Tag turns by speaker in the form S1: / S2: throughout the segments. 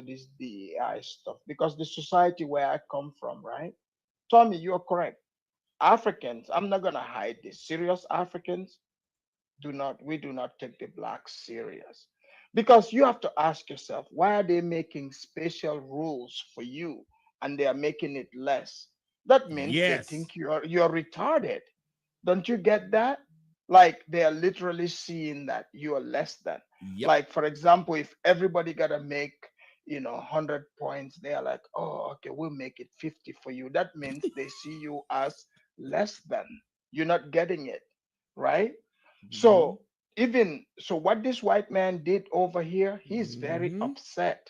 S1: this DEI stuff because the society where I come from, right? Tommy, you're correct. Africans, I'm not gonna hide this. Serious Africans we do not take the blacks serious. Because you have to ask yourself, why are they making special rules for you and they are making it less? That means they
S2: Yes.
S1: think you're retarded. Don't you get that? Like they are literally seeing that you are less than.
S2: Yep.
S1: Like for example, if everybody gotta make 100 points, they are like, oh, okay, we'll make it 50 for you. That means they see you as less than. You're not getting it, right?
S2: Hmm.
S1: So even so, what this white man did over here, he's very
S2: Hmm.
S1: upset.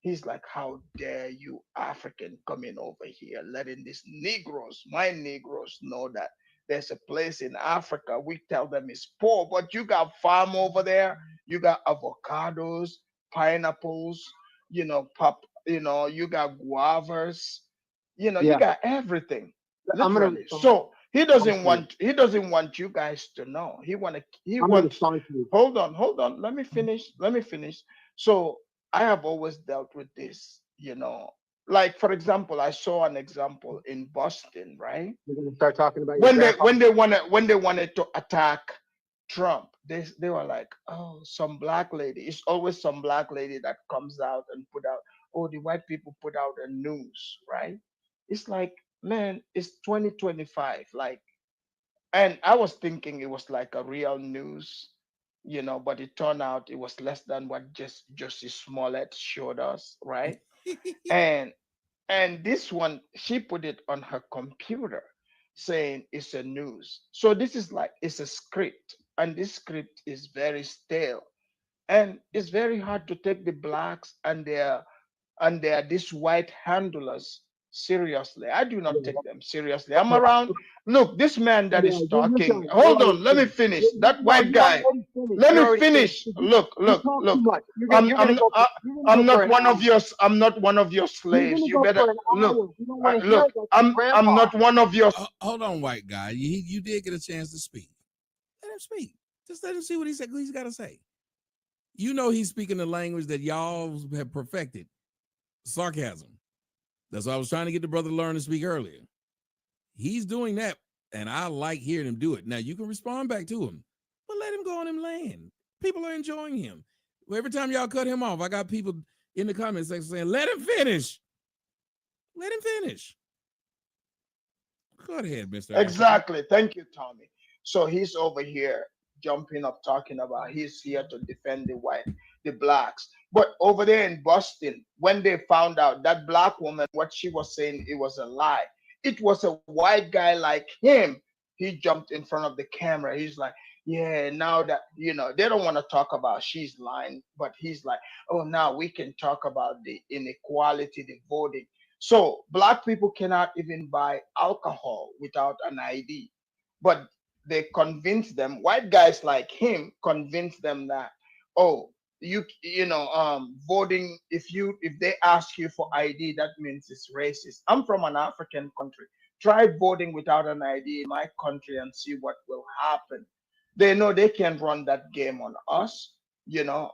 S1: He's like, how dare you African coming over here, letting these Negroes, my Negroes, know that there's a place in Africa. We tell them it's poor, but you got farm over there. You got avocados, pineapples, you got guavas, you
S3: Yeah,
S1: got everything,
S3: I'm gonna
S1: literally.
S3: respond
S1: So he
S3: to
S1: doesn't
S3: you.
S1: want he doesn't want you guys to know. He
S3: I'm gonna
S1: wants.
S3: respond to you.
S1: Hold on. Let me finish. So I have always dealt with this. Like for example, I saw an example in Boston, right?
S3: We're gonna start talking about your
S1: When they
S3: grandpa.
S1: when they wanted to attack Trump, they were like, oh, some black lady. It's always some black lady that comes out and put out, oh, the white people put out a news, right? It's like, man, it's 2025. Like, and I was thinking it was like a real news, but it turned out it was less than what just Justice Smollett showed us, right? And this one, she put it on her computer saying it's a news. So this is like it's a script, and this script is very stale. And it's very hard to take the blacks and their these white handlers seriously. I do not
S3: Yeah.
S1: take them seriously. I'm
S3: Okay.
S1: around. Look, this man that
S3: Yeah,
S1: is
S3: you're
S1: talking.
S3: done. You're
S1: Hold
S3: already
S1: on, let me
S3: finished.
S1: finish. That
S3: No,
S1: white
S3: you're
S1: guy.
S3: already finished.
S1: Let
S3: You're
S1: me
S3: already finished.
S1: finish. Look,
S3: You
S1: look,
S3: talk too
S1: look.
S3: much. You're gonna
S1: I'm
S3: go for
S1: not
S3: an
S1: one of
S3: hour.
S1: your I'm not one of your
S3: You're
S1: slaves.
S3: gonna
S1: You
S3: go
S1: better
S3: for an
S1: look.
S3: hour. We don't want to hear
S1: Look,
S3: about your
S1: I'm
S3: grandpa.
S1: not one of your.
S2: Hold on, white guy. You did get a chance to speak. Let him speak. Just let him see what he said. What he's got to say. You know he's speaking the language that y'all have perfected. Sarcasm. That's what I was trying to get the brother to learn to speak earlier. He's doing that, and I like hearing him do it. Now you can respond back to him, but let him go on him land. People are enjoying him. Every time y'all cut him off, I got people in the comment section saying, "Let him finish. Let him finish." Go ahead, Mr. African.
S1: Exactly. Thank you, Tommy. So he's over here jumping up, talking about he's here to defend the blacks. But over there in Boston, when they found out that black woman, what she was saying, it was a lie. It was a white guy like him. He jumped in front of the camera. He's like, yeah, now that, they don't want to talk about she's lying, but he's like, oh, now we can talk about the inequality, the voting. So black people cannot even buy alcohol without an ID. But they convince them, white guys like him convince them that, oh, voting, if they ask you for ID, that means it's racist. I'm from an African country. Try voting without an ID in my country and see what will happen. They know they can run that game on us.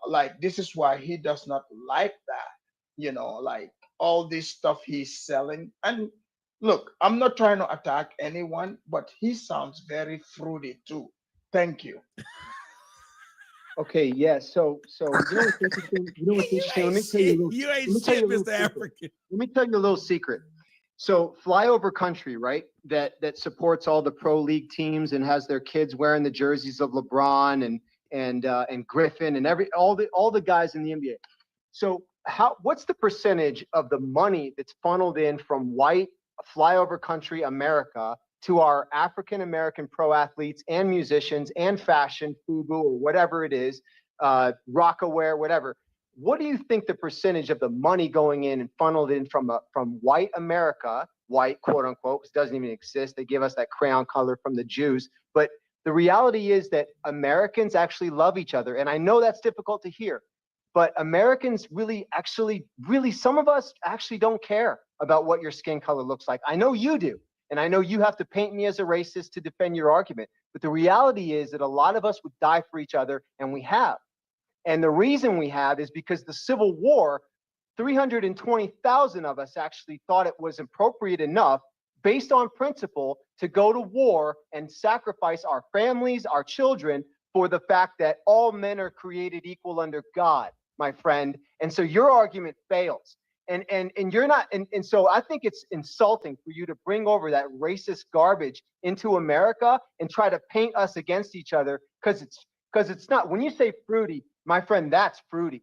S1: Like this is why he does not like that. Like all this stuff he's selling. And look, I'm not trying to attack anyone, but he sounds very fruity too. Thank you.
S3: Okay, yeah. So you know what's interesting? You know what's
S2: You
S3: interesting?
S2: ain't
S3: Let me tell you a
S2: shit.
S3: little.
S2: You ain't
S3: Let me tell you
S2: shit,
S3: a little
S2: Mr.
S3: secret.
S2: African.
S3: Let me tell you a little secret. So flyover country, right? That supports all the pro league teams and has their kids wearing the jerseys of LeBron and Griffin and all the guys in the NBA. So what's the percentage of the money that's funneled in from white flyover country America to our African American pro athletes and musicians and fashion, FUBU or whatever it is, Rockaware, whatever? What do you think the percentage of the money going in and funneled in from white America, white quote unquote, because it doesn't even exist. They give us that crayon color from the Jews. But the reality is that Americans actually love each other. And I know that's difficult to hear, but Americans really, some of us actually don't care about what your skin color looks like. I know you do. And I know you have to paint me as a racist to defend your argument. But the reality is that a lot of us would die for each other, and we have. And the reason we have is because the Civil War 320,000 of us actually thought it was appropriate enough, based on principle, to go to war and sacrifice our families, our children, for the fact that all men are created equal under God, my friend. And so your argument fails. And you're not, and so I think it's insulting for you to bring over that racist garbage into America and try to paint us against each other, because it's not. When you say fruity, my friend, that's fruity.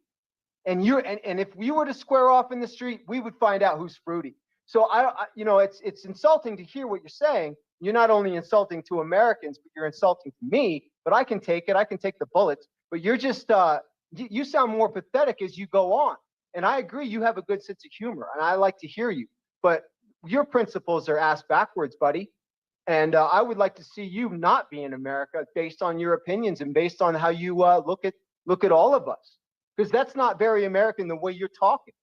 S3: And if we were to square off in the street, we would find out who's fruity. So it's insulting to hear what you're saying. You're not only insulting to Americans, but you're insulting to me. But I can take it. I can take the bullets. But you're just you sound more pathetic as you go on. And I agree, you have a good sense of humor, and I like to hear you. But your principles are ass backwards, buddy. And I would like to see you not be in America based on your opinions and based on how you look at all of us, because that's not very American the way you're talking.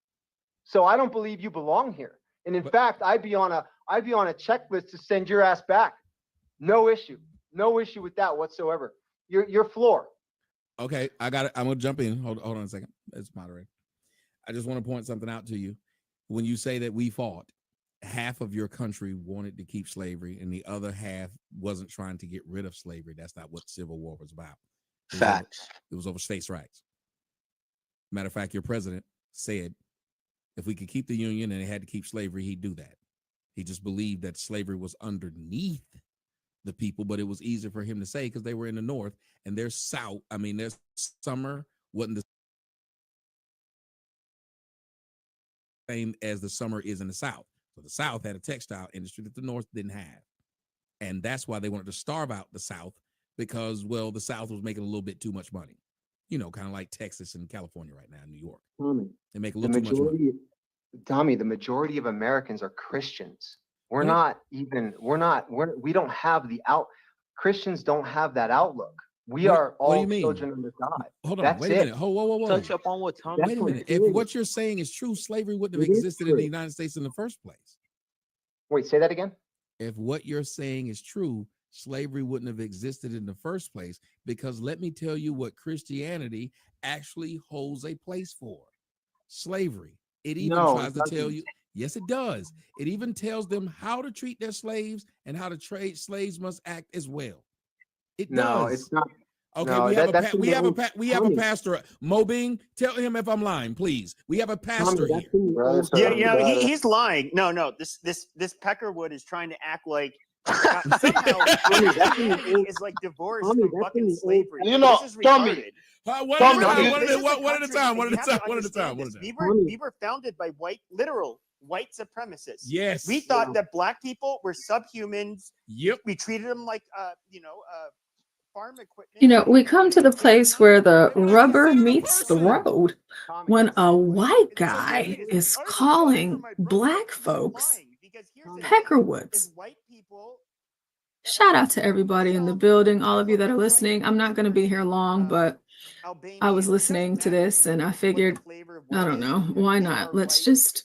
S3: So I don't believe you belong here. And in fact, I'd be on a checklist to send your ass back. No issue with that whatsoever. Your floor.
S2: Okay, I got it. I'm gonna jump in. Hold on a second. It's moderator. I just want to point something out to you. When you say that we fought, half of your country wanted to keep slavery and the other half wasn't trying to get rid of slavery. That's not what Civil War was about.
S4: Facts.
S2: It was over states' rights. Matter of fact, your president said if we could keep the Union and it had to keep slavery, he'd do that. He just believed that slavery was underneath the people, but it was easier for him to say because they were in the North and their summer wasn't the same as the summer is in the South. So the South had a textile industry that the North didn't have. And that's why they wanted to starve out the South, because, well, the South was making a little bit too much money. You know, kind of like Texas and California right now, New York.
S3: Tommy,
S2: they make a little too much money.
S3: Tommy, the majority of Americans are Christians. We don't have Christians don't have that outlook. We are all children under God.
S2: Hold on, wait a minute. Whoa.
S4: Touch up on what Tommy.
S2: Wait a minute. If what you're saying is true, slavery wouldn't have existed in the United States in the first place.
S3: Wait, say that again.
S2: If what you're saying is true, slavery wouldn't have existed in the first place, because let me tell you what Christianity actually holds a place for. Slavery. It even tries to tell you. Yes, it does. It even tells them how to treat their slaves and how to trade slaves must act as well. It does.
S3: No, it's not.
S2: Okay,
S3: no,
S2: we have a pastor. Mo Bing, tell him if I'm lying, please. We have a pastor here.
S5: He's lying. No. This Peckerwood is trying to act like somehow is like divorced from fucking slavery.
S1: You know,
S5: this is
S1: Tommy.
S2: One at a time.
S5: We were founded by literal white supremacists.
S2: Yes.
S5: We thought that black people were subhumans.
S2: Yep.
S5: We treated them like farm equipment.
S6: You know, we come to the place where the rubber meets the road when a white guy is calling black folks Peckerwoods. Shout out to everybody in the building, all of you that are listening. I'm not going to be here long, but I was listening to this and I figured, I don't know, why not? Let's just,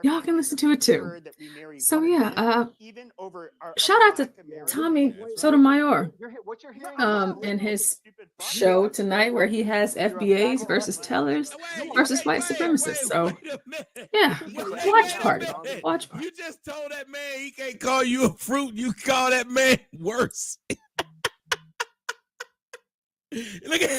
S6: y'all can listen to it too. So yeah, shout out to Tommy Sotomayor and his show tonight where he has FBAs versus tellers versus white supremacists. So yeah, watch party.
S2: You just told that man he can't call you a fruit. You call that man worse. Look at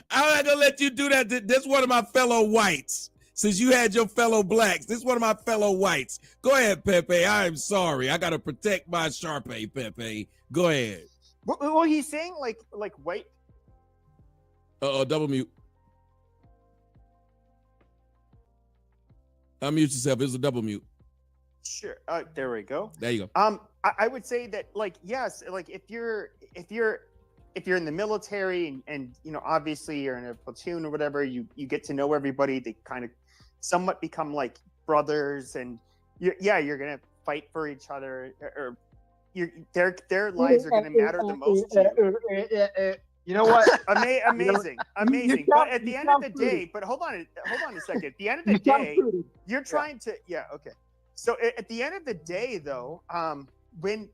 S2: I'm not gonna let you do that. This is one of my fellow whites. Since you had your fellow blacks, this is one of my fellow whites. Go ahead, Pepe. I'm sorry. I gotta protect my Sharpay, Pepe. Go ahead.
S5: Well, he's saying like white.
S2: Double mute. Unmute yourself. It was a double mute.
S5: Sure. There we go.
S2: There you go.
S5: I would say that, like, yes, like if you're in the military and you know, obviously you're in a platoon or whatever, you get to know everybody. They kind of somewhat become like brothers, and you're gonna fight for each other, or their lives are gonna matter the most to you.
S3: You know what?
S5: Amazing. But at the end of the day, but hold on a second. At the end of the day, you're trying to, okay. So at the end of the day, though, when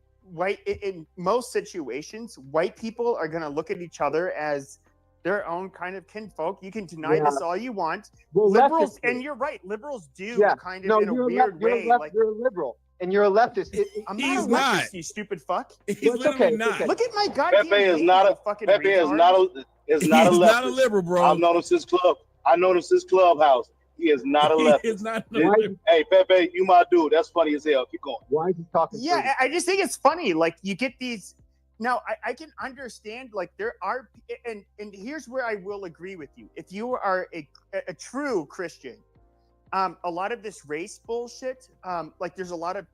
S5: in most situations, white people are going to look at each other as their own kind of kinfolk. You can deny this all you want.
S3: Well,
S5: Liberals,
S3: leftists
S5: and you're right, liberals do
S3: Yeah.
S5: kind of
S3: No,
S5: in a
S3: you're
S5: weird way. Like,
S3: you're a liberal, and you're a leftist.
S5: I'm
S2: He's
S5: not a leftist,
S2: not.
S5: you stupid fuck.
S2: He's
S3: Well, it's
S2: literally
S3: okay, it's
S2: not.
S3: okay.
S5: Look at my goddamn
S7: Pepe is
S5: name,
S7: not
S5: you
S7: a
S5: fucking
S7: Pepe is
S5: retard.
S7: not a
S2: He's
S7: leftist.
S2: not a liberal, bro.
S7: I've known him since club. I known him since Clubhouse. He is not a
S2: He
S7: leftist.
S2: is not a
S7: This-
S2: liberal.
S7: Hey Pepe, you my dude. That's funny as hell. Keep going.
S3: Why is he talking?
S5: Yeah, I just think it's funny. Like, you get these. Now, I can understand. Like, there are, and here's where I will agree with you. If you are a true Christian, a lot of this race bullshit. Like, there's a lot of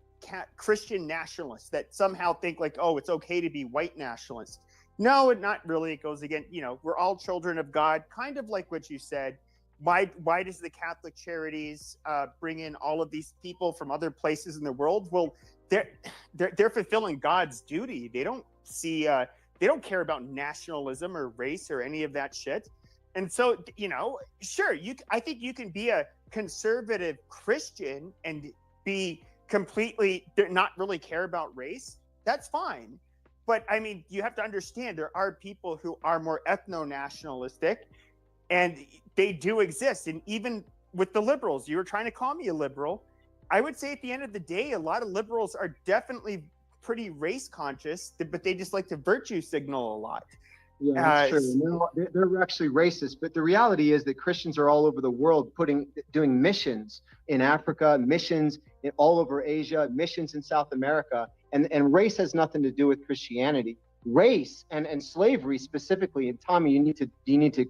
S5: Christian nationalists that somehow think like, oh, it's okay to be white nationalists. No, not really. It goes again. You know, we're all children of God. Kind of like what you said. Why does the Catholic Charities bring in all of these people from other places in the world? Well, they're fulfilling God's duty. They don't see they don't care about nationalism or race or any of that shit. And so, you know, sure, I think you can be a conservative Christian and be completely not really care about race. That's fine. But I mean, you have to understand there are people who are more ethno-nationalistic, and they do exist. And even with the liberals, you were trying to call me a liberal. I would say at the end of the day, a lot of liberals are definitely pretty race conscious, but they just like to virtue signal a lot.
S3: Yeah, that's true. They're actually racist, but the reality is that Christians are all over the world doing missions in Africa, missions all over Asia, missions in South America, and race has nothing to do with Christianity. Race and slavery specifically, and Tommy, you need to,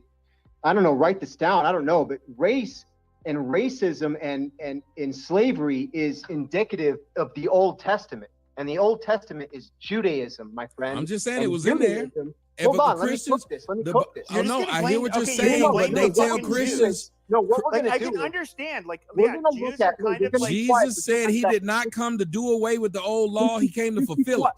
S3: I don't know, write this down. I don't know, but race and racism and slavery is indicative of the Old Testament, and the Old Testament is Judaism, my friend.
S2: I'm just saying
S3: And
S2: it was in there.
S3: Judaism-
S2: And
S3: Hold
S2: but
S3: on,
S2: the
S3: let me
S2: Christians,
S3: cook this. Let me
S2: the-
S3: cook this.
S2: I know,
S5: You're just
S2: I
S5: gonna
S2: hear what
S5: blame-
S2: you're
S5: okay, you're
S2: saying,
S5: gonna
S2: but
S5: blame
S2: they
S5: the
S2: tell
S5: fucking
S2: Christians.
S5: Jews.
S3: No, what we're
S5: Like,
S3: gonna
S5: I
S3: do
S5: can
S3: is
S5: understand, like,
S3: we're
S5: yeah,
S3: gonna
S5: Jews
S3: look
S5: are
S3: at- no,
S5: kind
S3: you're
S5: of
S3: gonna
S5: like,
S3: be quiet
S2: Jesus
S3: for
S2: said he
S3: 10
S2: did not come to do away with the old law. He came to fulfill it.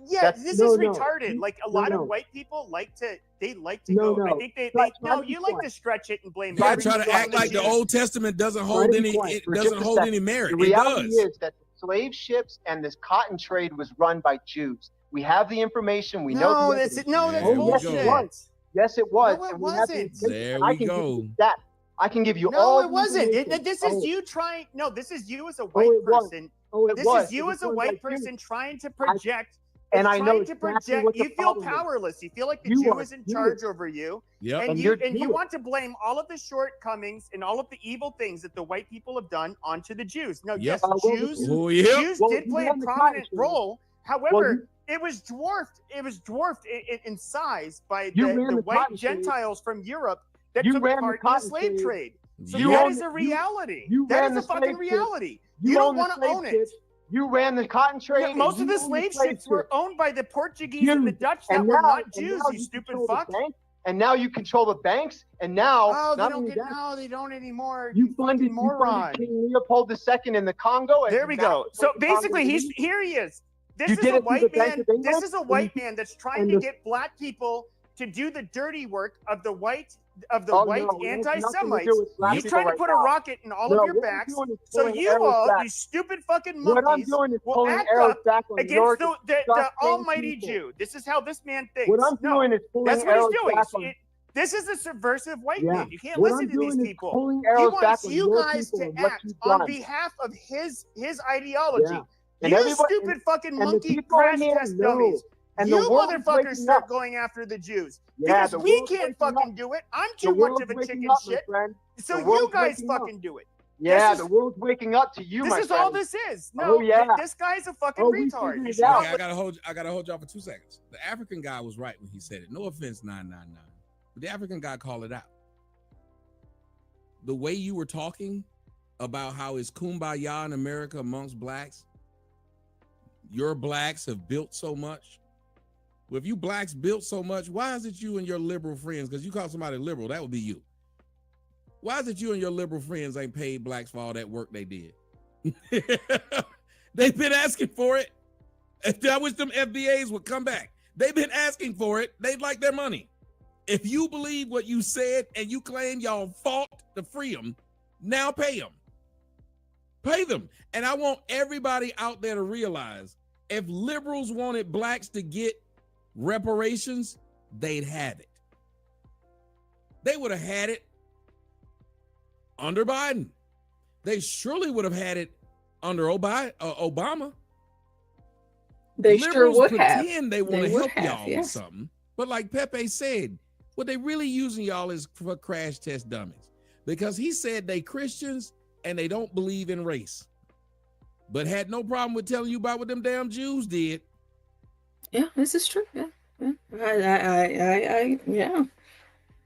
S5: yeah,
S3: That's-
S5: this
S3: no,
S5: is
S3: no.
S5: retarded. Like, a
S3: No,
S5: lot
S3: no.
S5: of white people like to
S3: No,
S5: go. I
S3: no.
S5: think they
S3: Try
S5: no,
S3: to be
S5: you like
S3: quiet.
S5: to stretch it and blame
S2: Yeah,
S3: Try
S2: try to
S3: be
S2: act like the
S5: Jews.
S2: Old Testament doesn't
S3: Try
S2: hold
S3: to be
S2: any.
S3: quiet
S2: It
S3: for
S2: doesn't
S3: just a
S2: hold any
S3: second.
S2: merit.
S3: The
S2: It
S3: reality
S2: does.
S3: is that the slave ships and this cotton trade was run by Jews. We have the information. We know
S5: No,
S3: the
S5: that's
S3: evidence.
S5: no, that's
S2: There we
S5: bullshit.
S2: go.
S3: Yes, it was.
S5: No, it
S3: and we have the
S5: wasn't.
S3: information,
S2: There
S3: and I
S2: we
S3: can give
S2: go.
S3: you that. I can give you
S5: No,
S3: all
S5: it
S3: the
S5: wasn't.
S3: information.
S5: This is you trying. No, this is you as a
S3: it
S5: white
S3: was.
S5: person.
S3: It
S5: This
S3: was.
S5: is you
S3: It was
S5: as a
S3: run by
S5: white
S3: Jews.
S5: person trying to project.
S3: And
S5: it's
S3: I know
S5: trying to
S3: exactly
S5: project.
S3: what the
S5: You feel
S3: problem is.
S5: powerless. You feel like the
S3: You
S5: Jew
S3: are
S5: is in
S3: Jewish.
S5: charge over you,
S2: Yep.
S5: and
S3: you're
S5: you
S3: Jewish.
S5: want to blame all of the shortcomings and all of the evil things that the white people have done onto the Jews. No,
S2: Yep.
S5: yes,
S3: well,
S5: Jews.
S2: Oh, yeah.
S5: Jews
S3: Well,
S5: did
S3: you
S5: play a
S3: won the
S5: prominent
S3: cotton trade.
S5: role. However,
S3: Well,
S5: it was dwarfed. It was dwarfed in size by
S3: You
S5: the
S3: ran the
S5: white
S3: cotton trade.
S5: Gentiles from Europe that
S3: You
S5: took
S3: ran the
S5: part in the
S3: cotton
S5: slave
S3: trade.
S5: trade. So
S3: You
S5: that
S3: own
S5: is
S3: the-
S5: a reality.
S3: you
S5: That
S3: ran
S5: is a
S3: the
S5: fucking
S3: slave trade.
S5: reality. You don't
S3: own the
S5: want to
S3: slave
S5: own it.
S3: ships. You ran the cotton trade.
S5: Yeah,
S3: and
S5: most of
S3: you
S5: the
S3: own
S5: slave ships were owned by the Portuguese and the
S3: Jews.
S5: Dutch that
S3: And
S5: were
S3: now-
S5: not
S3: and
S5: Jews,
S3: now
S5: you stupid
S3: control the
S5: fuck.
S3: bank, and now you control the banks, and now
S5: Oh, they
S3: not
S5: don't
S3: only
S5: get
S3: that,
S5: no, they don't anymore.
S3: you funded
S5: moron.
S3: King Leopold II in the Congo. and
S5: There we
S3: now
S5: go.
S3: you
S5: So
S3: want the Congo
S5: basically,
S3: to
S5: he's
S3: be-
S5: here. He is. This
S3: You
S5: is
S3: did
S5: a
S3: it through the
S5: white
S3: Bank
S5: man.
S3: of England,
S5: This is a white man that's trying
S3: and
S5: to
S3: the-
S5: get black people to do the dirty work of the white
S3: Oh, no, it has nothing to do
S5: anti-Semites.
S3: with black
S5: He's
S3: people
S5: trying to
S3: right
S5: put
S3: now.
S5: a rocket in all
S3: No,
S5: of your
S3: what I'm
S5: backs.
S3: doing is
S5: So
S3: pulling
S5: you
S3: arrows
S5: all,
S3: back.
S5: you stupid fucking
S3: What I'm
S5: monkeys,
S3: doing is
S5: will
S3: pulling
S5: act
S3: arrows
S5: up
S3: back on
S5: against
S3: your
S5: the
S3: disgusting
S5: almighty
S3: people.
S5: Jew. This is how this man thinks.
S3: What I'm
S5: No,
S3: doing is pulling
S5: that's what
S3: arrows
S5: he's doing.
S3: back on.
S5: This is a subversive white
S3: Yeah.
S5: man. You can't
S3: What
S5: listen
S3: I'm
S5: to these
S3: doing is
S5: people.
S3: pulling
S5: He
S3: arrows back
S5: wants
S3: on
S5: you
S3: your
S5: guys
S3: people
S5: to
S3: and what
S5: act
S3: you've
S5: on
S3: done.
S5: behalf of his ideology.
S3: Yeah. And
S5: You
S3: everybody-
S5: stupid fucking
S3: and the
S5: monkey
S3: people in
S5: crash
S3: here
S5: test
S3: know.
S5: dummies.
S3: And
S5: You
S3: the world is
S5: motherfuckers
S3: waking
S5: start
S3: up.
S5: going after the Jews.
S3: Yeah,
S5: Because
S3: the
S5: we
S3: world's
S5: can't
S3: waking
S5: fucking
S3: up.
S5: do it. I'm
S3: The
S5: too much
S3: world's
S5: of a
S3: waking
S5: chicken
S3: up, my
S5: shit.
S3: friend.
S5: So
S3: The
S5: you
S3: world's
S5: guys
S3: waking up.
S5: fucking do it.
S3: Yeah,
S5: This
S3: the
S5: is-
S3: world's waking up to you,
S5: This
S3: my
S5: is
S3: friend.
S5: all this is. No,
S3: Oh, yeah.
S5: this guy's a fucking
S3: Oh, we
S5: retard.
S3: figured
S5: You
S3: it
S5: should
S3: out.
S2: Okay,
S5: know
S2: I gotta hold y'all for 2 seconds. The African guy was right when he said it. No offense, 999. But the African guy called it out. The way you were talking about how it's kumbaya in America amongst blacks, your blacks have built so much. Well, if you blacks built so much, why is it you and your liberal friends, because you call somebody liberal, that would be you. Why is it you and your liberal friends ain't paid blacks for all that work they did? They've been asking for it. I wish them FBAs would come back. They've been asking for it. They'd like their money. If you believe what you said and you claim y'all fought to free them, now pay them. Pay them. And I want everybody out there to realize If liberals wanted blacks to get reparations, they'd have it. They would have had it under Biden. They surely would have had it under Obama.
S6: They
S2: Liberals
S6: sure would have.
S2: pretend they want to
S6: They would
S2: help
S6: have,
S2: y'all with
S6: yes.
S2: something, but like Pepe said, what they really using y'all is for crash test dummies, because he said they Christians and they don't believe in race, but had no problem with telling you about what them damn Jews did.
S6: Yeah, this is true. Yeah, yeah.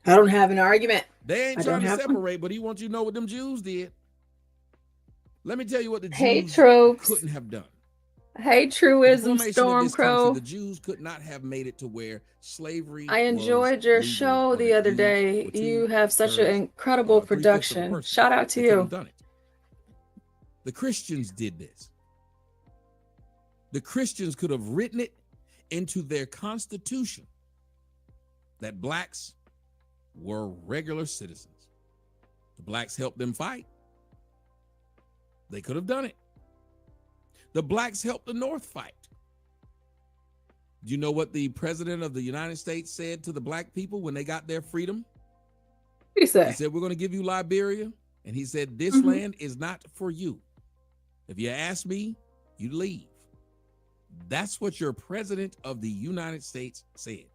S6: I don't have an argument.
S2: They ain't
S6: I
S2: trying
S6: don't
S2: to
S6: have one.
S2: separate, but he wants you to know what them Jews did. Let me tell you what the
S6: Hey,
S2: Jews
S6: tropes.
S2: couldn't have done.
S6: Hey,
S2: With the
S6: truism,
S2: formation of this country,
S6: Stormcrow.
S2: the Jews could not have made it to where slavery
S6: I enjoyed
S2: was
S6: your
S2: legal,
S6: show
S2: or
S6: the
S2: that
S6: other
S2: you
S6: day.
S2: were
S6: You have such an
S2: two-thirds,
S6: incredible
S2: 3/5 of a
S6: production.
S2: person.
S6: Shout out to
S2: They couldn't have
S6: you.
S2: done it. The Christians did this. The Christians could have written it into their constitution that blacks were regular citizens. The blacks helped them fight. They could have done it. The blacks helped the North fight. Do you know what the president of the United States said to the black people when they got their freedom?
S6: What do you say?
S2: He said, we're going to give you Liberia. And he said, this
S6: Mhm.
S2: land is not for you. If you ask me, you leave. That's what your president of the United States said.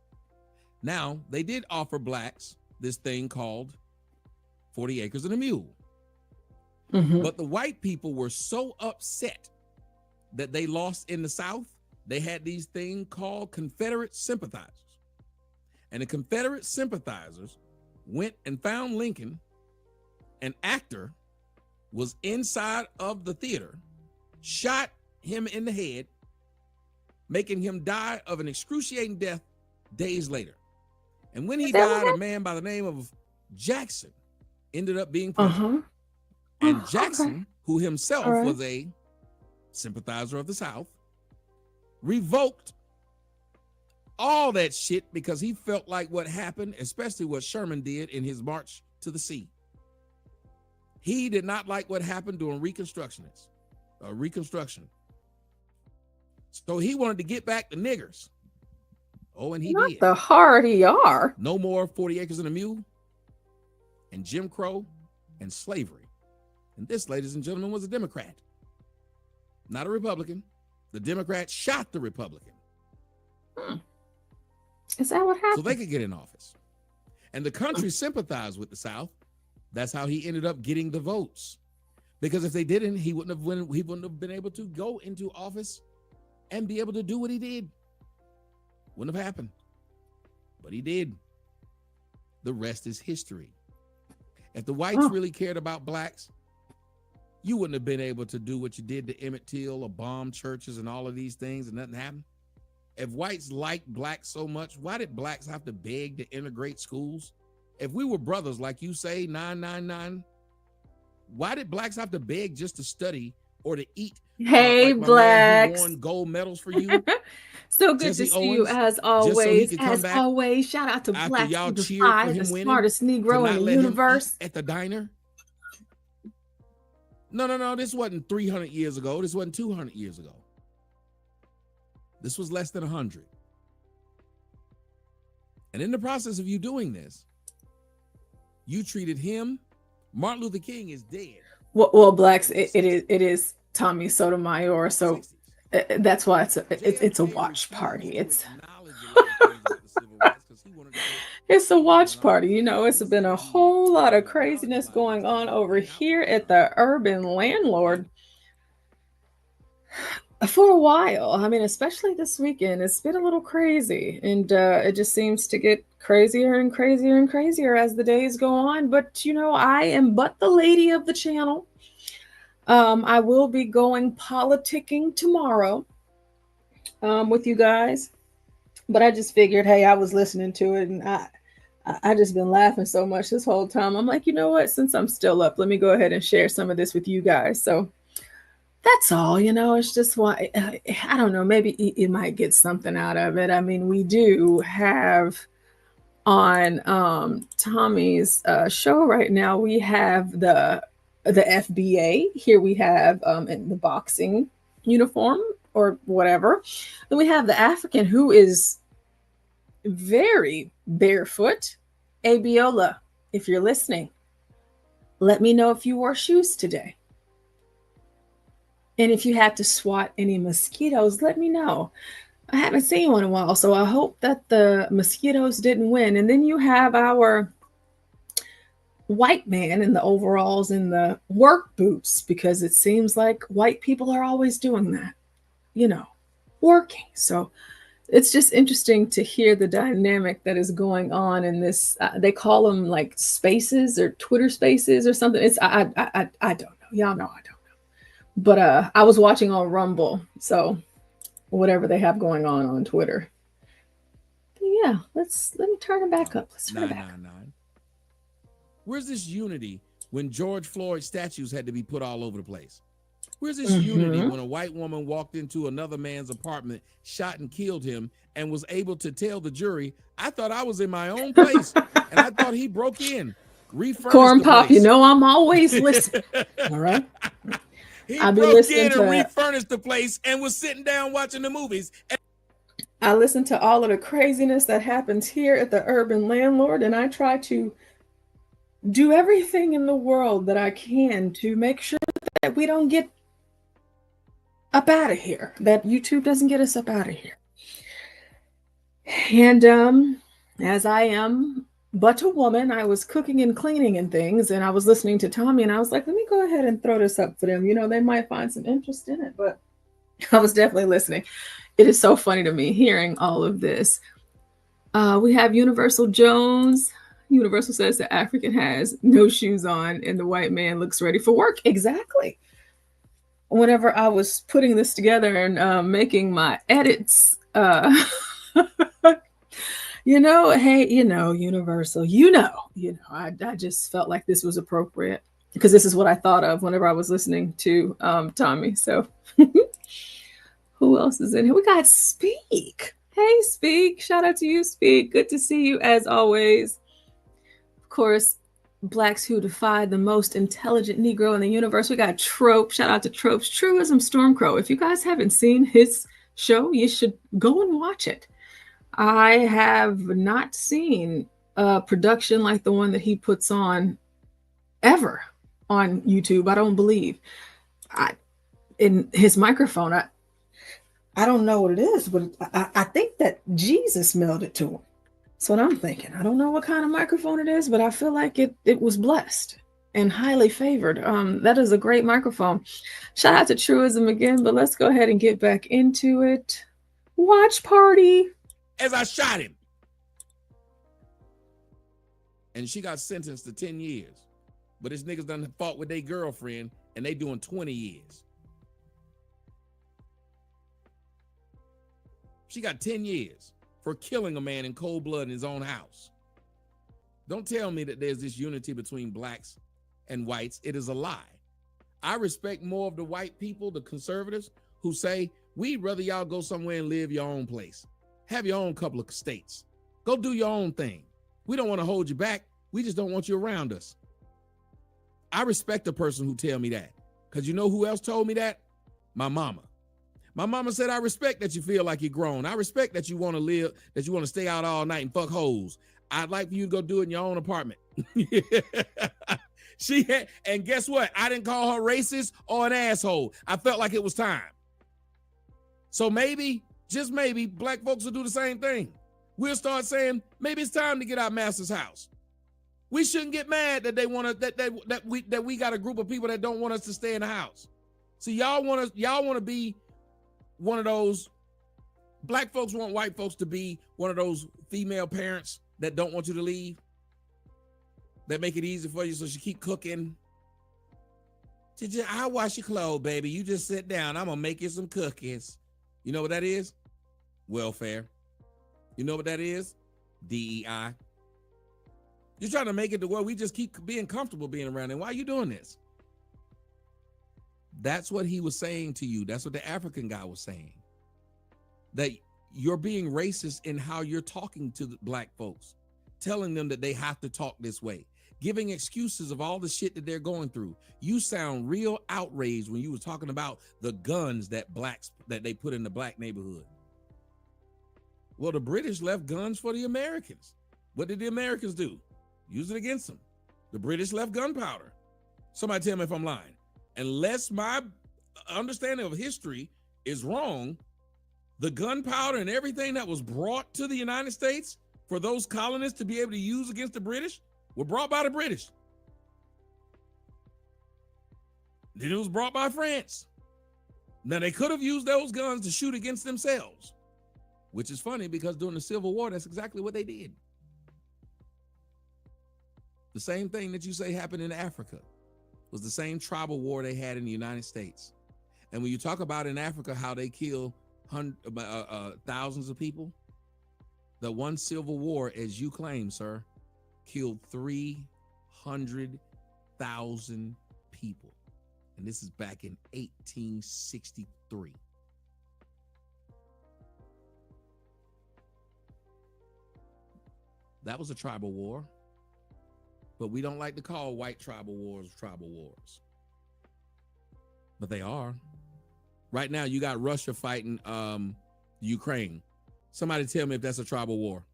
S2: Now, they did offer blacks this thing called 40 acres and a mule.
S6: Mhm.
S2: But the white people were so upset that they lost in the South, they had these things called Confederate sympathizers. And the Confederate sympathizers went and found Lincoln. An actor was inside of the theater, shot him in the head, making him die of an excruciating death days later. And when he
S6: Is that what
S2: died, a
S6: happened?
S2: man by the name of Jackson ended up being president.
S6: Uh-huh.
S2: And
S6: Oh, okay.
S2: Jackson, who himself
S6: All right.
S2: was a sympathizer of the South, revoked all that shit because he felt like what happened, especially what Sherman did in his march to the sea. He did not like what happened during Reconstruction. So he wanted to get back the niggers. Oh, and he
S6: Not
S2: did.
S6: the hard ER.
S2: No more 40 acres and a mule and Jim Crow and slavery. And this, ladies and gentlemen, was a Democrat, not a Republican. The Democrat shot the Republican
S6: Is that what happened?
S2: so they could get in office. And the country sympathized with the South. That's how he ended up getting the votes. Because if they didn't, he wouldn't have been able to go into office and be able to do what he did. Wouldn't have happened. But he did. The rest is history. If the whites really cared about blacks, you wouldn't have been able to do what you did to Emmett Till or bomb churches and all of these things and nothing happened. If whites liked blacks so much, why did blacks have to beg to integrate schools? If we were brothers, like you say, 999, why did blacks have to beg just to study or to eat?
S6: Hey,
S2: like my man
S6: blacks.
S2: who won gold medals for you
S6: So good
S2: Jesse
S6: to see you
S2: Owens,
S6: as
S2: so he
S6: always.
S2: could come
S6: As
S2: back
S6: always, shout out to
S2: after
S6: Blacks
S2: y'all
S6: Who
S2: cheered for
S6: Defy,
S2: him
S6: the
S2: winning,
S6: smartest
S2: to
S6: Negro
S2: not
S6: in the
S2: let him
S6: universe.
S2: eat at the diner? No. This wasn't 300 years ago. This wasn't 200 years ago. This was less than 100. And in the process of you doing this, you treated him. Martin Luther King is dead.
S6: Well, blacks, it is Tommy Sotomayor, so that's why it's a watch party. It's a watch party. You know, it's been a whole lot of craziness going on over here at the Urban Landlord for a while. I mean, especially this weekend, it's been a little crazy, and it just seems to get crazier and crazier and crazier as the days go on. But you know, I am but the lady of the channel. I will be going politicking tomorrow with you guys, but I just figured, hey, I was listening to it, and I just been laughing so much this whole time. I'm like, you know what? Since I'm still up, let me go ahead and share some of this with you guys. So that's all, you know. It's just why I don't know. Maybe you might get something out of it. I mean, we do have on Tommy's show right now. We have the FBA here. We have in the boxing uniform or whatever. Then we have the African who is very barefoot. Abiola, if you're listening, let me know if you wore shoes today. And if you had to swat any mosquitoes, let me know. I haven't seen one in a while, so I hope that the mosquitoes didn't win. And then you have our white man in the overalls and the work boots, because it seems like white people are always doing that, you know, working. So it's just interesting to hear the dynamic that is going on in this. They call them like spaces or Twitter spaces or something. It's I don't know. Y'all know I don't know. But I was watching on Rumble, so whatever they have going on Twitter. But yeah, let me turn it back up. Let's turn it back.
S2: 999. Where's this unity when George Floyd statues had to be put all over the place? Where's this unity when a white woman walked into another man's apartment, shot and killed him, and was able to tell the jury, I thought I was in my own place, and I thought he broke in, refurnished
S6: Corn
S2: the
S6: Pop,
S2: place.
S6: you know I'm always listening. All right.
S2: He
S6: I'll be
S2: broke
S6: listening
S2: in and
S6: to
S2: refurnished the place and was sitting down watching the movies.
S6: I listen to all of the craziness that happens here at the Urban Landlord, and I try to do everything in the world that I can to make sure that we don't get up out of here, that YouTube doesn't get us up out of here. And as I am but a woman, I was cooking and cleaning and things, and I was listening to Tommy, and I was like, let me go ahead and throw this up for them. You know, they might find some interest in it, but I was definitely listening. It is so funny to me hearing all of this. We have UNIVERSALJONES. Universal says the African has no shoes on and the white man looks ready for work. Exactly. Whenever I was putting this together and making my edits, you know, hey, you know, Universal, I just felt like this was appropriate because this is what I thought of whenever I was listening to Tommy. So who else is in here? We got Speak. Hey, Speak. Shout out to you, Speak. Good to see you as always. Of course, Blacks Who Defy the Most Intelligent Negro in the Universe. We got Trope. Shout out to Trope's Truism Stormcrow. If you guys haven't seen his show, you should go and watch it. I have not seen a production like the one that he puts on ever on YouTube. I don't believe. In his microphone, I don't know what it is, but I think that Jesus mailed it to him. That's what I'm thinking. I don't know what kind of microphone it is, but I feel like it was blessed and highly favored. That is a great microphone. Shout out to Truism again, but let's go ahead and get back into it. Watch party.
S2: As I shot him. And she got sentenced to 10 years. But this niggas done fought with their girlfriend and they doing 20 years. She got 10 years for killing a man in cold blood in his own house. Don't tell me that there's this unity between blacks and whites. It is a lie. I respect more of the white people, the conservatives, who say, we'd rather y'all go somewhere and live your own place. Have your own couple of states. Go do your own thing. We don't want to hold you back. We just don't want you around us. I respect a person who tell me that. Because you know who else told me that? My mama. My mama said, I respect that you feel like you're grown. I respect that you want to live, that you want to stay out all night and fuck hoes. I'd like for you to go do it in your own apartment. She had, and guess what? I didn't call her racist or an asshole. I felt like it was time. So maybe, just maybe, black folks will do the same thing. We'll start saying, maybe it's time to get out master's house. We shouldn't get mad that they want to, that we got a group of people that don't want us to stay in the house. See, y'all want to be one of those, black folks want white folks to be one of those female parents that don't want you to leave, that make it easy for you so she keep cooking. I'll wash your clothes, baby. You just sit down. I'm going to make you some cookies. You know what that is? Welfare. You know what that is? DEI. You're trying to make it to where we just keep being comfortable being around them. Why are you doing this? That's what he was saying to you. That's what the African guy was saying. That you're being racist in how you're talking to the black folks, telling them that they have to talk this way. giving excuses of all the shit that they're going through. You sound real outraged when you was talking about the guns that they put in the black neighborhood. Well, the British left guns for the Americans. What did the Americans do? Use it against them. The British left gunpowder. Somebody tell me if I'm lying. Unless my understanding of history is wrong, the gunpowder and everything that was brought to the United States for those colonists to be able to use against the British were brought by the British. Then it was brought by France. Now they could have used those guns to shoot against themselves, which is funny because during the Civil War, that's exactly what they did. The same thing that you say happened in Africa was the same tribal war they had in the United States. And when you talk about in Africa how they kill thousands of people, the one civil war, as you claim, sir, killed 300,000 people. And this is back in 1863. That was a tribal war. But we don't like to call white tribal wars. But they are. Right now, you got Russia fighting Ukraine. Somebody tell me if that's a tribal war.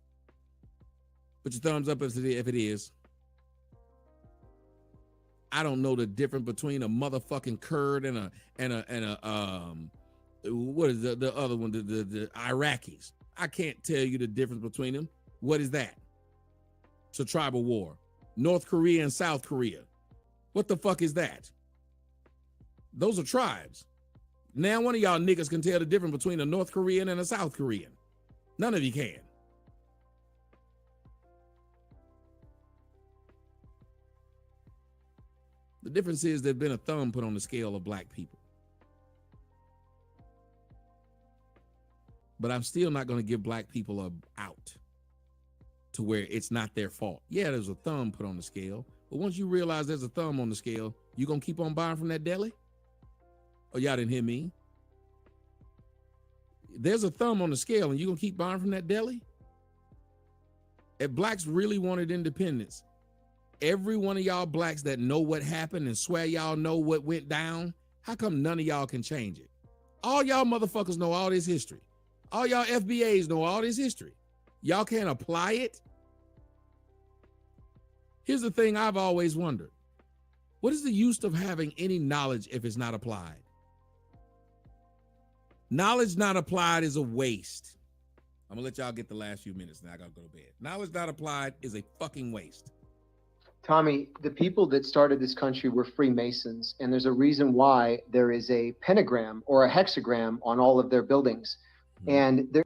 S2: Put your thumbs up if it is. I don't know the difference between a motherfucking Kurd and a what is the other one? The Iraqis. I can't tell you the difference between them. What is that? It's a tribal war. North Korea and South Korea. What the fuck is that? Those are tribes. Now one of y'all niggas can tell the difference between a North Korean and a South Korean. None of you can. The difference is there's been a thumb put on the scale of black people. But I'm still not going to give black people a out to where it's not their fault. Yeah, there's a thumb put on the scale. But once you realize there's a thumb on the scale, you going to keep on buying from that deli? Oh, y'all didn't hear me? There's a thumb on the scale and you going to keep buying from that deli? If blacks really wanted independence, every one of y'all blacks that know what happened and swear y'all know what went down, how come none of y'all can change it? All y'all motherfuckers know all this history. All y'all FBAs know all this history. Y'all can't apply it? Here's the thing I've always wondered. What is the use of having any knowledge if it's not applied? Knowledge not applied is a waste. I'm gonna let y'all get the last few minutes now. I gotta go to bed. Knowledge not applied is a fucking waste.
S3: Tommy, the people that started this country were Freemasons, and there's a reason why there is a pentagram or a hexagram on all of their buildings. And there.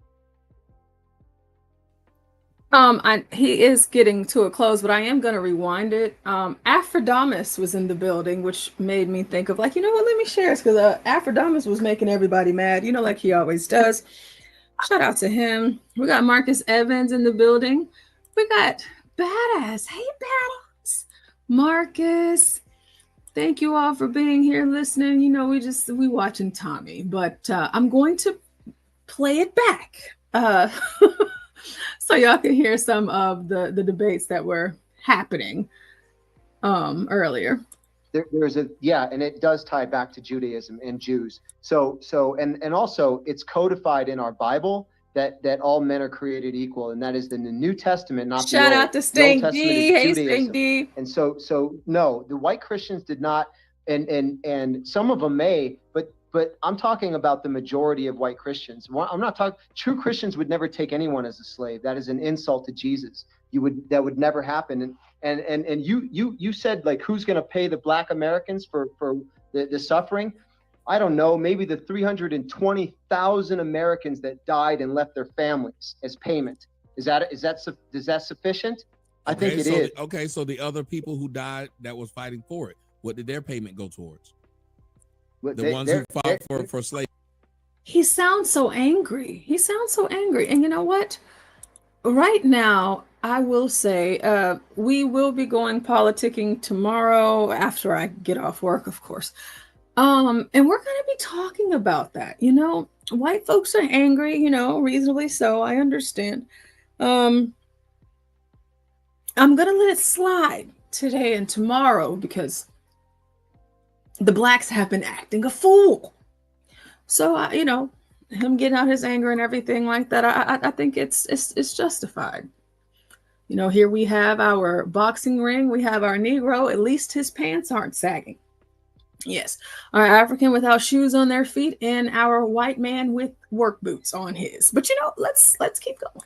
S6: He is getting to a close, but I am going to rewind it. Aphrodite was in the building, which made me think of like, you know what, let me share this because Aphrodite was making everybody mad, you know, like he always does. Shout out to him. We got Marcus Evans in the building. We got Badass. Hey, Badass. Marcus. Thank you all for being here listening. You know, we watching Tommy, but I'm going to play it back. So y'all can hear some of the debates that were happening earlier.
S3: There's and it does tie back to Judaism and Jews. So and also it's codified in our Bible that all men are created equal, and that is in the New Testament, not the Old.
S6: Shout out to Stank D. Hey, Stank D.
S3: And so no, the white Christians did not, and some of them may, but I'm talking about the majority of white Christians. I'm not talking, true Christians would never take anyone as a slave. That is an insult to Jesus. That would never happen. And you said like, who's going to pay the black Americans for the suffering? I don't know, maybe the 320,000 Americans that died and left their families as payment. Is that sufficient? I think it is.
S2: Okay. So the other people who died that was fighting for it, what did their payment go towards? The ones who fought for slavery.
S6: He sounds so angry. And you know what? Right now, I will say we will be going politicking tomorrow after I get off work, of course. And we're going to be talking about that. You know, white folks are angry, you know, reasonably so. I understand. I'm going to let it slide today and tomorrow because the blacks have been acting a fool. So, you know, him getting out his anger and everything like that, I think it's justified. You know, here we have our boxing ring, we have our Negro, at least his pants aren't sagging. Yes, our African without shoes on their feet, and our white man with work boots on his. But you know, let's keep going.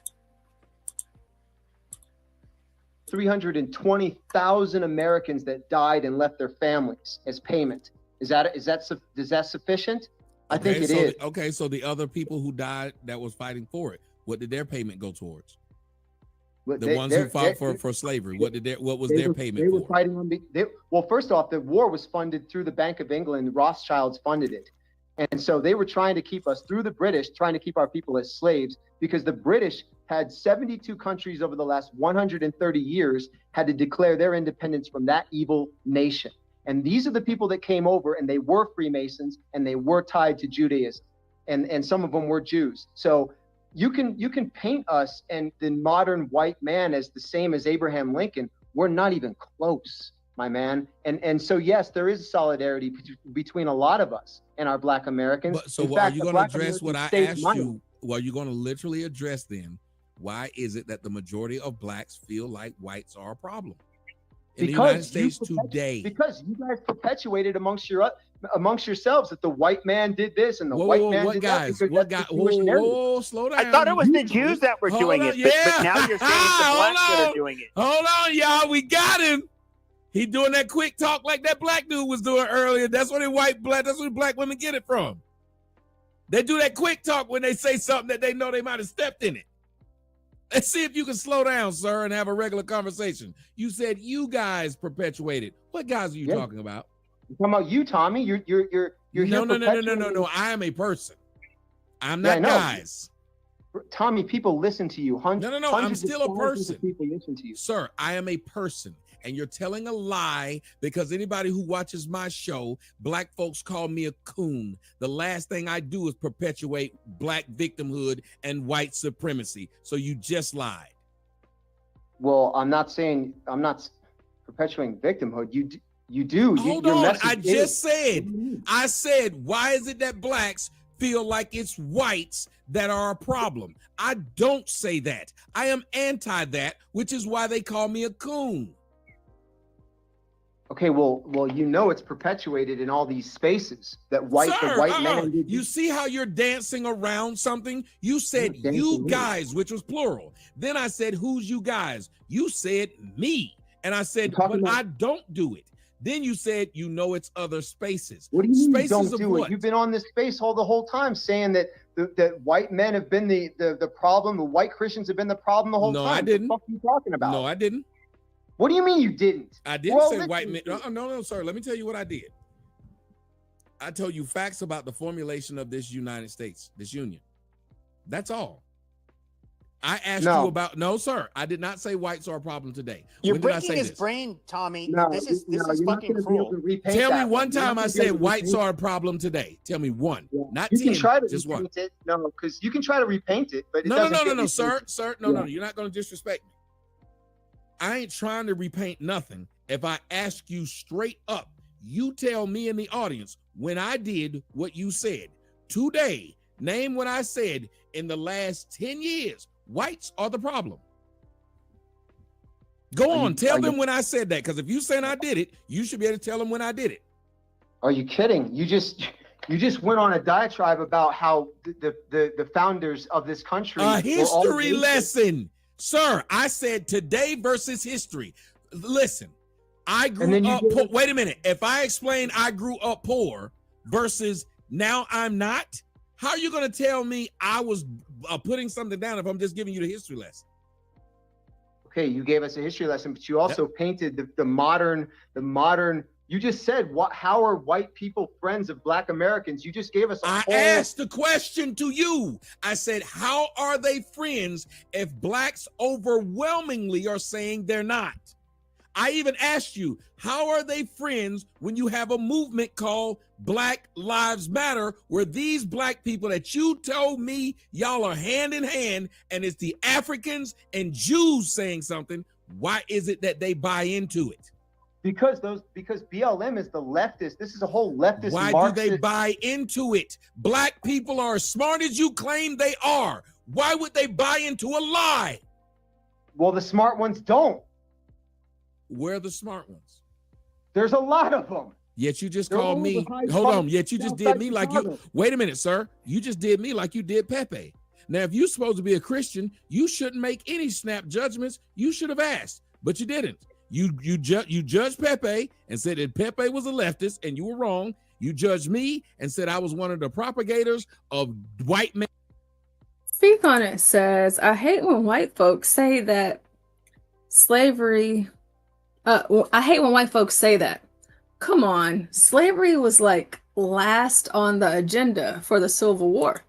S3: 320,000 Americans that died and left their families as payment. Is that sufficient? I think it is.
S2: Okay, so the other people who died that was fighting for it, what did their payment go towards? The ones who fought for slavery, what was their payment
S3: They were
S2: for?
S3: fighting on well, first off, the war was funded through the Bank of England. Rothschilds funded it. And so they were trying to keep us, through the British, trying to keep our people as slaves, because the British had 72 countries over the last 130 years had to declare their independence from that evil nation. And these are the people that came over, and they were Freemasons, and they were tied to Judaism. And some of them were Jews. So you can paint us and the modern white man as the same as Abraham Lincoln. We're not even close, my man. And so, yes, there is a solidarity between a lot of us and our Black Americans.
S2: But, so are you going to address what I asked you? Well, you're going to literally address then, why is it that the majority of blacks feel like whites are a problem in the United States today?
S3: Because you guys perpetuated amongst yourselves that the white man did this and the white man did that.
S2: Whoa, slow down.
S5: I thought it was the Jews that were doing it, but now you're saying it's the blacks that are doing it.
S2: Hold on, y'all. We got him. He doing that quick talk like that black dude was doing earlier. That's where that's where black women get it from. They do that quick talk when they say something that they know they might have stepped in it. Let's see if you can slow down, sir, and have a regular conversation. You said you guys perpetuated. What guys are you talking about?
S3: I'm talking about you, Tommy. You're
S2: No. I am a person. I'm not guys.
S3: Tommy, people listen to you.
S2: No. I'm still a person.
S3: People listen to you,
S2: sir. I am a person. And you're telling a lie because anybody who watches my show, black folks call me a coon. The last thing I do is perpetuate black victimhood and white supremacy. So you just lied.
S3: Well, I'm not perpetuating victimhood. You do.
S2: Hold on. I said, why is it that blacks feel like it's whites that are a problem? I don't say that. I am anti that, which is why they call me a coon.
S3: Okay, well, you know it's perpetuated in all these spaces that the white man did.
S2: You see how you're dancing around something? You said you guys, which was plural. Then I said, who's you guys? You said me. And I said, but I don't do it. Then you said, you know, it's other spaces.
S3: What do you mean
S2: spaces
S3: you don't do it? You've been on this space the whole time saying that that white men have been the problem. The white Christians have been the problem the whole time.
S2: No, I didn't.
S3: What the fuck are you talking about?
S2: No, I didn't.
S3: What do you mean you didn't?
S2: I didn't say white men. No, sir. Let me tell you what I did. I told you facts about the formulation of this United States, this union. That's all. I asked you about, no, sir. I did not say whites are a problem today.
S5: You're breaking his brain, Tommy.
S3: No,
S5: this is fucking cruel.
S2: Tell me one time I said whites are a problem today. Tell me one. Yeah. Not you 10, can try to just one.
S3: It. No, because you can try to repaint it, but
S2: no, sir. No, you're not going to disrespect me. I ain't trying to repaint nothing. If I ask you straight up, you tell me in the audience when I did what you said. Today, name what I said in the last 10 years. Whites are the problem. Go on, tell them when I said that, because if you saying I did it, you should be able to tell them when I did it.
S3: Are you kidding? You just went on a diatribe about how the founders of this country.
S2: A history lesson. Sir, I said today versus history. Listen, I grew up poor. Wait a minute. If I explain I grew up poor versus now I'm not, how are you going to tell me I was putting something down if I'm just giving you the history lesson?
S3: Okay, you gave us a history lesson, but you also painted the modern. You just said, how are white people friends of black Americans? You just gave us
S2: I asked the question to you. I said, how are they friends if blacks overwhelmingly are saying they're not? I even asked you, how are they friends when you have a movement called Black Lives Matter, where these black people that you told me y'all are hand in hand, and it's the Africans and Jews saying something? Why is it that they buy into it?
S3: because BLM is the leftist. This is a whole leftist.
S2: Why
S3: Marxist.
S2: do they buy into it? Black people are as smart as you claim they are. Why would they buy into a lie?
S3: Well, the smart ones don't.
S2: Where are the smart ones?
S3: There's a lot of them.
S2: Yet you just
S3: They're
S2: called
S3: all
S2: me.
S3: behind
S2: Hold
S3: Trump
S2: on. Yet you just did
S3: outside
S2: me like
S3: Chicago.
S2: you. Wait a minute, sir. You just did me like you did Pepe. Now, if you're supposed to be a Christian, you shouldn't make any snap judgments. You should have asked, but you didn't. You judged Pepe and said that Pepe was a leftist, and you were wrong. You judged me and said I was one of the propagators of white men.
S6: Speak on It says, I hate when white folks say that slavery. Well, I hate when white folks say that. Come on, slavery was like last on the agenda for the Civil War.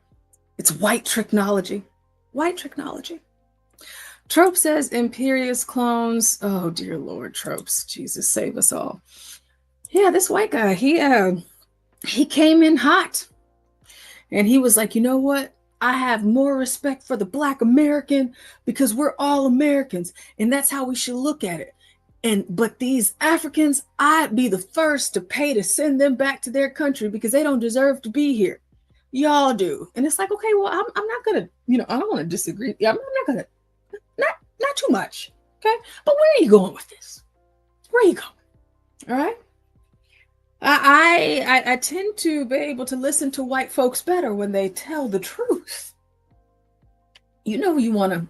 S6: It's white technology. White technology. Trope says imperious clones. Oh dear Lord, Tropes. Jesus save us all. Yeah, this white guy, he came in hot. And he was like, you know what? I have more respect for the Black American because we're all Americans. And that's how we should look at it. But these Africans, I'd be the first to pay to send them back to their country because they don't deserve to be here. Y'all do. And it's like, okay, well, I'm not gonna, I don't want to disagree. I'm not gonna, not too much. Okay. But where are you going with this? Where are you going? All right. I tend to be able to listen to white folks better when they tell the truth. You know, you want to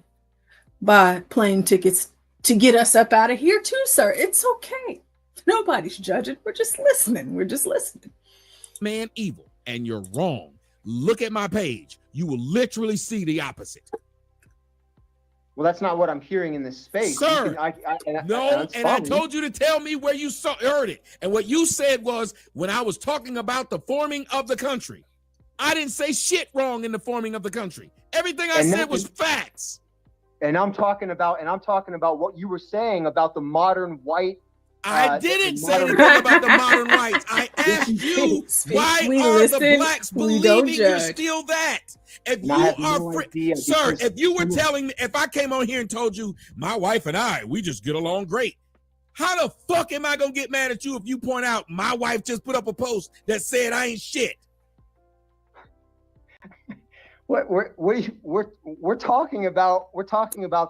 S6: buy plane tickets to get us up out of here too, sir. It's okay. Nobody's judging. We're just listening. We're just listening.
S2: Man, evil, and you're wrong. Look at my page. You will literally see the opposite.
S3: Well, that's not what I'm hearing in this space.
S2: Sir,
S3: I
S2: told you to tell me where you heard it. And what you said was when I was talking about the forming of the country, I didn't say shit wrong in the forming of the country. Everything I said was facts.
S3: And I'm talking about what you were saying about the modern white.
S2: I didn't say anything about the modern whites. I asked you, why are the blacks believing you're still that? If you are, sir, if you were telling me, if I came on here and told you, my wife and I, we just get along great. How the fuck am I going to get mad at you if you point out my wife just put up a post that said I ain't shit?
S3: We're talking about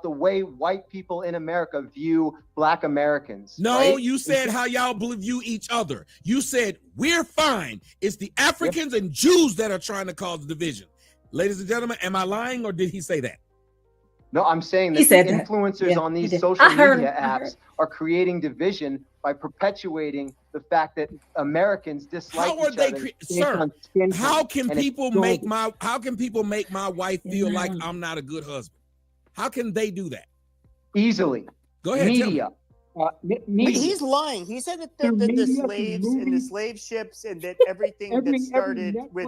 S3: the way white people in America view Black Americans.
S2: No,
S3: right?
S2: You said how y'all view each other. You said we're fine. It's the Africans and Jews that are trying to cause the division. Ladies and gentlemen, am I lying or did he say that?
S3: No, I'm saying that the influencers on these social media apps are creating division by perpetuating the fact that Americans dislike each other.
S2: Sir, how can people make my wife feel like I'm not a good husband? How can they do that?
S3: Easily.
S2: Go ahead.
S3: Media.
S5: He's lying. He said that the slaves and the slave ships and that everything that started with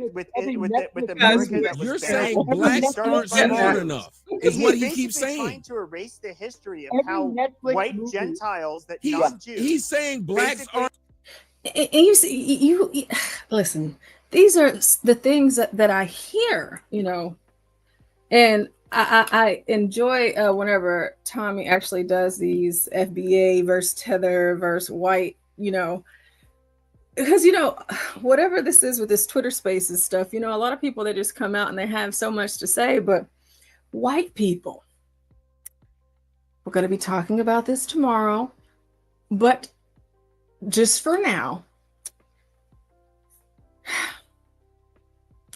S5: America. That
S2: You're
S5: was
S2: saying blacks aren't smart enough. Is what he keeps saying.
S5: Trying to erase the history of how white Gentiles that non-Jews.
S2: He's saying blacks aren't.
S6: And you listen. These are the things that I hear, and I enjoy whenever Tommy actually does these FBA versus Tether versus white, because whatever this is with this Twitter Spaces stuff, a lot of people, they just come out and they have so much to say, but white people, we're going to be talking about this tomorrow, but just for now,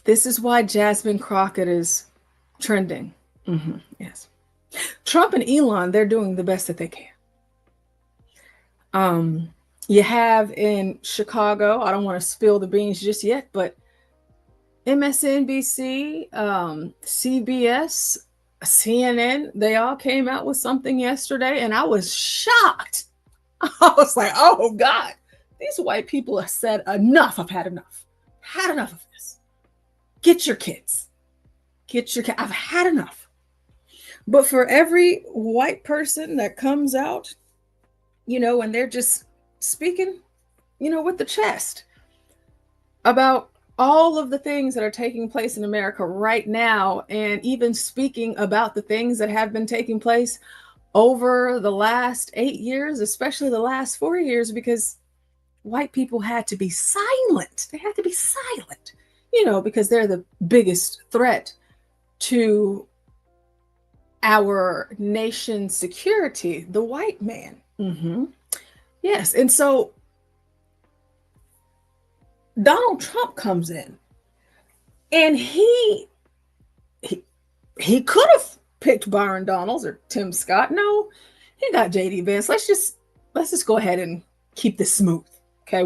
S6: this is why Jasmine Crockett is trending. Yes. Trump and Elon, they're doing the best that they can. You have in Chicago, I don't want to spill the beans just yet, but MSNBC, CBS, CNN, they all came out with something yesterday, and I was shocked. I was like, oh God, these white people have said enough. I've had enough. Had enough of this. Get your kids. I've had enough. But for every white person that comes out, and they're just speaking, with the chest about all of the things that are taking place in America right now, and even speaking about the things that have been taking place over the last 8 years, especially the last 4 years, because white people had to be silent. They had to be silent, because they're the biggest threat to our nation's security, the white man. Yes. And so Donald Trump comes in, and he could have picked Byron Donalds or Tim Scott. No, he got JD Vance. Let's just go ahead and keep this smooth. Okay,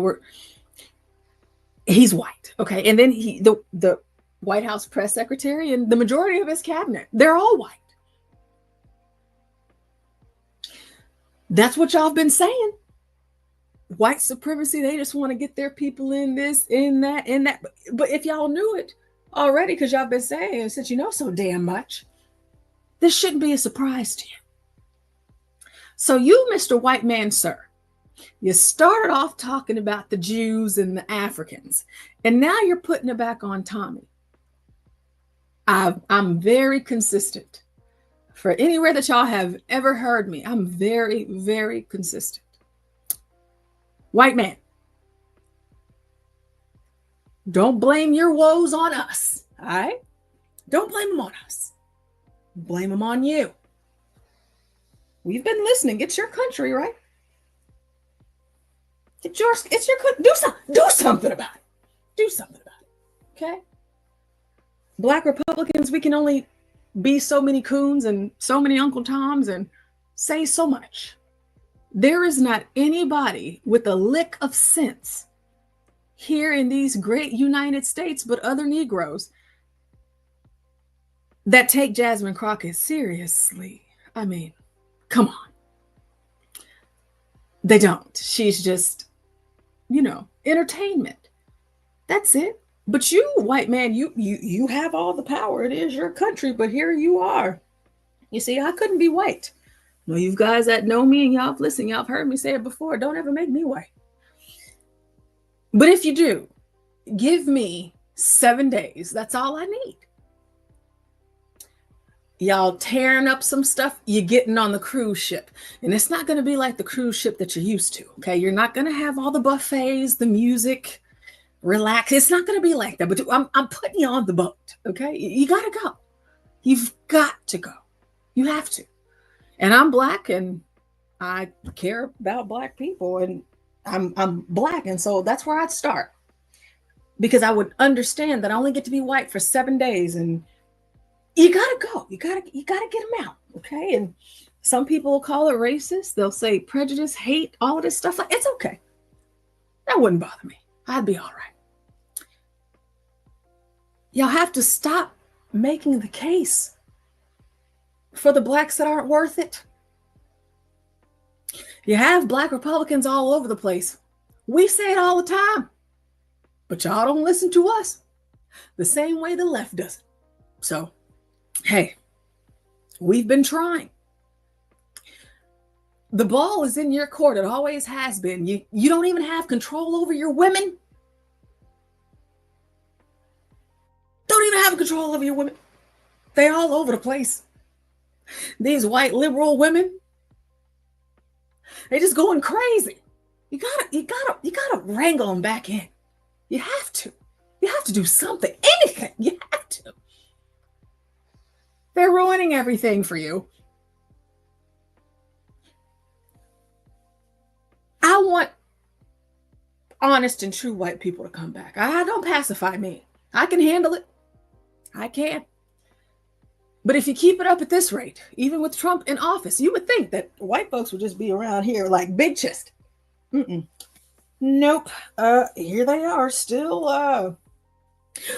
S6: he's white. Okay, and then the White House press secretary and the majority of his cabinet, they're all white. That's what y'all have been saying. White supremacy, they just want to get their people in this, in that, in that. But if y'all knew it already, because y'all been saying, since you know so damn much, this shouldn't be a surprise to you. So you, Mr. White Man, sir, you started off talking about the Jews and the Africans, and now you're putting it back on Tommy. I'm very consistent. For anywhere that y'all have ever heard me, I'm very, very consistent. White man, don't blame your woes on us, all right? Don't blame them on us. Blame them on you. We've been listening. It's your country, right? It's your country. Do something about it. Do something about it, okay? Black Republicans, we can only be so many coons and so many Uncle Toms and say so much. There is not anybody with a lick of sense here in these great United States, but other Negroes, that take Jasmine Crockett seriously. I mean, come on. They don't. She's just, entertainment. That's it. But you, white man, you have all the power. It is your country, but here you are. You see, I couldn't be white. No, you guys that know me and y'all have listened, y'all have heard me say it before. Don't ever make me white. But if you do, give me 7 days. That's all I need. Y'all tearing up some stuff, you're getting on the cruise ship. And it's not going to be like the cruise ship that you're used to, okay? You're not going to have all the buffets, the music, relax. It's not going to be like that. But I'm putting you on the boat, okay? You got to go. You've got to go. You have to. And I'm Black, and I care about Black people, and I'm Black, and so that's where I'd start. Because I would understand that I only get to be white for 7 days, and you gotta go. You gotta get them out, okay? And some people will call it racist. They'll say prejudice, hate, all of this stuff. It's okay. That wouldn't bother me. I'd be all right. Y'all have to stop making the case for the Blacks that aren't worth it. You have Black Republicans all over the place. We say it all the time, but y'all don't listen to us the same way the left does. So, hey, we've been trying. The ball is in your court. It always has been. You don't even have control over your women. Don't even have control over your women. They all over the place. These white liberal women, they just going crazy. You gotta wrangle them back in. You have to. You have to do something, anything. You have to. They're ruining everything for you. I want honest and true white people to come back. I don't pacify me. I can handle it. I can. But if you keep it up at this rate, even with Trump in office, you would think that white folks would just be around here like big chest. Nope. Here they are still.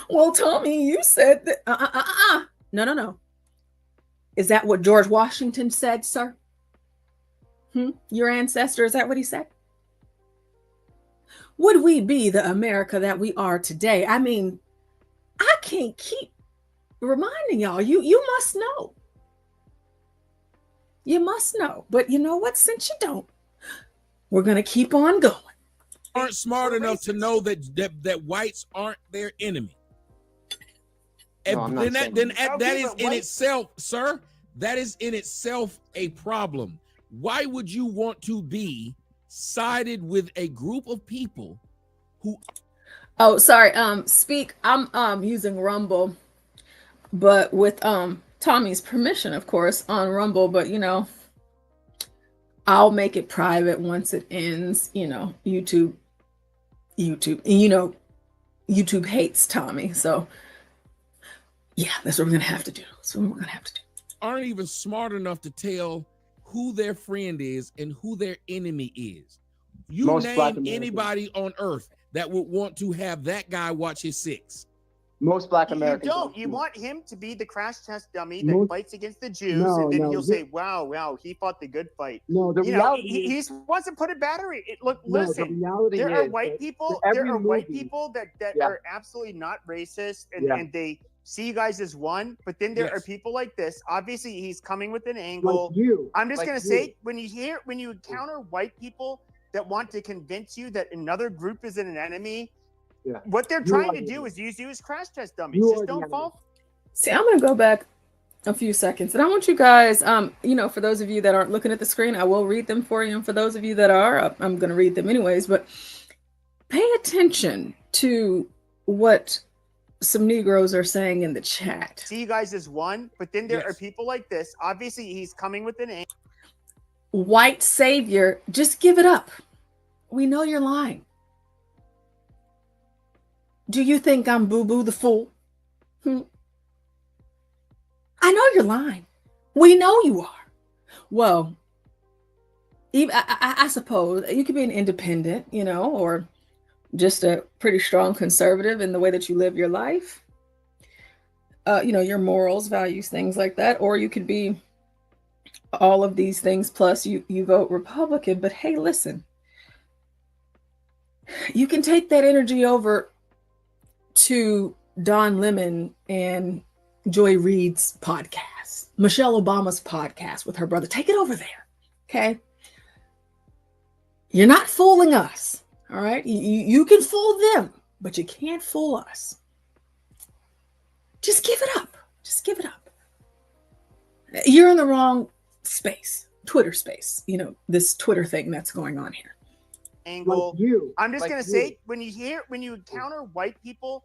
S6: Well, Tommy, you said that. No. Is that what George Washington said, sir? Your ancestor, is that what he said? Would we be the America that we are today? I mean, I can't keep reminding y'all. You must know. You must know. But you know what? Since you don't, we're going to keep on going.
S2: Aren't smart enough to know that whites aren't their enemy.
S3: No, I'm not saying
S2: That is in itself, sir. That is in itself a problem. Why would you want to be sided with a group of people who...
S6: Oh, sorry. Speak. I'm using Rumble, but with Tommy's permission, of course, on Rumble, but you know, I'll make it private once it ends, you know, YouTube, and you know, YouTube hates Tommy. So yeah, that's what we're going to have to do.
S2: aren't even smart enough to tell who their friend is and who their enemy is. You
S3: Most Black
S2: name
S3: Americans.
S2: anybody on earth that would want to have that guy watch his six.
S3: Most Black
S5: You
S3: Americans.
S5: don't. You want him to be the crash test dummy that
S3: Most-
S5: fights against the Jews,
S3: No,
S5: and then
S3: no,
S5: he'll
S3: you-
S5: say, "Wow, he fought the good fight."
S3: No, the
S5: You know,
S3: reality
S5: he
S3: is,
S5: just wants to put a battery.
S3: no,
S5: Listen.
S3: the reality
S5: There are
S3: is
S5: white
S3: that
S5: people.
S3: every
S5: There are white
S3: movie-
S5: people that
S3: Yeah.
S5: are absolutely not racist, and,
S3: Yeah.
S5: and they see you guys as one. But then there are
S2: Yes.
S5: people like this. Obviously, he's coming with an
S3: like
S5: angle.
S3: you.
S5: I'm just
S3: like
S5: gonna
S3: you.
S5: say, when you encounter white people that want to convince you that another group is an enemy,
S3: Yeah.
S5: what they're
S3: You
S5: trying
S3: are
S5: to
S3: the
S5: do
S3: enemy.
S5: is use you as crash test dummies.
S3: You are
S5: Just
S3: the
S5: don't
S3: enemy.
S5: fall.
S6: See, I'm going to go back a few seconds, and I want you guys, you know, for those of you that aren't looking at the screen, I will read them for you, and for those of you that are, I'm going to read them anyways, but pay attention to what some Negroes are saying in the chat.
S5: See you guys as one. But then there are
S2: Yes.
S5: people like this. Obviously, he's coming with an angle.
S6: White savior, just give it up. We know you're lying. Do you think I'm Boo Boo the Fool? I know you're lying. We know you are. Well, even, I suppose you could be an independent, you know, or just a pretty strong conservative in the way that you live your life. You know, your morals, values, things like that. Or you could be all of these things, plus you vote Republican. But hey, listen, you can take that energy over to Don Lemon and Joy Reid's podcast, Michelle Obama's podcast with her brother. Take it over there, okay? You're not fooling us, all right? You can fool them, but you can't fool us. Just give it up. Just give it up. You're in the wrong space, Twitter space, you know, this Twitter thing that's going on here.
S5: Angle.
S3: Like you.
S5: I'm just
S3: Like
S5: gonna
S3: you.
S5: say, when you encounter white people,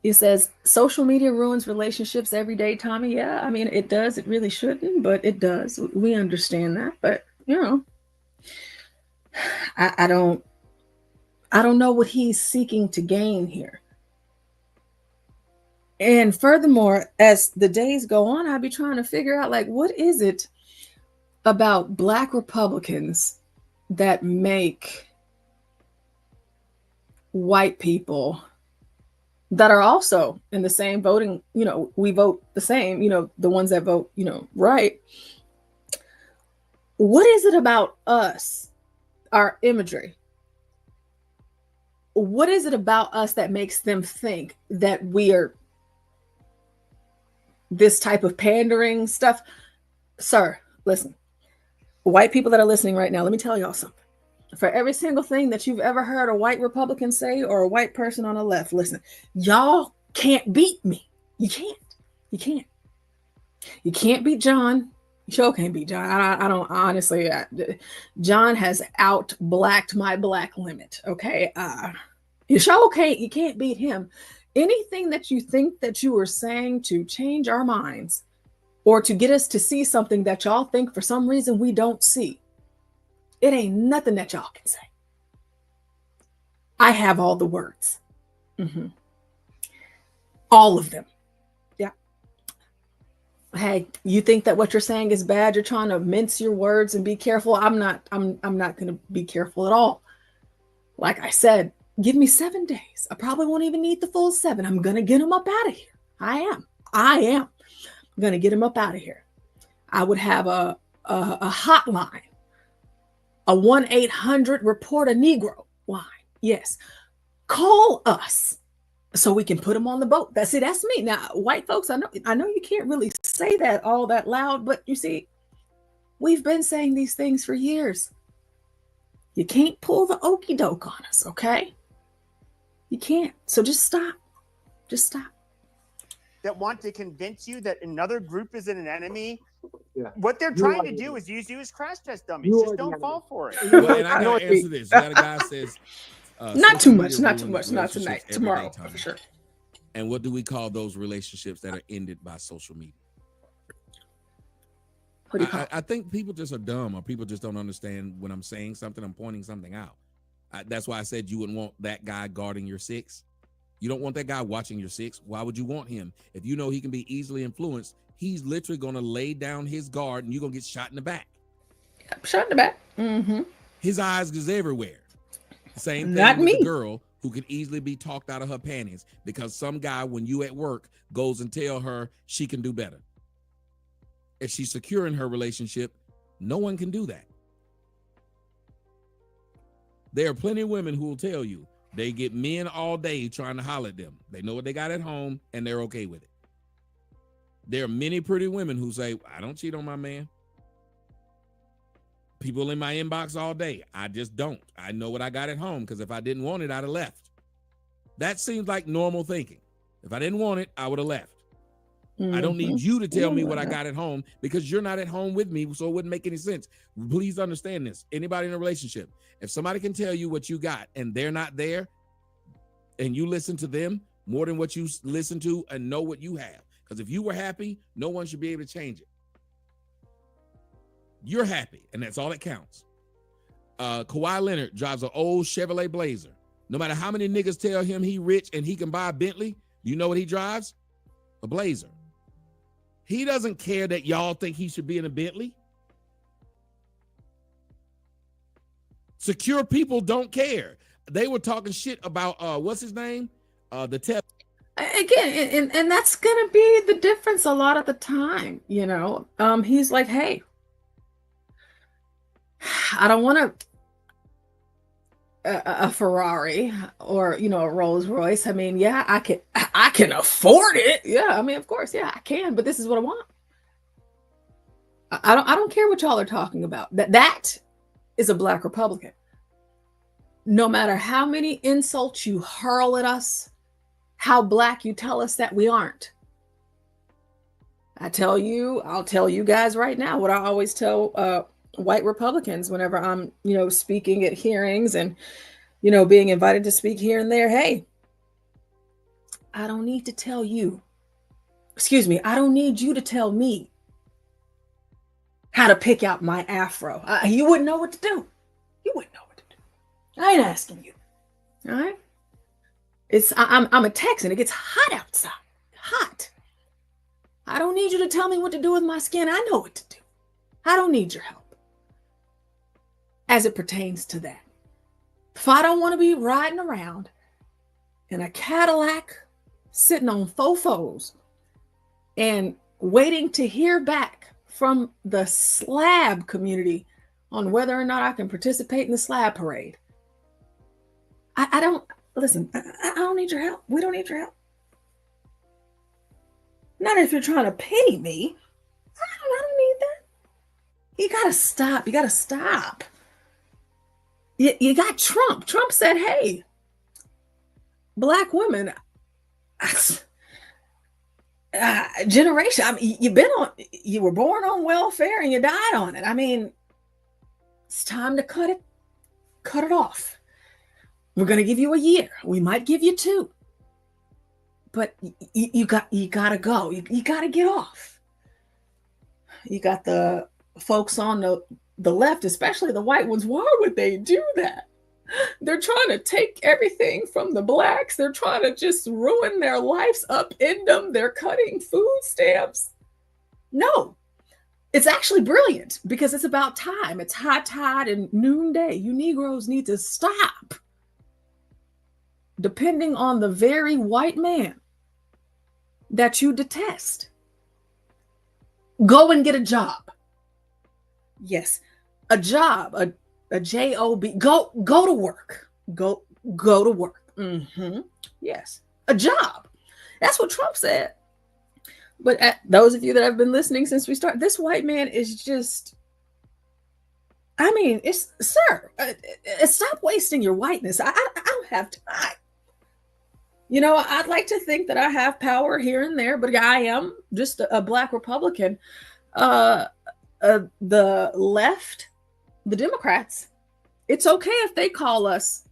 S6: It says social media ruins relationships every day, Tommy. Yeah, I mean, it does. It really shouldn't, but it does. We understand that. But, you know, I don't know what he's seeking to gain here. And furthermore, as the days go on, I'll be trying to figure out, like, what is it about Black Republicans that make white people that are also in the same voting, you know, we vote the same, you know, the ones that vote, you know, right. What is it about us, our imagery? What is it about us that makes them think that we are this type of pandering stuff? Sir, listen, white people that are listening right now, let me tell y'all something. For every single thing that you've ever heard a white Republican say or a white person on the left, listen, y'all can't beat me. You can't. You can't. You can't beat John. You sure can't beat John. I don't honestly. John has out-blacked my black limit. Okay. You sure can't. You can't beat him. Anything that you think that you are saying to change our minds or to get us to see something that y'all think for some reason we don't see, it ain't nothing that y'all can say. I have all the words. All of them. Yeah. Hey, you think that what you're saying is bad? You're trying to mince your words and be careful. I'm not going to be careful at all. Like I said, give me 7 days. I probably won't even need the full 7. I'm going to get them up out of here. I am. I'm going to get them up out of here. I would have a hotline. A 1-800-REPORT-A-NEGRO line. Yes. Call us so we can put them on the boat. That's me. Now, white folks, I know you can't really say that all that loud, but you see, we've been saying these things for years. You can't pull the okey doke on us, okay? You can't. So just stop. Just stop.
S5: that want to convince you that another group is an enemy.
S3: Yeah.
S5: What they're
S3: You
S5: trying
S3: are
S5: to
S3: the
S5: do
S3: enemy.
S5: is use you as crash test dummies.
S3: You are
S5: Just
S3: the
S5: don't
S3: enemy.
S5: fall for it.
S2: Well, and I gotta answer this. We got a guy says,
S6: Not too
S2: social
S6: much,
S2: media
S6: not too
S2: ruins
S6: much, not tonight.
S2: relationships every day,
S6: Tomorrow,
S2: Tommy.
S6: for sure.
S2: And what do we call those relationships that are ended by social media?
S6: What do you call it?
S2: I think people just are dumb, or people just don't understand when I'm saying something, I'm pointing something out. That's why I said you wouldn't want that guy guarding your six. You don't want that guy watching your six. Why would you want him? If you know he can be easily influenced, he's literally going to lay down his guard and you're going to get shot in the back.
S6: Yep, shot in the back. Mm-hmm.
S2: His eyes is everywhere. Same thing
S6: Not
S2: with
S6: me.
S2: the girl who could easily be talked out of her panties because some guy, when you at work, goes and tell her she can do better. If she's secure in her relationship, no one can do that. There are plenty of women who will tell you they get men all day trying to holler at them. They know what they got at home and they're okay with it. There are many pretty women who say, I don't cheat on my man. People in my inbox all day. I just don't. I know what I got at home because if I didn't want it, I'd have left. That seems like normal thinking. If I didn't want it, I would have left. I don't need you to tell me what I got at home because you're not at home with me, so it wouldn't make any sense. Please understand this. Anybody in a relationship, if somebody can tell you what you got and they're not there and you listen to them more than what you listen to and know what you have, because if you were happy, no one should be able to change it. You're happy, and that's all that counts. Kawhi Leonard drives an old Chevrolet Blazer. No matter how many niggas tell him he rich and he can buy a Bentley, you know what he drives? A Blazer. He doesn't care that y'all think he should be in a Bentley. Secure people don't care. They were talking shit about what's his name? The TETHER.
S6: Again, and that's gonna be the difference a lot of the time, you know. He's like, hey, I don't want a Ferrari or, you know, a Rolls Royce. I mean, yeah, I can afford it. Yeah, I mean, of course, yeah, I can, but this is what I want. I don't care what y'all are talking about. That is a Black Republican. No matter how many insults you hurl at us, how Black you tell us that we aren't. I'll tell you guys right now what I always tell white Republicans whenever I'm, you know, speaking at hearings and, you know, being invited to speak here and there. Hey, I don't need to tell you. Excuse me. I don't need you to tell me how to pick out my afro. You wouldn't know what to do. You wouldn't know what to do. I ain't asking you. All right. I'm a Texan. It gets hot outside. Hot. I don't need you to tell me what to do with my skin. I know what to do. I don't need your help as it pertains to that. If I don't want to be riding around in a Cadillac sitting on fofos and waiting to hear back from the slab community on whether or not I can participate in the slab parade, I don't need your help. We don't need your help. Not if you're trying to pity me. I don't need that. You gotta stop. You gotta stop. You got Trump. Trump said, hey, Black women, generation. I mean, you were born on welfare and you died on it. I mean, it's time to cut it off. We're going to give you a year. We might give you 2. But you gotta go. You gotta get off. You got the folks on the left, especially the white ones. Why would they do that? They're trying to take everything from the Blacks. They're trying to just ruin their lives, upend them. They're cutting food stamps. No, it's actually brilliant because it's about time. It's high tide and noonday. You Negroes need to stop depending on the very white man that you detest. Go and get a job. Yes, a job, a job. Go to work. Go to work. Yes, a job. That's what Trump said. But those of you that have been listening since we started, this white man is just, I mean, stop wasting your whiteness. I don't have time. You know, I'd like to think that I have power here and there, but I am just a black Republican. The left, the Democrats, it's okay if they call us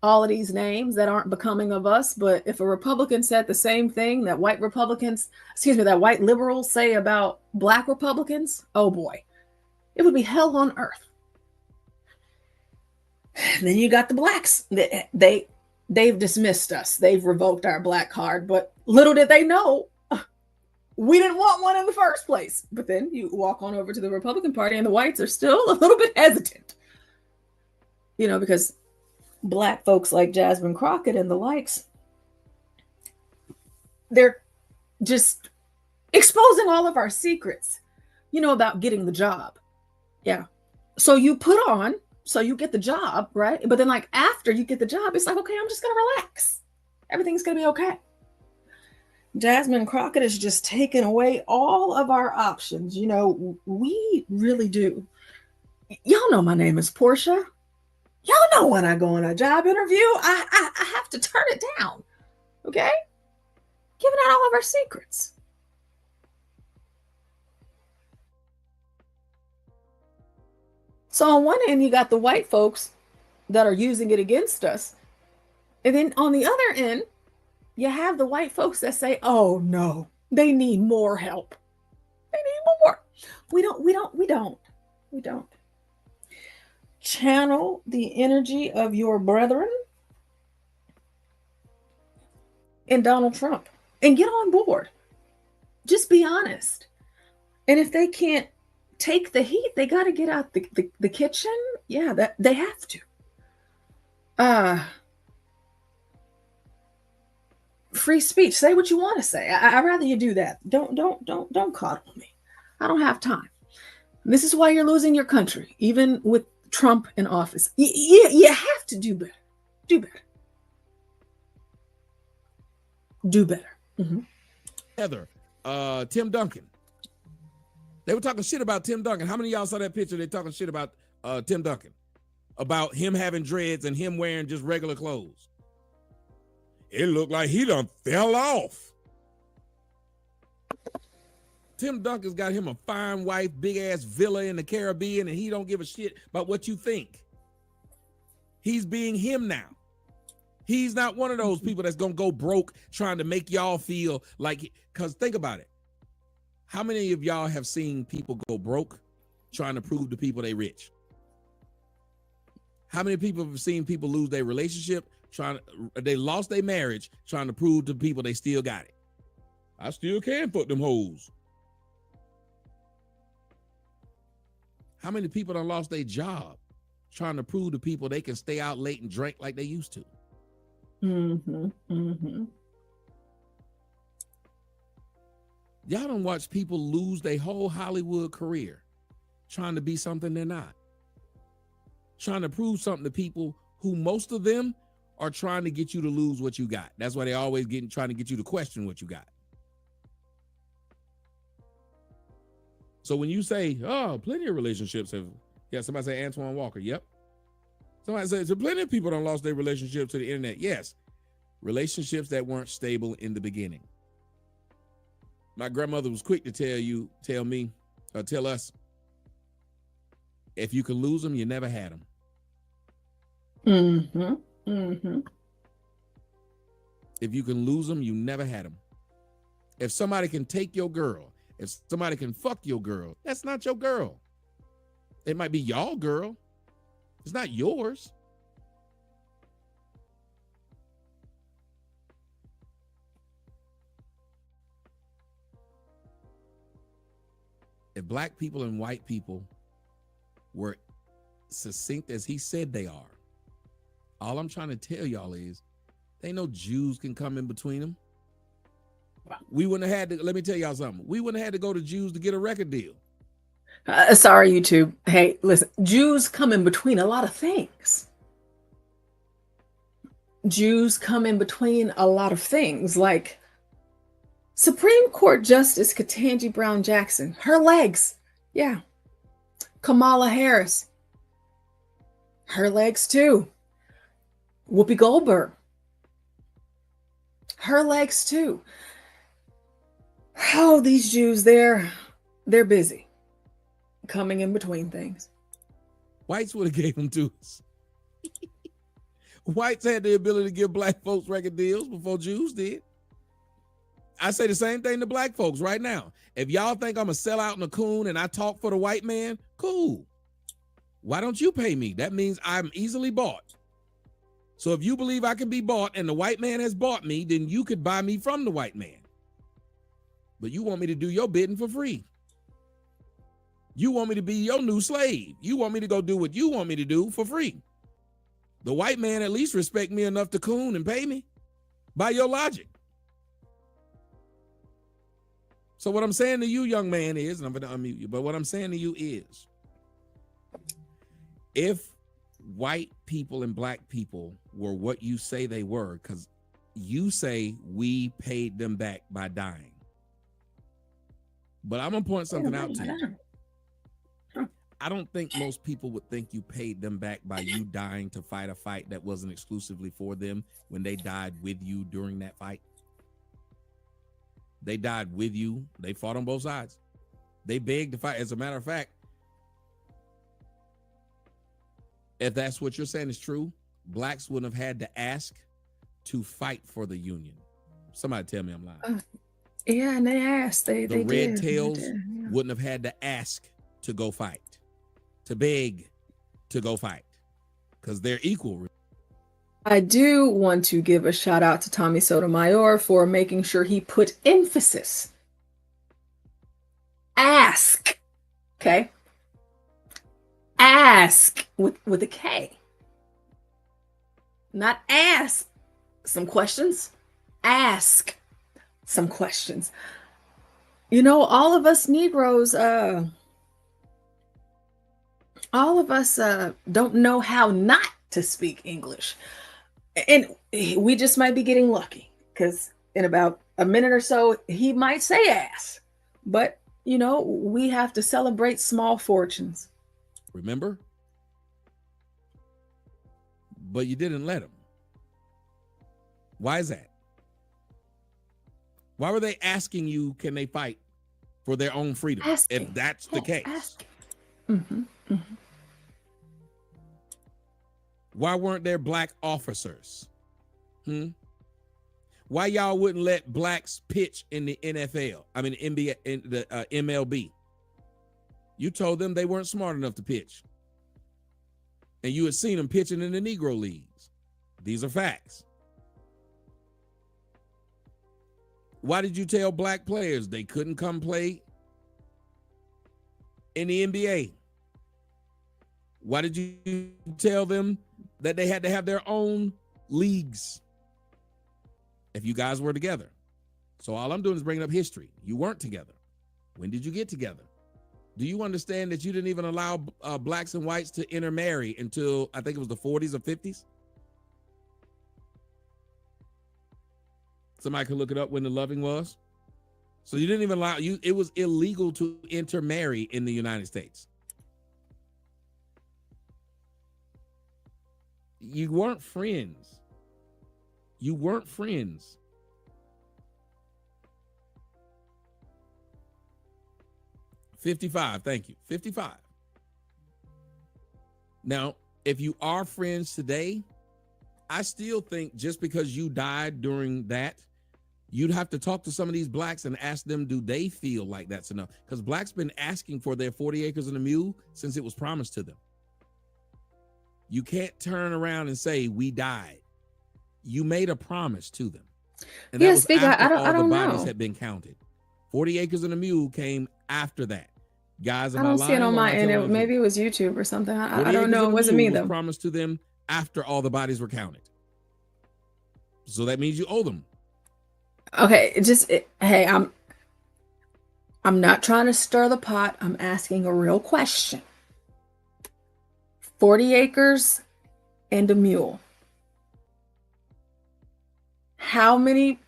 S6: all of these names that aren't becoming of us. But if a Republican said the same thing that white Republicans, that white liberals say about black Republicans, oh boy, it would be hell on earth. And then you got the blacks. They've dismissed us. They've revoked our black card, but little did they know we didn't want one in the first place. But then you walk on over to the Republican Party and the whites are still a little bit hesitant, you know, because black folks like Jasmine Crockett and the likes, they're just exposing all of our secrets, you know, about getting the job. Yeah. So you put on, so you get the job, right? But then like after you get the job, it's like, okay, I'm just going to relax. Everything's going to be okay. Jasmine Crockett is just taking away all of our options. You know, we really do. Y'all know my name is Portia. Y'all know when I go on a job interview, I have to turn it down. Okay? Giving out all of our secrets. So on one end, you got the white folks that are using it against us. And then on the other end, you have the white folks that say, oh no, they need more help. They need more. We don't. Channel the energy of your brethren in Donald Trump and get on board. Just be honest. And if they can't take the heat, they got to get out the kitchen. Yeah, that they have to. Free speech. Say what you want to say. I'd rather you do that. Don't coddle me. I don't have time. This is why you're losing your country, even with Trump in office. You have to do better. Do better. Do better. Mm-hmm.
S2: Heather, Tim Duncan. They were talking shit about Tim Duncan. How many of y'all saw that picture? They talking shit about Tim Duncan, about him having dreads and him wearing just regular clothes. It looked like he done fell off. Tim Duncan's got him a fine wife, big ass villa in the Caribbean, and he don't give a shit about what you think. He's being him now. He's not one of those people that's gonna go broke trying to make y'all feel like, because think about it. How many of y'all have seen people go broke trying to prove to people they rich? How many people have seen people lose their relationship, they lost their marriage trying to prove to people they still got it? I still can fuck them hoes. How many people done lost their job trying to prove to people they can stay out late and drink like they used to?
S6: Mm-hmm. Mm-hmm.
S2: Y'all done watch people lose their whole Hollywood career trying to be something they're not. Trying to prove something to people who most of them are trying to get you to lose what you got. That's why they always trying to get you to question what you got. So when you say, oh, plenty of relationships have, somebody say Antoine Walker. Yep. Somebody says, so plenty of people done lost their relationship to the internet. Yes. Relationships that weren't stable in the beginning. My grandmother was quick to tell us, if you can lose them, you never had them.
S6: Mm-hmm. Mm-hmm.
S2: If you can lose them, you never had them. If somebody can take your girl, if somebody can fuck your girl, that's not your girl. It might be y'all girl. It's not yours. If black people and white people were succinct as he said they are, all I'm trying to tell y'all is, they no Jews can come in between them. We wouldn't have had to, let me tell y'all something. We wouldn't have had to go to Jews to get a record deal.
S6: Sorry, YouTube. Hey, listen, Jews come in between a lot of things. Jews come in between a lot of things, like Supreme Court Justice Ketanji Brown Jackson, her legs. Yeah. Kamala Harris, her legs too. Whoopi Goldberg, her legs too. Oh, these Jews, they're busy coming in between things.
S2: Whites would have gave them to us. Whites had the ability to give black folks record deals before Jews did. I say the same thing to black folks right now. If y'all think I'm a sellout and a coon and I talk for the white man, cool. Why don't you pay me? That means I'm easily bought. So if you believe I can be bought and the white man has bought me, then you could buy me from the white man. But you want me to do your bidding for free. You want me to be your new slave. You want me to go do what you want me to do for free. The white man at least respect me enough to coon and pay me by your logic. So what I'm saying to you, young man, is, and I'm going to unmute you, but what I'm saying to you is, if white people and black people were what you say they were, because you say we paid them back by dying. But I'm going to point something out to you. I don't think most people would think you paid them back by you dying to fight a fight that wasn't exclusively for them when they died with you during that fight. They died with you. They fought on both sides. They begged to fight. As a matter of fact, if that's what you're saying is true, blacks wouldn't have had to ask to fight for the Union. Somebody tell me I'm lying.
S6: Yeah, and they asked. They
S2: Red
S6: did.
S2: tails
S6: They did, yeah.
S2: wouldn't have had to ask to go fight, to beg to go fight, because they're equal.
S6: I do want to give a shout out to Tommy Sotomayor for making sure he put emphasis. Ask. Okay. Ask with a K. Not ask some questions. Ask some questions. You know, all of us Negroes, all of us don't know how not to speak English. And we just might be getting lucky, because in about a minute or so, he might say ass. But, you know, we have to celebrate small fortunes.
S2: Remember? But you didn't let him. Why is that? Why were they asking you, can they fight for their own freedom?
S6: Asking.
S2: If that's the case.
S6: Asking. Mm-hmm, mm-hmm.
S2: Why weren't there black officers? Why y'all wouldn't let blacks pitch in the NFL? I mean, NBA, in the MLB. You told them they weren't smart enough to pitch. And you had seen them pitching in the Negro leagues. These are facts. Why did you tell black players they couldn't come play in the NBA? Why did you tell them that they had to have their own leagues if you guys were together? So all I'm doing is bringing up history. You weren't together. When did you get together? Do you understand that you didn't even allow blacks and whites to intermarry until I think it was the 40s or 50s? Somebody could look it up when the loving was. So you didn't even allow you. It was illegal to intermarry in the United States. You weren't friends. You weren't friends. $55. Thank you. 55. Now, if you are friends today, I still think just because you died during that, you'd have to talk to some of these blacks and ask them, do they feel like that's enough? Because blacks been asking for their 40 acres and a mule since it was promised to them. You can't turn around and say, we died. You made a promise to them. And that was after all the bodies had been counted. 40 acres and a mule came after that. Guys,
S6: I don't see it on my end. Maybe it was YouTube or something. I don't know. It wasn't me though.
S2: Promised to them after all the bodies were counted. So that means you owe them.
S6: Okay, hey, I'm not trying to stir the pot. I'm asking a real question. 40 acres and a mule. How many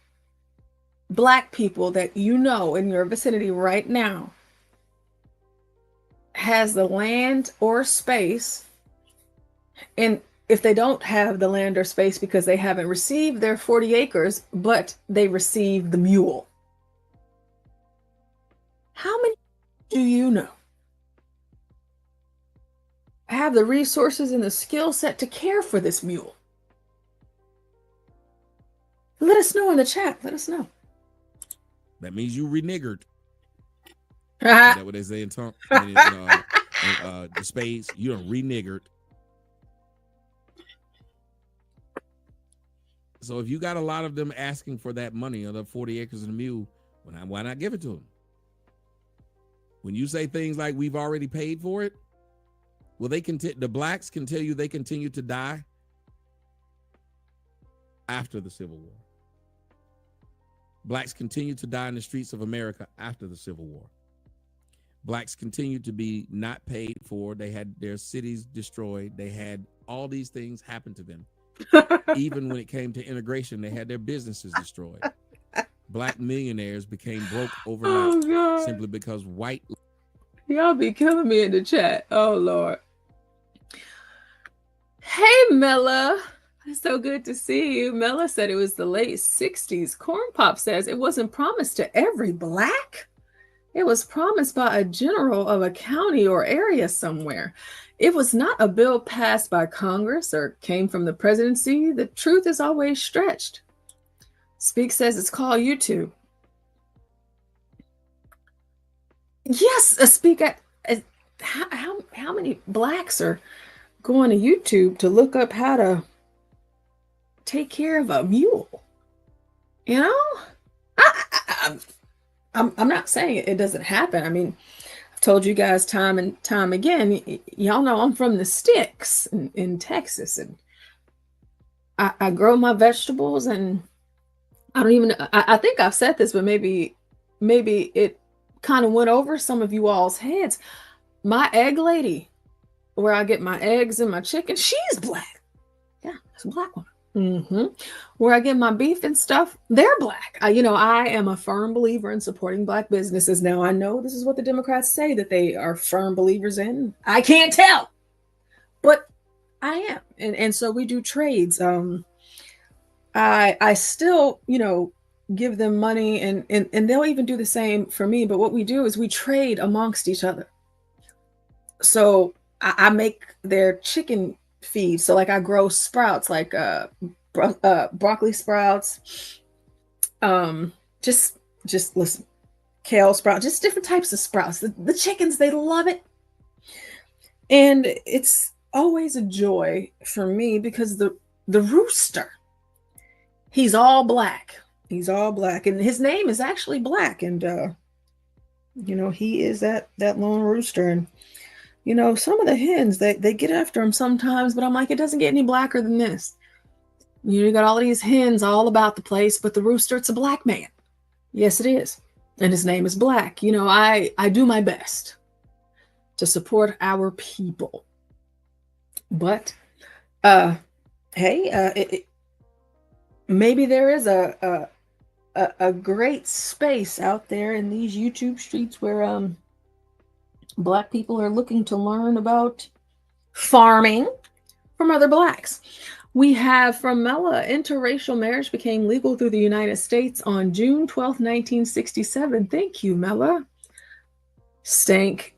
S6: black people that you know in your vicinity right now has the land or space, and if they don't have the land or space because they haven't received their 40 acres, but they received the mule? How many do you know have the resources and the skill set to care for this mule? Let us know in the chat. Let us know.
S2: That means you reniggered. Is that what they say in the spades? You done reniggered. So if you got a lot of them asking for that money, or the 40 acres and a mule, why not give it to them? When you say things like we've already paid for it, well, the blacks can tell you they continue to die after the Civil War. Blacks continue to die in the streets of America after the Civil War. Blacks continue to be not paid for. They had their cities destroyed. They had all these things happen to them. Even when it came to integration, they had their businesses destroyed. Black millionaires became broke overnight simply because white.
S6: Y'all be killing me in the chat. Oh, Lord. Hey, Mella. It's so good to see you. Mella said it was the late 60s. Corn Pop says it wasn't promised to every black. It was promised by a general of a county or area somewhere. It was not a bill passed by Congress or came from the presidency. The truth is always stretched. Speak says it's called YouTube. Yes, Speak. How many blacks are going to YouTube to look up how to take care of a mule? You know, I'm not saying it doesn't happen. I mean, I've told you guys time and time again, y'all know I'm from the sticks in Texas, and I grow my vegetables, and I don't even, I think I've said this, but maybe it kind of went over some of you all's heads. My egg lady, where I get my eggs and my chicken, she's black. Yeah, it's a black one. Where I get my beef and stuff, they're black. I am a firm believer in supporting black businesses. Now, I know this is what the Democrats say that they are firm believers in. I can't tell, but I am. And so we do trades. I still, give them money, and they'll even do the same for me. But what we do is we trade amongst each other. So I make their chicken feed. So like I grow sprouts, like broccoli sprouts, just listen, kale sprout, just different types of sprouts. The chickens, they love it. And it's always a joy for me because the rooster, he's all black. He's all black. And his name is actually Black. And, he is that lone rooster. And, some of the hens, they get after him sometimes, but I'm like, it doesn't get any blacker than this. You got all of these hens all about the place, but the rooster, it's a black man. Yes, it is. And his name is Black. I do my best to support our people. But, hey, maybe there is a great space out there in these YouTube streets where Black people are looking to learn about farming from other Blacks. We have from Mella, interracial marriage became legal through the United States on June 12th, 1967. Thank you, Mella. Stank,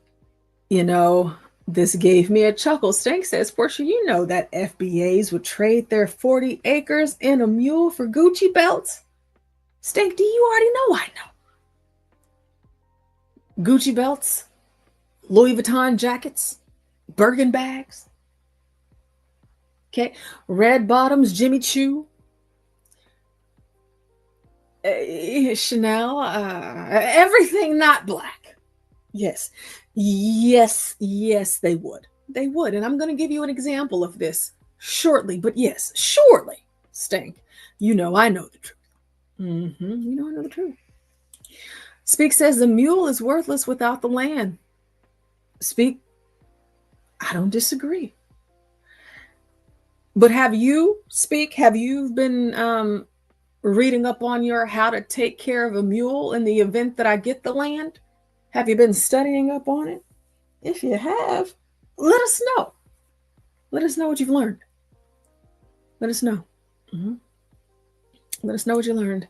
S6: this gave me a chuckle. Stank says, Portia, you know that FBAs would trade their 40 acres and a mule for Gucci belts? Stank, do you already know I know? Gucci belts, Louis Vuitton jackets, Birkin bags, okay, red bottoms, Jimmy Choo, Chanel, everything not black. Yes, they would. They would. And I'm going to give you an example of this shortly. But yes, surely, Stank, I know the truth. I know the truth. Speak says the mule is worthless without the land. Speak, I don't disagree. But have you been reading up on your how to take care of a mule in the event that I get the land? Have you been studying up on it? If you have, let us know. Let us know what you've learned. Let us know. Let us know what you learned.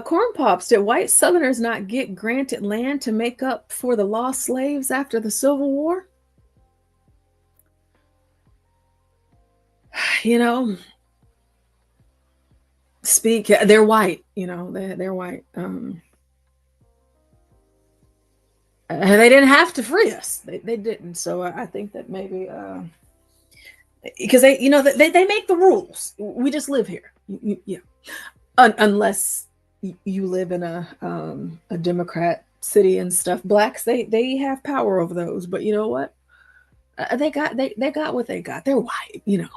S6: Corn Pops, did white Southerners not get granted land to make up for the lost slaves after the Civil War? You know, they're white, you know, they're white. They didn't have to free us. They didn't. So I think that maybe because they, you know, they make the rules. We just live here. Yeah. Unless you live in a Democrat city and stuff. Blacks, they have power over those. But you know what? They got what they got. They're white, you know.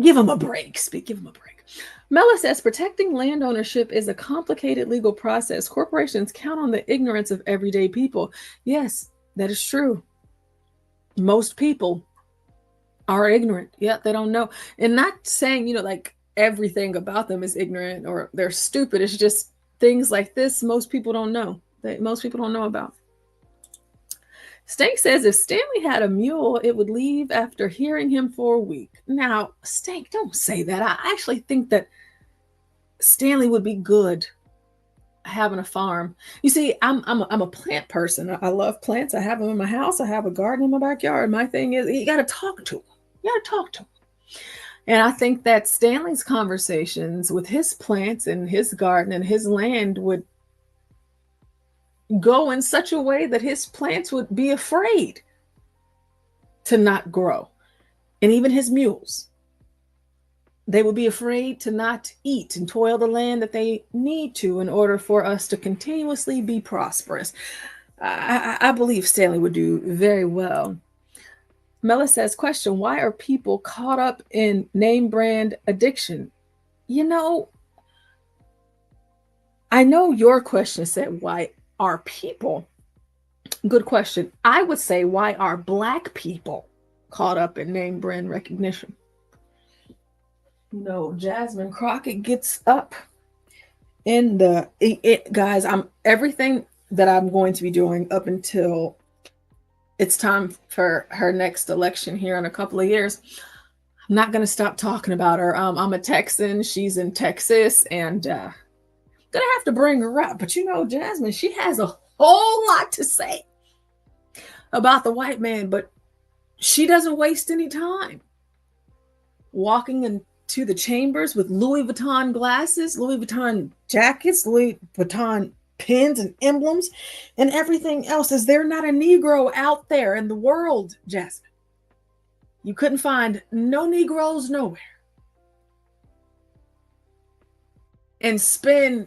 S6: Give them a break. Give them a break. Mela says, protecting land ownership is a complicated legal process. Corporations count on the ignorance of everyday people. Yes, that is true. Most people are ignorant. Yeah, they don't know. And not saying, you know, like everything about them is ignorant or they're stupid. It's just things like this most people don't know. That most people don't know about. Stank says if Stanley had a mule, it would leave after hearing him for a week. Now, Stank, don't say that. I actually think that Stanley would be good having a farm. You see, I'm a plant person. I love plants. I have them in my house. I have a garden in my backyard. My thing is, you got to talk to them. You got to talk to them. And I think that Stanley's conversations with his plants and his garden and his land would go in such a way that his plants would be afraid to not grow. And even his mules, they would be afraid to not eat and toil the land that they need to in order for us to continuously be prosperous. I believe Stanley would do very well. Mela says, question, why are people caught up in name brand addiction? You know, I know your question said, why are people? Good question. I would say, why are Black people caught up in name brand recognition? You know, Jasmine Crockett gets up in guys, everything that I'm going to be doing up until it's time for her next election here in a couple of years. I'm not going to stop talking about her. I'm a Texan. She's in Texas, and gonna have to bring her up. But you know, Jasmine, she has a whole lot to say about the white man, but she doesn't waste any time walking into the chambers with Louis Vuitton glasses, Louis Vuitton jackets, Louis Vuitton pins and emblems and everything else. Is there not a Negro out there in the world, Jasmine? You couldn't find no Negroes nowhere and spend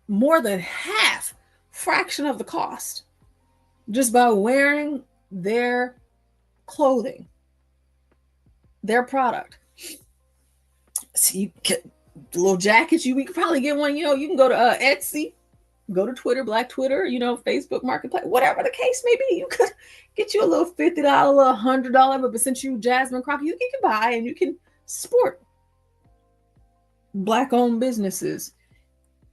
S6: more than half fraction of the cost just by wearing their clothing, their product. So you get little jackets, you could probably get one, you know, you can go to Etsy, go to Twitter, Black Twitter, you know, Facebook Marketplace, whatever the case may be. You could get you a little $50, a $100, but since you Jasmine Crockett, you can buy and you can support Black-owned businesses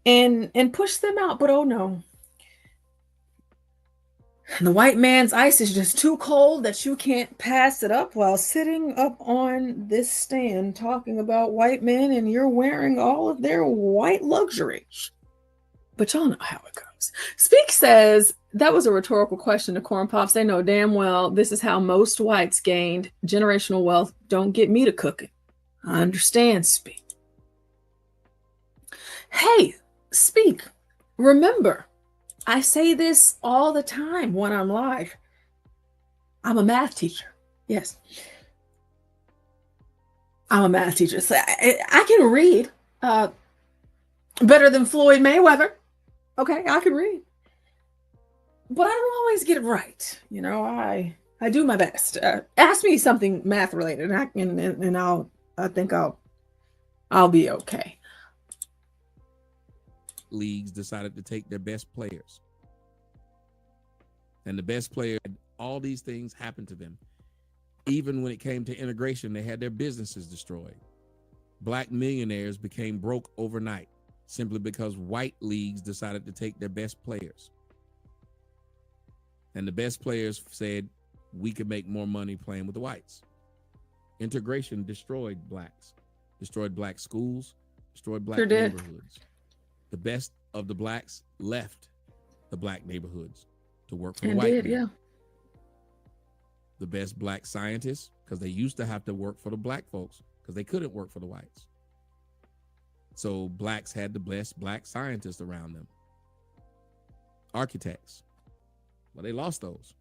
S6: and push them out. But oh no, the white man's ice is just too cold that you can't pass it up while sitting up on this stand talking about white men, and you're wearing all of their white luxury. But y'all know how it goes. Speak says, that was a rhetorical question to Corn Pops. They know damn well this is how most whites gained generational wealth. Don't get me to cooking. I understand, Speak. Hey, Speak, remember, I say this all the time when I'm live. I'm a math teacher. Yes. I'm a math teacher. So I can read better than Floyd Mayweather. Okay, I can read. But I don't always get it right. You know, I do my best. Ask me something math related and I think I'll be okay.
S2: Leagues decided to take their best players, and the best player, all these things happened to them. Even when it came to integration, they had their businesses destroyed. Black millionaires became broke overnight simply because white leagues decided to take their best players, and the best players said we could make more money playing with the whites. Integration destroyed blacks, destroyed black schools, destroyed black
S6: Sure did.
S2: neighborhoods. The best of the blacks left the black neighborhoods to work for the white
S6: Indeed,
S2: man.
S6: yeah.
S2: The best black scientists, because they used to have to work for the black folks because they couldn't work for the whites. So blacks had the best black scientists around them. Architects. Well, they lost those.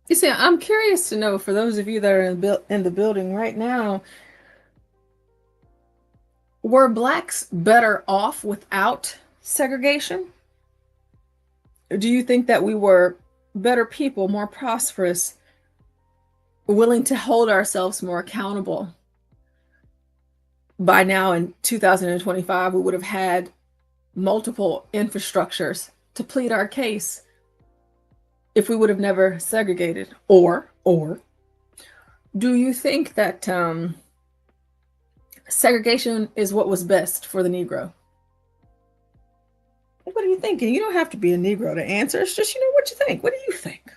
S6: You see, I'm curious to know, for those of you that are in the building right now, were blacks better off without segregation? Or do you think that we were better people, more prosperous, willing to hold ourselves more accountable? By now in 2025, we would have had multiple infrastructures to plead our case if we would have never segregated. Or do you think that segregation is what was best for the Negro? What are you thinking? You don't have to be a Negro to answer. It's just, what you think. What do you think?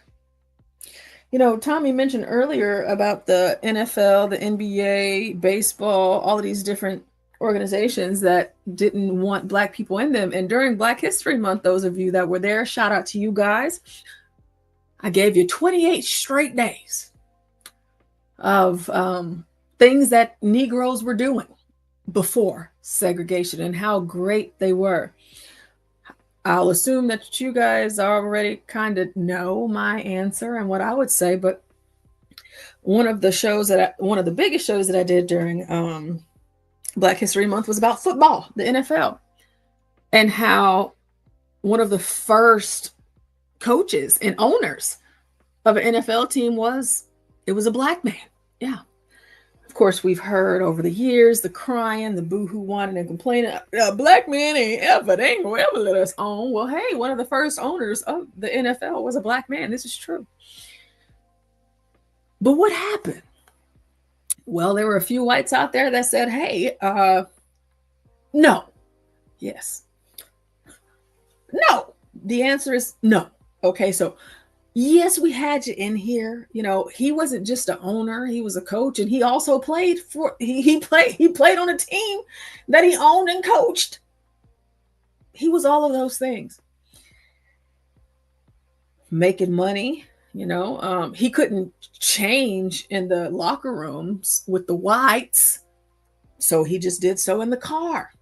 S6: Tommy mentioned earlier about the NFL, the NBA, baseball, all of these different organizations that didn't want black people in them. And during Black History Month, those of you that were there, shout out to you guys. I gave you 28 straight days of things that Negroes were doing before segregation and how great they were. I'll assume that you guys already kind of know my answer and what I would say, but one of the biggest shows that I did during Black History Month was about football, the NFL, and how one of the first coaches and owners of an NFL team was a black man. Yeah. Of course, we've heard over the years the crying, the boo-hoo whining and complaining. Black men they ain't gonna ever let us own. Well, hey, one of the first owners of the NFL was a black man. This is true. But what happened? Well, there were a few whites out there that said, hey, no. Yes. No. The answer is no. Okay, so yes, we had you in here. He wasn't just an owner; he was a coach, and he also played for. He played on a team that he owned and coached. He was all of those things. Making money, he couldn't change in the locker rooms with the whites, so he just did so in the car.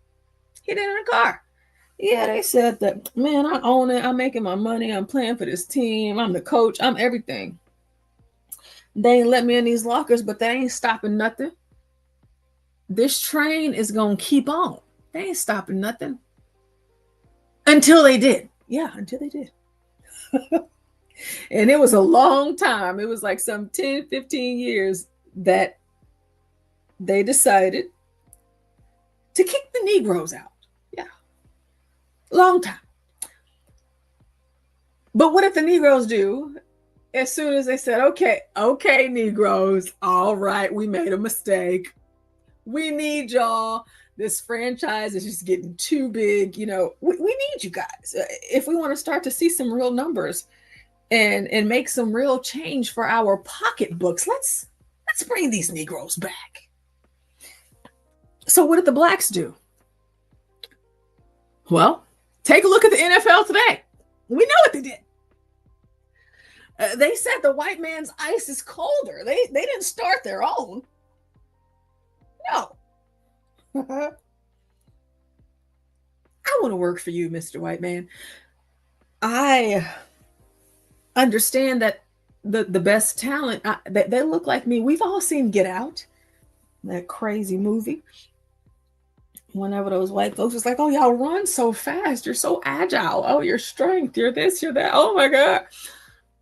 S6: He did it in the car. Yeah, they said that, man, I own it. I'm making my money. I'm playing for this team. I'm the coach. I'm everything. They ain't let me in these lockers, but they ain't stopping nothing. This train is going to keep on. They ain't stopping nothing. Until they did. Yeah, until they did. And it was a long time. It was like some 10, 15 years that they decided to kick the Negroes out. Long time. But what did the Negroes do as soon as they said, okay, Negroes, all right, we made a mistake. We need y'all. This franchise is just getting too big. We need you guys. If we want to start to see some real numbers and make some real change for our pocketbooks, let's bring these Negroes back. So what did the blacks do? Well, take a look at the NFL today. We know what they did. They said the white man's ice is colder. They didn't start their own. No. I want to work for you, Mr. White Man. I understand that the best talent, they look like me. We've all seen Get Out, that crazy movie. Whenever those white folks was like, oh, y'all run so fast. You're so agile. Oh, your strength. You're this, you're that. Oh, my God.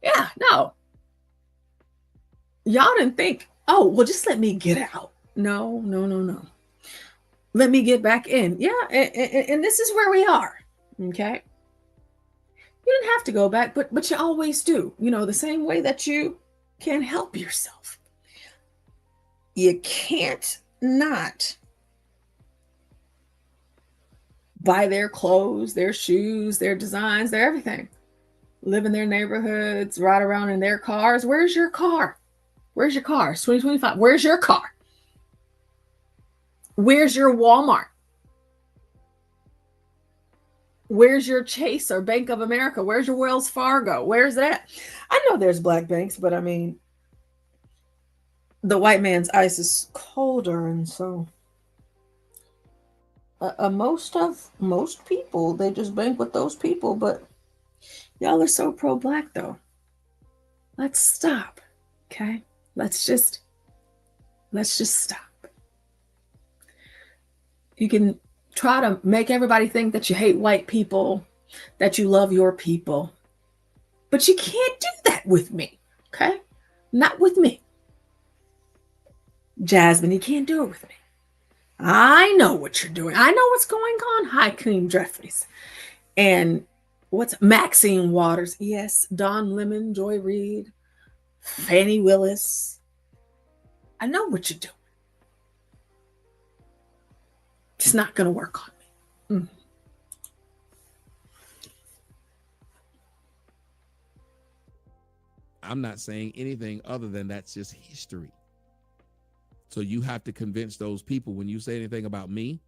S6: Yeah, no. Y'all didn't think, oh, well, just let me get out. No. Let me get back in. Yeah, and this is where we are. Okay? You didn't have to go back, but you always do. The same way that you can help yourself. You can't not buy their clothes, their shoes, their designs, their everything. Live in their neighborhoods, ride around in their cars. Where's your car? Where's your car? It's 2025. Where's your car? Where's your Walmart? Where's your Chase or Bank of America? Where's your Wells Fargo? Where's that? I know there's black banks, but I mean, the white man's ice is colder, and so most people, they just bank with those people. But y'all are so pro-black, though. Let's stop, okay? Let's just stop. You can try to make everybody think that you hate white people, that you love your people, but you can't do that with me, okay? Not with me. Jasmine, you can't do it with me. I know what you're doing. I know what's going on. Hakeem Jeffries. And what's Maxine Waters? Yes. Don Lemon, Joy Reid, Fannie Willis. I know what you're doing. It's not going to work on me.
S2: I'm not saying anything other than that's just history. So you have to convince those people when you say anything about me.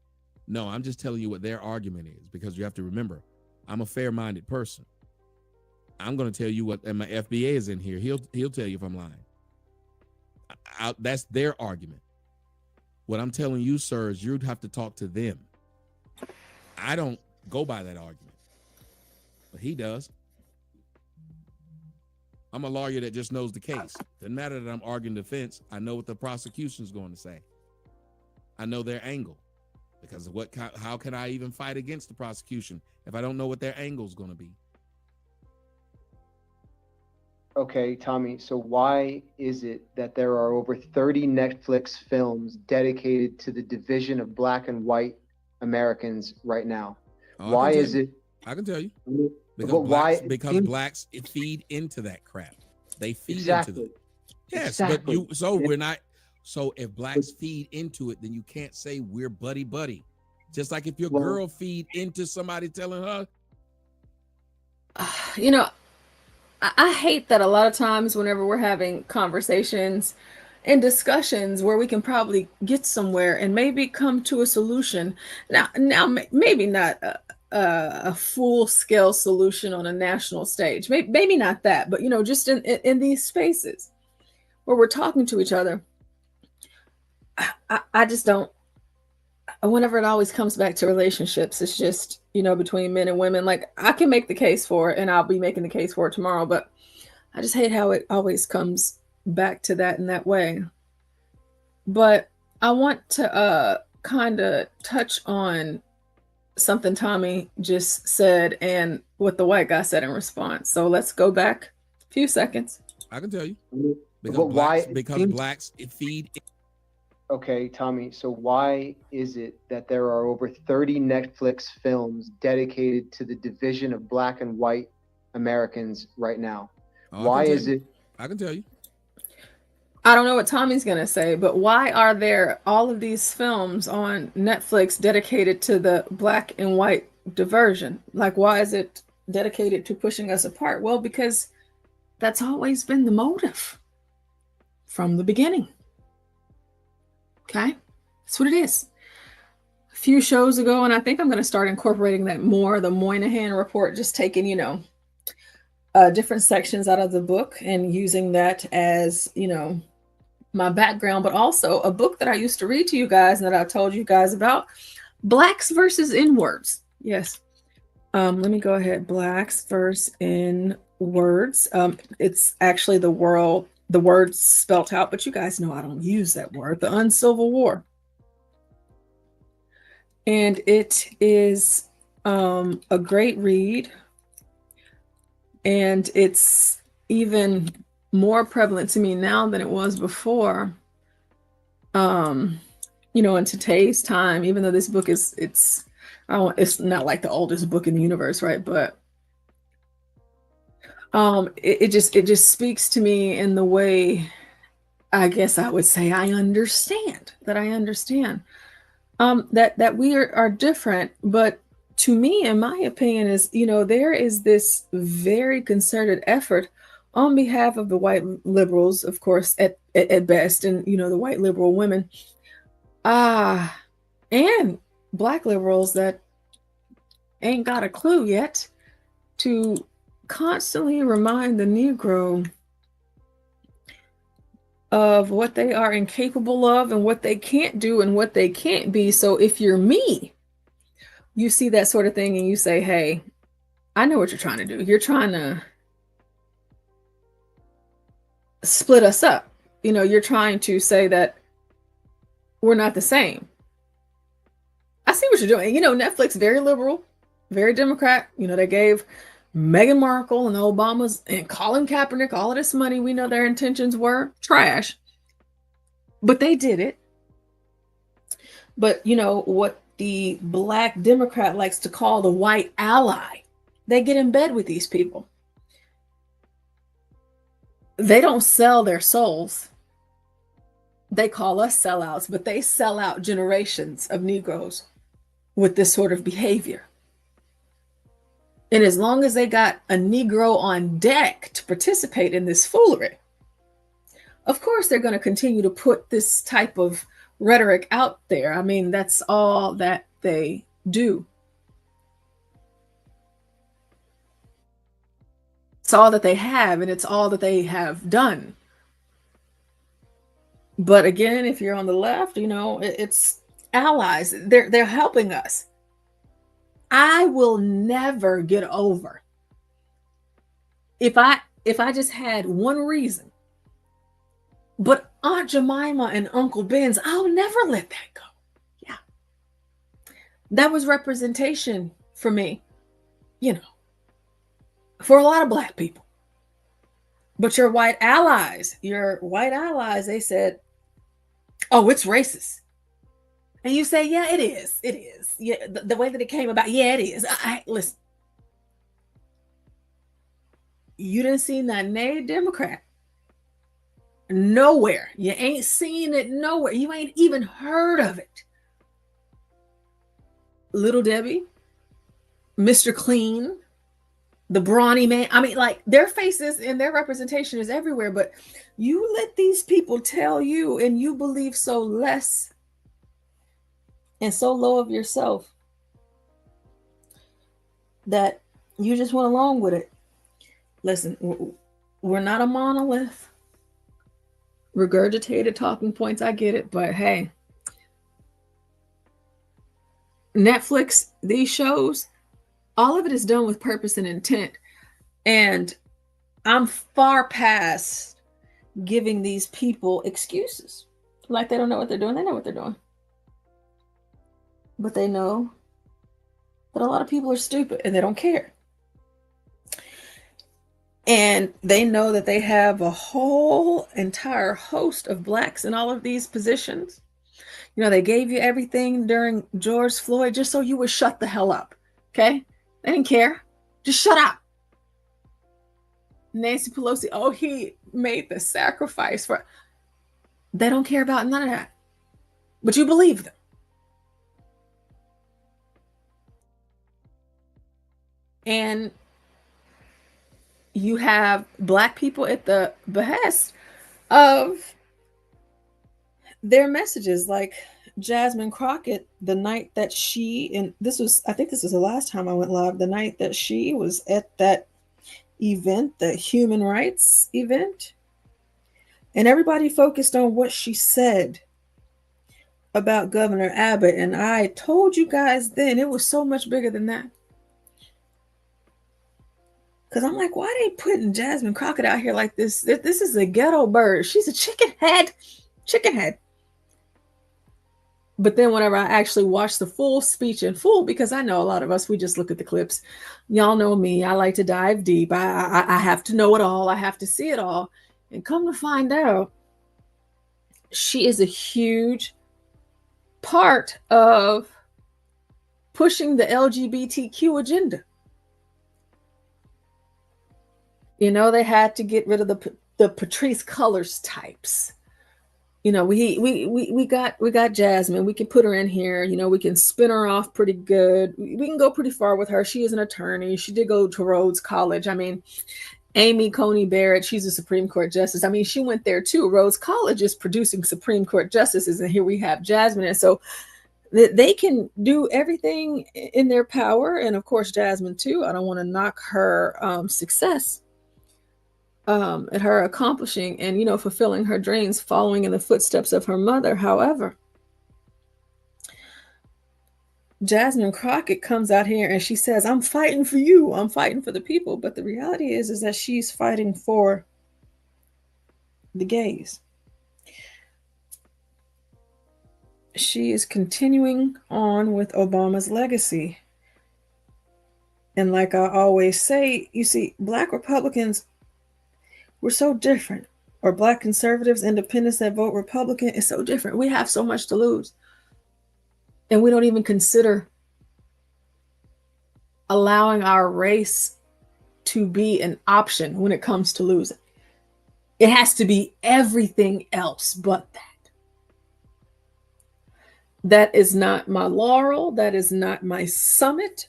S2: No, I'm just telling you what their argument is, because you have to remember, I'm a fair-minded person. I'm going to tell you what, and my FBA is in here. He'll tell you if I'm lying. That's their argument. What I'm telling you, sir, is you'd have to talk to them. I don't go by that argument, but he does. I'm a lawyer that just knows the case. Doesn't matter that I'm arguing defense. I know what the prosecution's going to say. I know their angle, because how can I even fight against the prosecution if I don't know what their angle is going to be?
S3: Okay, Tommy, so why is it that there are over 30 Netflix films dedicated to the division of black and white Americans right now? Why is it?
S2: I can tell you.
S3: Because
S2: blacks feed into that crap. They feed
S3: exactly.
S2: into it. Yes,
S3: exactly.
S2: but we're not. So if blacks feed into it, then you can't say we're buddy. Just like if your girl feed into somebody telling her.
S6: You know, I hate that a lot of times whenever we're having conversations and discussions where we can probably get somewhere and maybe come to a solution. Now maybe not a full-scale solution on a national stage. Maybe not that, but just in these spaces where we're talking to each other. I just don't. Whenever it always comes back to relationships, it's just, between men and women. Like, I can make the case for it, and I'll be making the case for it tomorrow, but I just hate how it always comes back to that in that way. But I want to kind of touch on something Tommy just said and what the white guy said in response. So let's go back a few seconds.
S2: I can tell you.
S3: Because
S2: blacks feed.
S3: Okay, Tommy, so why is it that there are over 30 Netflix films dedicated to the division of black and white Americans right now? Why is it?
S2: I can tell you.
S6: I don't know what Tommy's going to say, but why are there all of these films on Netflix dedicated to the black and white diversion? Like, why is it dedicated to pushing us apart? Well, because that's always been the motive from the beginning. Okay, that's what it is. A few shows ago, and I think I'm going to start incorporating that more, the Moynihan Report, just taking, different sections out of the book and using that as, my background, but also a book that I used to read to you guys and that I told you guys about, Blacks versus N-Words. Yes. Let me go ahead. Blacks versus N-Words. It's actually the words spelt out, but you guys know I don't use that word. The Uncivil War. And it is a great read. And it's even more prevalent to me now than it was before. In today's time, even though this book it's not like the oldest book in the universe, right? But it just speaks to me in the way, I guess I would say I understand that we are different. But to me, in my opinion, is, there is this very concerted effort on behalf of the white liberals, of course, at best, and the white liberal women, and black liberals that ain't got a clue yet, to constantly remind the Negro of what they are incapable of and what they can't do and what they can't be. So if you're me, you see that sort of thing and you say, hey, I know what you're trying to do. You're trying to split us up. You're trying to say that we're not the same. I see what you're doing. Netflix, very liberal, very Democrat. They gave Meghan Markle and the Obamas and Colin Kaepernick all of this money. We know their intentions were trash, but they did it. But what the black Democrat likes to call the white ally, they get in bed with these people. They don't sell their souls. They call us sellouts, but they sell out generations of Negroes with this sort of behavior. And as long as they got a Negro on deck to participate in this foolery, of course they're going to continue to put this type of rhetoric out there. I mean, that's all that they do. It's all that they have, and it's all that they have done. But again, if you're on the left, it's allies. They're helping us. I will never get over if I just had one reason. But Aunt Jemima and Uncle Ben's, I'll never let that go. Yeah. That was representation for me, for a lot of black people. But your white allies, they said, oh, it's racist. And you say, yeah, it is. It is. Yeah, the way that it came about, yeah, it is. Listen, you didn't see that native Democrat nowhere. You ain't seen it nowhere. You ain't even heard of it. Little Debbie, Mr. Clean, the brawny man. I mean, like, their faces and their representation is everywhere, but you let these people tell you, and you believe so less and so low of yourself that you just went along with it. Listen, we're not a monolith. Regurgitated talking points, I get it, but hey, Netflix, these shows, all of it is done with purpose and intent. And I'm far past giving these people excuses. Like they don't know what they're doing. They know what they're doing. But they know that a lot of people are stupid and they don't care. And they know that they have a whole entire host of blacks in all of these positions. They gave you everything during George Floyd just so you would shut the hell up. Okay? They didn't care. Just shut up. Nancy Pelosi, oh, he made the sacrifice for. They don't care about none of that. But you believe them. And you have black people at the behest of their messages, like Jasmine Crockett, the night that I think this was the last time I went live, the night that she was at that event, the human rights event, and everybody focused on what she said about Governor Abbott. And I told you guys then it was so much bigger than that. Because I'm like, why are they putting Jasmine Crockett out here like this? This is a ghetto bird. She's a chicken head. But then whenever I actually watch the full speech in full, because I know a lot of us, we just look at the clips. Y'all know me. I like to dive deep. I have to know it all. I have to see it all. And come to find out, she is a huge part of pushing the LGBTQ agenda. They had to get rid of the Patrice Cullors types. We got Jasmine. We can put her in here. We can spin her off pretty good. We can go pretty far with her. She is an attorney. She did go to Rhodes College. I mean, Amy Coney Barrett, she's a Supreme Court justice. I mean, she went there too. Rhodes College is producing Supreme Court justices, and here we have Jasmine. And so they can do everything in their power. And of course, Jasmine too. I don't want to knock her success at her accomplishing and, you know, fulfilling her dreams, following in the footsteps of her mother. However, Jasmine Crockett comes out here and she says, I'm fighting for you. I'm fighting for the people. But the reality is that she's fighting for the gays. She is continuing on with Obama's legacy. And like I always say, you see, Black Republicans, we're so different. Or Black conservatives, independents that vote Republican is so different. We have so much to lose. And we don't even consider allowing our race to be an option when it comes to losing. It has to be everything else but that. That is not my laurel. That is not my summit.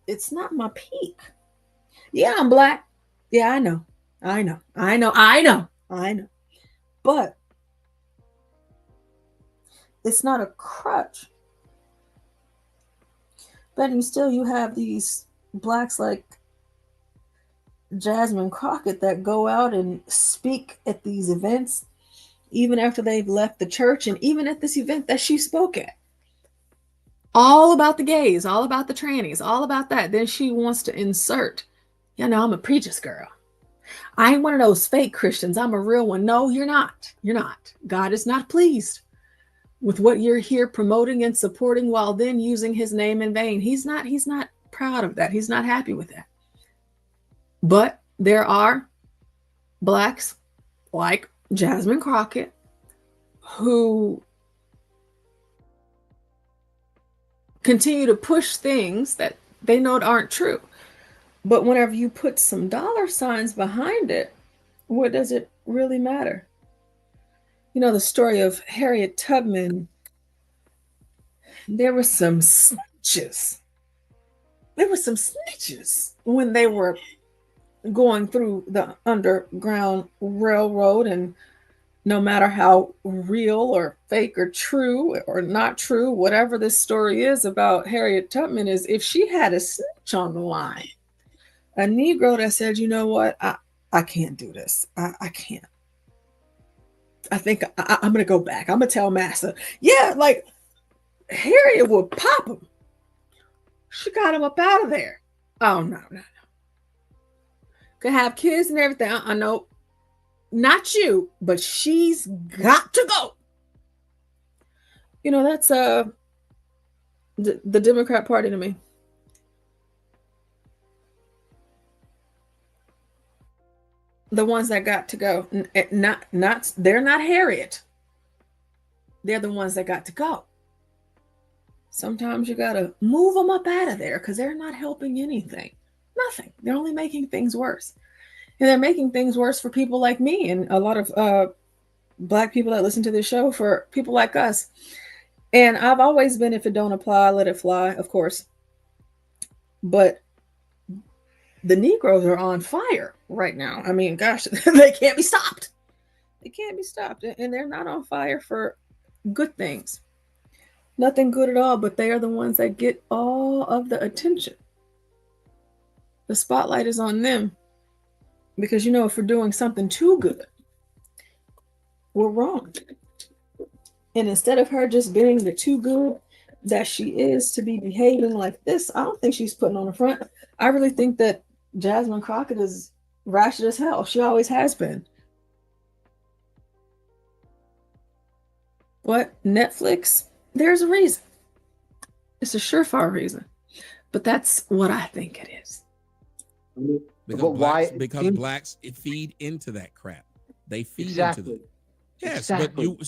S6: It's not my peak. Yeah, I'm Black. Yeah, I know. But it's not a crutch. But still, you have these Blacks like Jasmine Crockett that go out and speak at these events, even after they've left the church, and even at this event that she spoke at. All about the gays, all about the trannies, all about that. Then she wants to insert, you know, I'm a preacher's girl. I ain't one of those fake Christians. I'm a real one. No, you're not. You're not. God is not pleased with what you're here promoting and supporting while then using his name in vain. He's not proud of that. He's not happy with that. But there are Blacks like Jasmine Crockett who continue to push things that they know aren't true. But whenever you put some dollar signs behind it, what does it really matter? You know, the story of Harriet Tubman, there were some snitches. There were some snitches when they were going through the Underground Railroad, and no matter how real or fake or true or not true, whatever this story is about Harriet Tubman, is if she had a snitch on the line, a Negro that said, you know what, I can't do this. I can't. I think I'm going to go back. I'm going to tell Massa. Yeah, like Harriet would pop him. She got him up out of there. Oh, no. Could have kids and everything. I know. Not you, but she's got to go. You know, that's the Democrat Party to me. The ones that got to go. Not they're not Harriet. They're the ones that got to go. Sometimes you got to move them up out of there because they're not helping anything. Nothing. They're only making things worse. And they're making things worse for people like me and a lot of Black people that listen to this show, for people like us. And I've always been, if it don't apply, let it fly, of course. But the Negroes are on fire right now. I mean, gosh, they can't be stopped. They can't be stopped. And they're not on fire for good things. Nothing good at all, but they are the ones that get all of the attention. The spotlight is on them. Because, you know, if we're doing something too good, we're wrong. And instead of her just being the too good that she is to be behaving like this, I don't think she's putting on the front. I really think that Jasmine Crockett is ratchet as hell. She always has been. What? Netflix? There's a reason. It's a surefire reason. But that's what I think it is.
S2: Because blacks feed into that crap. They feed into it. Yes, exactly. But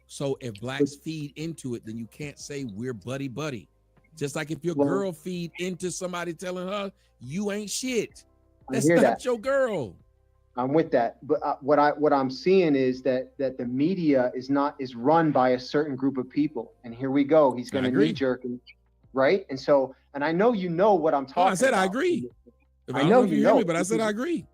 S2: so if blacks feed into it, then you can't say we're buddy. Just like if your girl feed into somebody telling her you ain't shit. That's not your girl.
S3: I'm with that. But what I'm seeing is that the media is run by a certain group of people. And here we go. He's going to knee jerk, right? And I know you know what I'm talking about.
S2: I said I agree. If
S3: I
S2: don't
S3: know
S2: if
S3: you
S2: hear
S3: know
S2: me,
S3: it
S2: but I said
S3: because-
S2: I agree.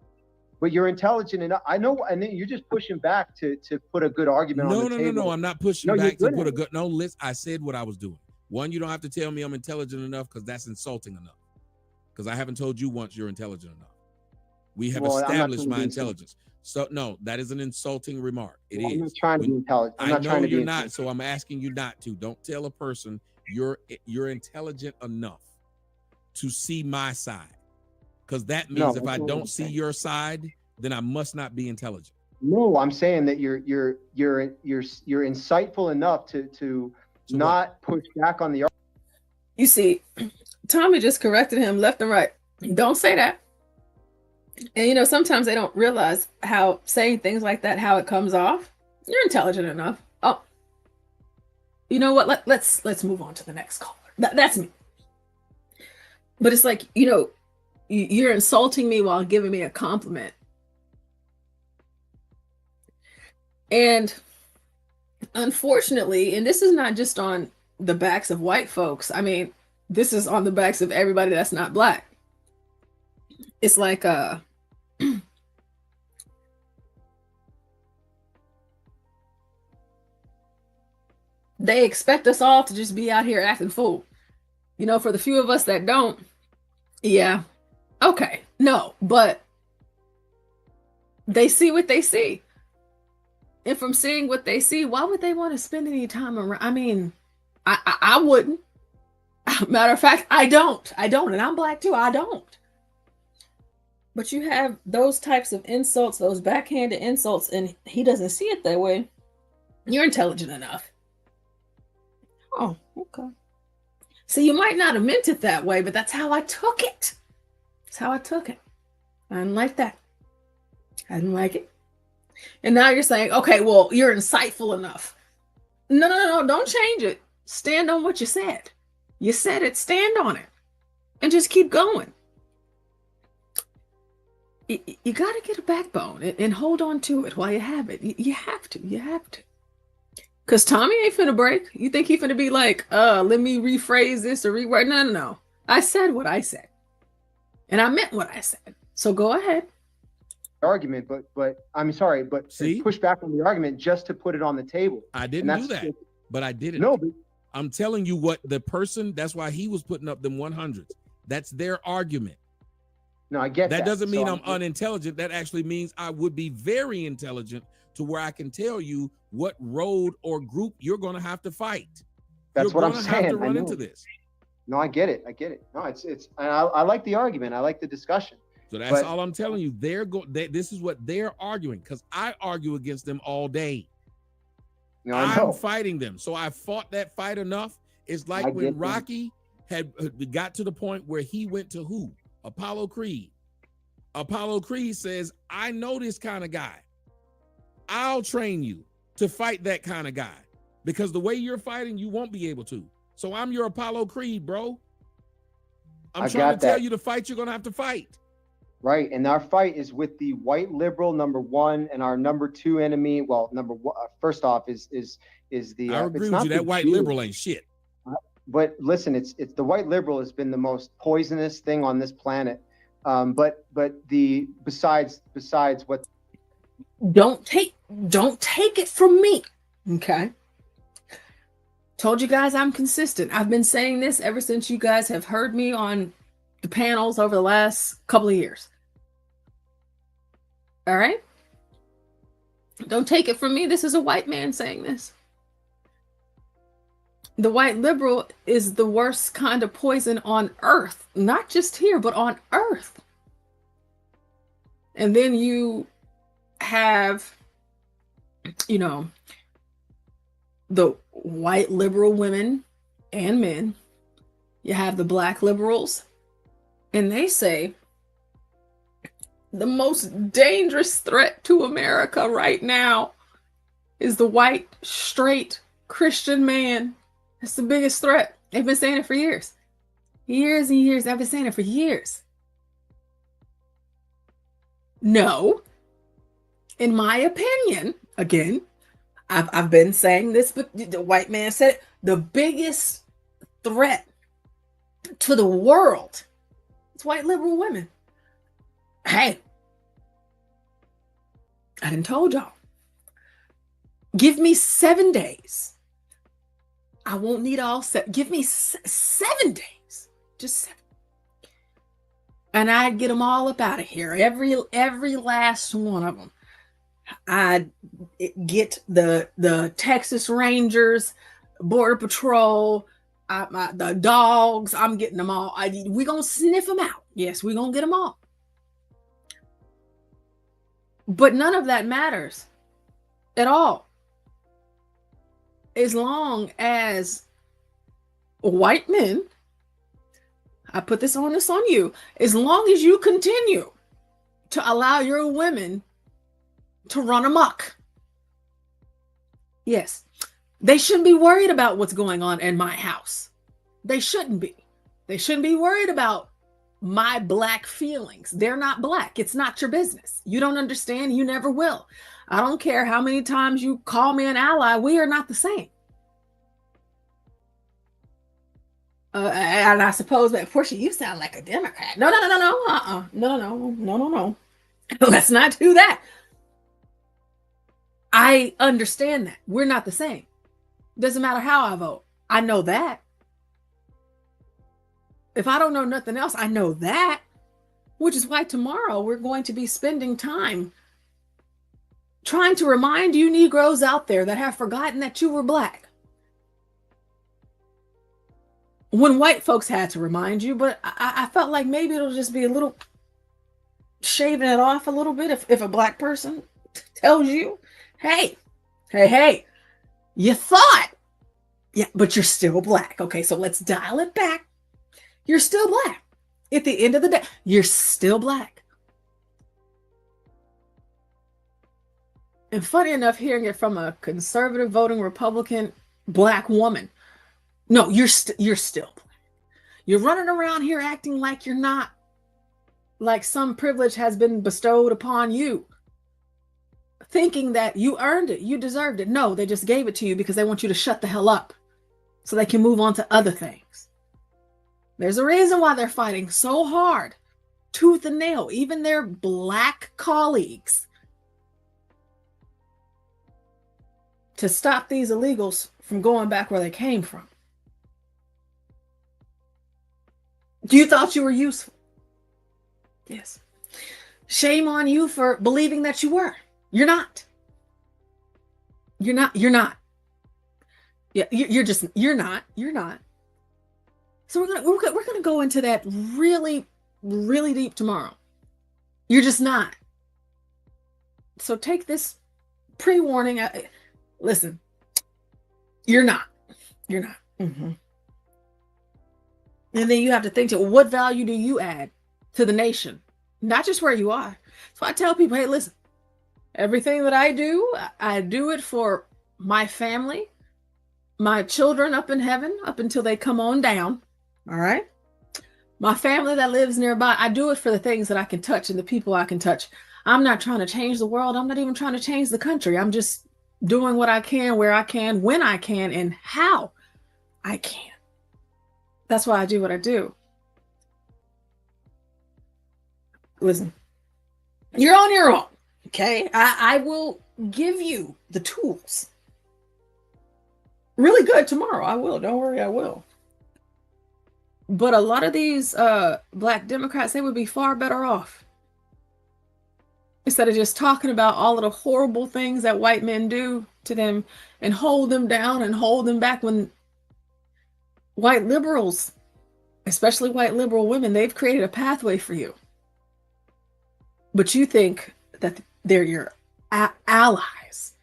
S3: But you're intelligent enough. I know, and then you're just pushing back to put a good argument on
S2: No,
S3: the
S2: no,
S3: table.
S2: no. I'm not pushing
S3: No, you're
S2: back to
S3: good
S2: put
S3: at
S2: a
S3: it.
S2: good. No, listen. I said what I was doing. One, you don't have to tell me I'm intelligent enough because that's insulting enough. Because I haven't told you once you're intelligent enough. We have
S3: Well, I'm not
S2: established
S3: trying to
S2: my
S3: be insulting.
S2: intelligence. So no, that is an insulting remark. It
S3: Well,
S2: is.
S3: I'm not trying to be intelligent. I'm
S2: I
S3: not
S2: know
S3: trying to be
S2: you're not,
S3: intelligent.
S2: so I'm asking you not to. Don't tell a person you're intelligent enough to see my side. Because that means
S3: No,
S2: if
S3: that's
S2: I
S3: not what
S2: don't
S3: I'm
S2: see
S3: saying.
S2: your side, then I must not be intelligent.
S3: No, I'm saying that you're insightful enough to
S2: So
S3: not push back on the.
S6: You see, Tommy just corrected him left and right. Don't say that. And you know, sometimes they don't realize how saying things like that, how it comes off. You're intelligent enough. Oh, you know what? Let's move on to the next caller. That's me. But it's like, you know, you're insulting me while giving me a compliment. And unfortunately, and this is not just on the backs of white folks. I mean, this is on the backs of everybody that's not black. It's like they expect us all to just be out here acting fool. You know, for the few of us that don't, yeah, okay, no, but they see what they see. And from seeing what they see, why would they want to spend any time around? I mean, I wouldn't. Matter of fact, I don't, and I'm black too, I don't. But you have those types of insults, those backhanded insults, and he doesn't see it that way. You're intelligent enough. Oh, okay. So you might not have meant it that way, but that's how I took it. That's how I took it. I didn't like that. I didn't like it. And now you're saying, okay, well, you're insightful enough. No, don't change it. Stand on what you said. You said it, stand on it. And just keep going. You got to get a backbone and hold on to it while you have it. You have to. Because Tommy ain't finna break. You think he finna be like, let me rephrase this or rewrite? No. I said what I said. And I meant what I said. So go ahead.
S3: Argument, but I'm sorry, but
S2: See?
S3: push back on the argument just to put it on the table.
S2: I didn't do that, but I did it.
S3: No, but
S2: I'm telling you what the person, that's why he was putting up them 100s. That's their argument.
S3: no, I get that.
S2: That doesn't mean
S3: So
S2: I'm unintelligent. That actually means I would be very intelligent to where I can tell you what road or group you're going to have to fight.
S3: That's
S2: you're
S3: what I'm
S2: gonna
S3: saying.
S2: have to
S3: I
S2: run
S3: know.
S2: into this.
S3: No, I get it. No, it's. And I like the argument. I like the discussion.
S2: So that's
S3: But-
S2: all I'm telling you. This is what they're arguing because I argue against them all day.
S3: No, I know.
S2: I'm fighting them. So I fought that fight enough. It's like
S3: I
S2: when
S3: get that.
S2: Rocky had got to the point where he went to who? Apollo Creed. Apollo Creed says, I know this kind of guy. I'll train you to fight that kind of guy because the way you're fighting, you won't be able to. So I'm your Apollo Creed, bro. I'm trying to tell you the fight you're going to have to fight.
S3: Right, and our fight is with the white liberal number one, and our number two enemy. Well, number one, first off, is the.
S2: I agree
S3: it's
S2: with
S3: not
S2: you.
S3: the
S2: That white
S3: Jew.
S2: liberal ain't shit.
S3: But listen, it's the white liberal has been the most poisonous thing on this planet. But the besides what.
S6: Don't take it from me. Okay. Told you guys I'm consistent. I've been saying this ever since you guys have heard me on the panels over the last couple of years. All right? Don't take it from me. This is a white man saying this. The white liberal is the worst kind of poison on earth, not just here, but on earth. And then you have, you know, the white liberal women and men. You have the black liberals, and they say the most dangerous threat to America right now is the white, straight Christian man. That's the biggest threat. They've been saying it for years. Years and years. I've been saying it for years. No. In my opinion, again, I've been saying this, but the white man said it, the biggest threat to the world is white liberal women. Hey, I done told y'all. Give me 7 days. I won't need all 7. Give me 7 days. Just 7. And I'd get them all up out of here. Every last one of them. I'd get the Texas Rangers, Border Patrol, the dogs. I'm getting them all. We're going to sniff them out. Yes, we're going to get them all. But none of that matters at all. As long as white men, I put this on you, as long as you continue to allow your women to run amok. Yes, they shouldn't be worried about what's going on in my house. They shouldn't be. They shouldn't be worried about my black feelings. They're not black. It's not your business. You don't understand. You never will. I don't care how many times you call me an ally. We are not the same. And I suppose that, Portia, you sound like a Democrat. No. No. Let's not do that. I understand that. We're not the same. Doesn't matter how I vote. I know that. If I don't know nothing else, I know that. Which is why tomorrow we're going to be spending time trying to remind you Negroes out there that have forgotten that you were black. When white folks had to remind you, but I felt like maybe it'll just be a little shaving it off a little bit if a black person tells you, hey, you thought, yeah, but you're still black. Okay, so let's dial it back. You're still black. At the end of the day, you're still black. And funny enough, hearing it from a conservative voting Republican black woman. No, you're still black. You're running around here acting like you're not, like some privilege has been bestowed upon you, thinking that you earned it, you deserved it. No, they just gave it to you because they want you to shut the hell up so they can move on to other things. There's a reason why they're fighting so hard, tooth and nail, even their black colleagues, to stop these illegals from going back where they came from. You thought you were useful. Yes. Shame on you for believing that you were. You're not. You're not. Yeah, you're not. So we're gonna go into that really, really deep tomorrow. You're just not. So take this pre-warning. Listen, you're not. Mm-hmm. And then you have to think to what value do you add to the nation? Not just where you are. So I tell people, hey, listen, everything that I do it for my family, my children up in heaven, up until they come on down. All right. My family that lives nearby, I do it for the things that I can touch and the people I can touch. I'm not trying to change the world. I'm not even trying to change the country. I'm just doing what I can, where I can, when I can, and how I can. That's why I do what I do. Listen, you're on your own. Okay. I will give you the tools. Really good tomorrow. I will. Don't worry, I will. But a lot of these black Democrats, they would be far better off. Instead of just talking about all of the horrible things that white men do to them and hold them down and hold them back, when white liberals, especially white liberal women, they've created a pathway for you. But you think that they're your allies.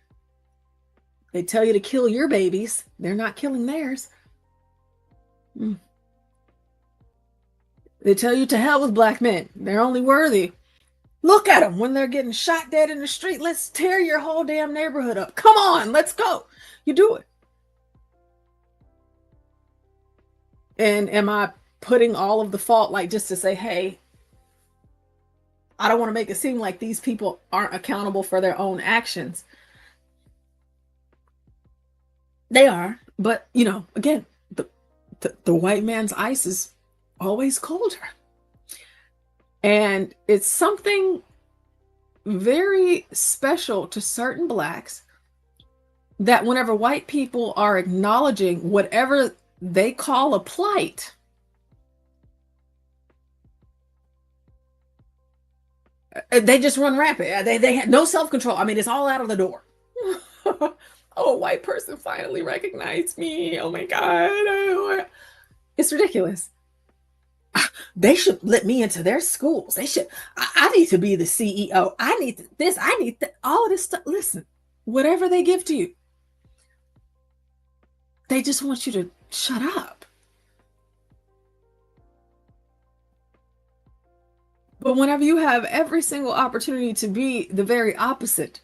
S6: They tell you to kill your babies. They're not killing theirs. They tell you to hell with black men. They're only worthy. Look at them when they're getting shot dead in the street. Let's tear your whole damn neighborhood up. Come on, let's go. You do it. And am I putting all of the fault, like just to say, hey, I don't want to make it seem like these people aren't accountable for their own actions. They are. But, you know, again, the white man's ice is always colder. And it's something very special to certain blacks that whenever white people are acknowledging whatever they call a plight, they just run rampant. They have no self-control. I mean, it's all out of the door. Oh, a white person finally recognized me. Oh my God. It's ridiculous. They should let me into their schools. They should. I need to be the CEO. I need this. I need all of this stuff. Listen, whatever they give to you, they just want you to shut up. But whenever you have every single opportunity to be the very opposite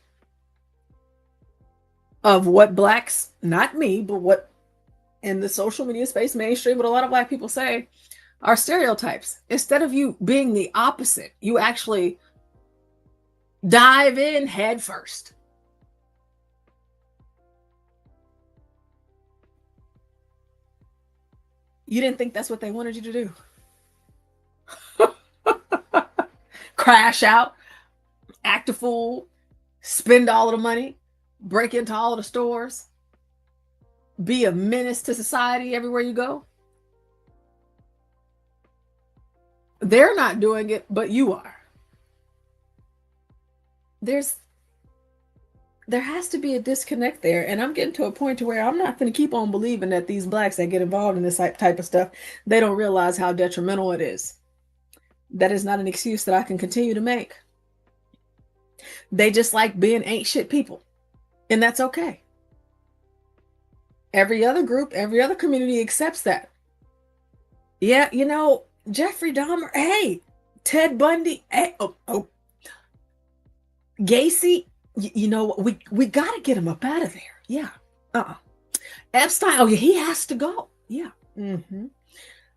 S6: of what blacks, not me, but what in the social media space, mainstream, what a lot of black people say are stereotypes. Instead of you being the opposite, you actually dive in head first. You didn't think that's what they wanted you to do? Crash out, act a fool, spend all of the money, break into all of the stores, be a menace to society everywhere you go? They're not doing it, but you are. There has to be a disconnect there. And I'm getting to a point to where I'm not going to keep on believing that these blacks that get involved in this type of stuff, they don't realize how detrimental it is. That is not an excuse that I can continue to make. They just like being ain't shit people. And that's okay. Every other group, every other community accepts that. Yeah, you know, Jeffrey Dahmer, hey, Ted Bundy, hey, Gacy, you know, we got to get him up out of there. Yeah. Epstein, oh yeah, he has to go. Yeah. Mm-hmm.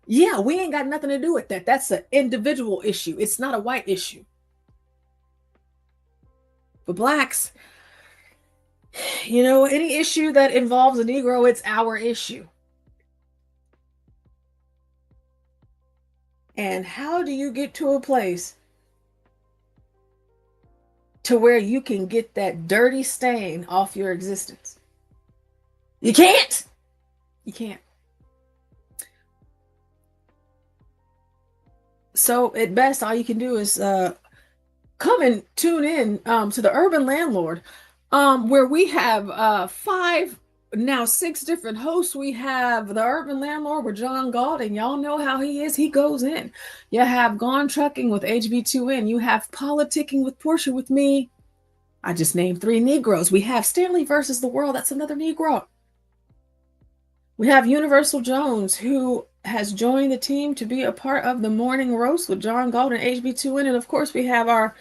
S6: Yeah, we ain't got nothing to do with that. That's an individual issue. It's not a white issue. For blacks, you know, any issue that involves a Negro, it's our issue. And how do you get to a place to where you can get that dirty stain off your existence? You can't. You can't. So at best, all you can do is come and tune in to the Urban Landlord, where we have 6 different hosts. We have the Urban Landlord with John Galt, and y'all know how he is. He goes in. You have Gone Trucking with HB2N. You have Politicking with Portia with me. I just named 3 Negroes. We have Stanley versus the World. That's another Negro. We have Universal Jones, who has joined the team to be a part of the Morning Roast with John Galt and HB2N. And of course, we have our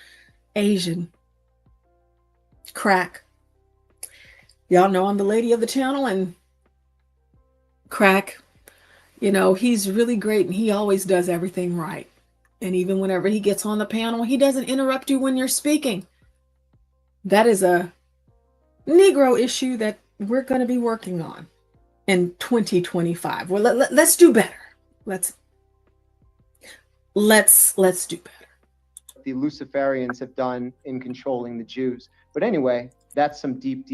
S6: Asian Crack. Y'all know I'm the lady of the channel, and Crack, you know, he's really great and he always does everything right. And even whenever he gets on the panel, he doesn't interrupt you when you're speaking. That is a Negro issue that we're going to be working on in 2025. Well, let's do better. Let's do better.
S3: The Luciferians have done in controlling the Jews. But anyway, that's some deep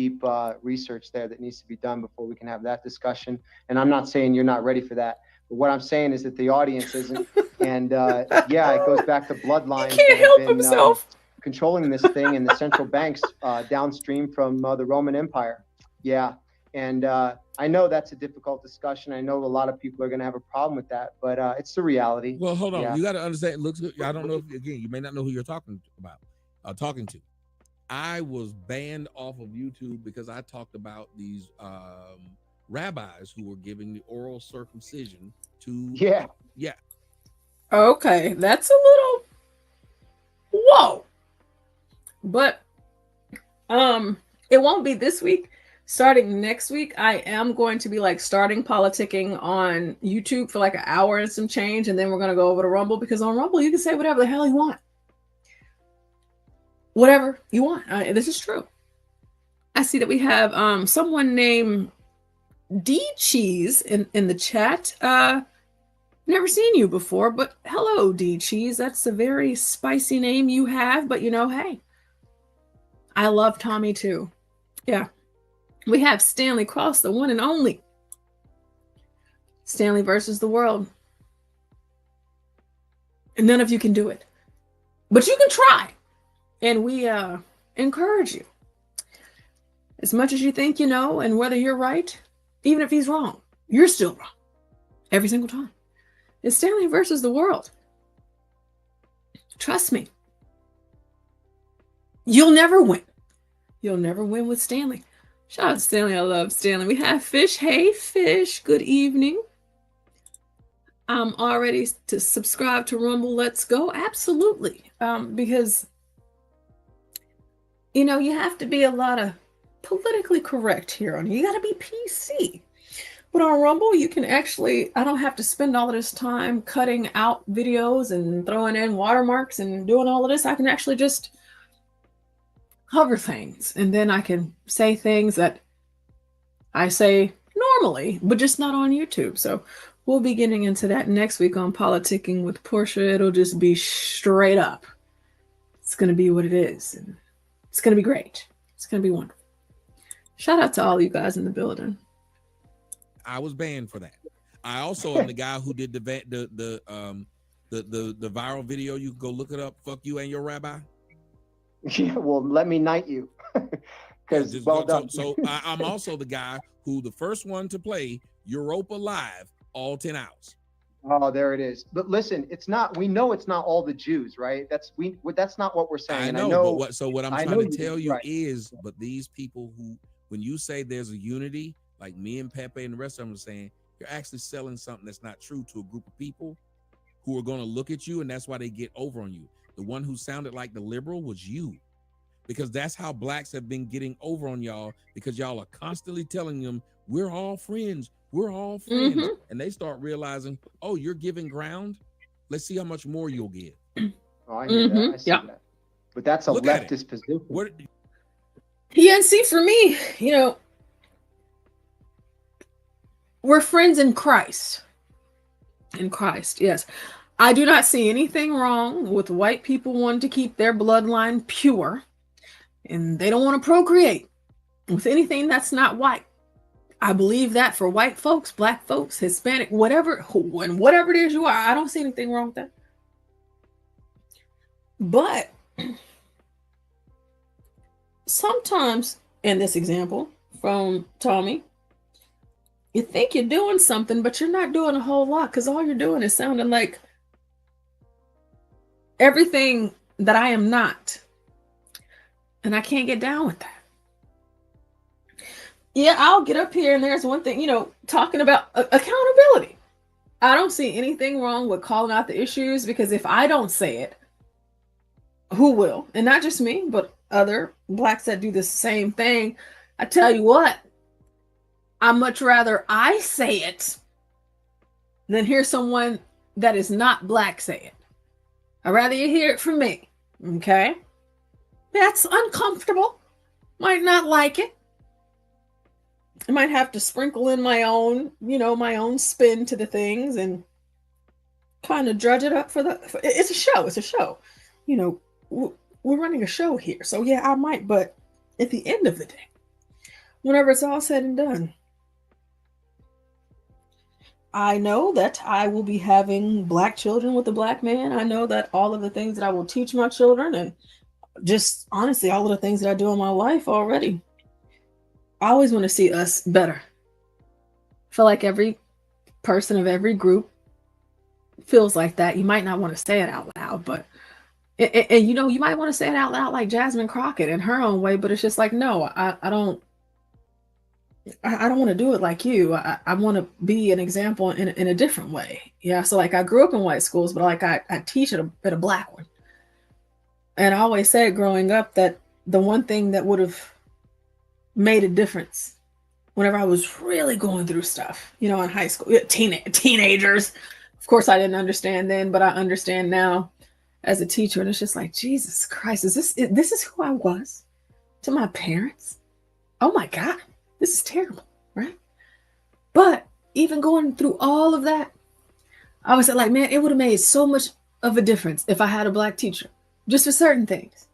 S3: research there that needs to be done before we can have that discussion. And I'm not saying you're not ready for that. But what I'm saying is that the audience isn't. And yeah, it goes back to bloodlines.
S6: He can't help himself.
S3: Controlling this thing in the central banks downstream from the Roman Empire. Yeah. And I know that's a difficult discussion. I know a lot of people are going to have a problem with that, but it's the reality.
S2: Well, hold on.
S3: Yeah.
S2: You got to understand. It looks good. I don't know if, again, you may not know who you're talking to. I was banned off of YouTube because I talked about these rabbis who were giving the oral circumcision to.
S3: Yeah.
S6: Okay, that's a little whoa. But it won't be this week. Starting next week, I am going to be like starting politicking on YouTube for like an hour and some change, and then we're going to go over to Rumble, because on Rumble you can say whatever the hell you want. Whatever you want. This is true. I see that we have someone named D Cheese in the chat. Never seen you before, but hello, D Cheese. That's a very spicy name you have, but you know, hey, I love Tommy too. Yeah. We have Stanley Cross, the one and only. Stanley versus the world. And none of you can do it. But you can try. And we encourage you. As much as you think you know, and whether you're right, even if he's wrong, you're still wrong. Every single time. It's Stanley versus the world. Trust me. You'll never win. You'll never win with Stanley. Shout out to Stanley. I love Stanley. We have Fish. Hey, Fish. Good evening. I'm all ready to subscribe to Rumble. Let's go. Absolutely. Because, you know, you have to be a lot of politically correct here on you. You got to be PC. But on Rumble, you can actually, I don't have to spend all of this time cutting out videos and throwing in watermarks and doing all of this. I can actually just cover things. And then I can say things that I say normally, but just not on YouTube. So we'll be getting into that next week on Politicking with Portia. It'll just be straight up. It's going to be what it is. And it's going to be great. It's going to be wonderful. Shout out to all you guys in the building.
S2: I was banned for that. I also am the guy who did the viral video. You can go look it up. Fuck you and your rabbi.
S3: Yeah, well, let me knight you. Because well done.
S2: So I'm also the guy who the first one to play Europa Live all 10 hours.
S3: Oh, there it is. But listen, it's not. We know it's not all the Jews, right? That's not what we're saying.
S2: I know. But what I'm trying to tell you
S3: right.
S2: is, but these people who, when you say there's a unity, like me and Pepe and the rest of them are saying, you're actually selling something that's not true to a group of people who are going to look at you, and that's why they get over on you. The one who sounded like the liberal was you, because that's how blacks have been getting over on y'all, because y'all are constantly telling them, we're all friends. We're all friends. Mm-hmm. And they start realizing, oh, you're giving ground. Let's see how much more you'll give.
S3: Oh, I hear that. I see that. But that's a leftist position.
S6: Yeah, and see, for me, you know, we're friends in Christ. In Christ, yes. I do not see anything wrong with white people wanting to keep their bloodline pure, and they don't want to procreate with anything that's not white. I believe that for white folks, black folks, Hispanic, whatever it is you are, I don't see anything wrong with that. But sometimes, in this example from Tommy, you think you're doing something, but you're not doing a whole lot, because all you're doing is sounding like everything that I am not. And I can't get down with that. Yeah, I'll get up here and there's one thing, you know, talking about accountability. I don't see anything wrong with calling out the issues, because if I don't say it, who will? And not just me, but other blacks that do the same thing. I tell you what, I'd much rather I say it than hear someone that is not black say it. I'd rather you hear it from me. Okay? That's uncomfortable. Might not like it. I might have to sprinkle in my own, you know, my own spin to the things and kind of drudge it up it's a show. It's a show. You know, we're running a show here. So yeah, I might, but at the end of the day, whenever it's all said and done, I know that I will be having black children with a black man. I know that all of the things that I will teach my children, and just honestly, all of the things that I do in my life already, I always want to see us better. I feel like every person of every group feels like that. You might not want to say it out loud, but and you know, you might want to say it out loud like Jasmine Crockett in her own way, but it's just like, no, I don't want to do it like you. I want to be an example in a different way. Yeah. So like I grew up in white schools, but like I teach at a black one. And I always said growing up that the one thing that would have made a difference whenever I was really going through stuff, you know, in high school, teenagers, of course I didn't understand then, but I understand now as a teacher. And it's just like, Jesus Christ, this is who I was to my parents? Oh my God. This is terrible, right? But even going through all of that, I was like, man, it would have made so much of a difference if I had a black teacher, just for certain things.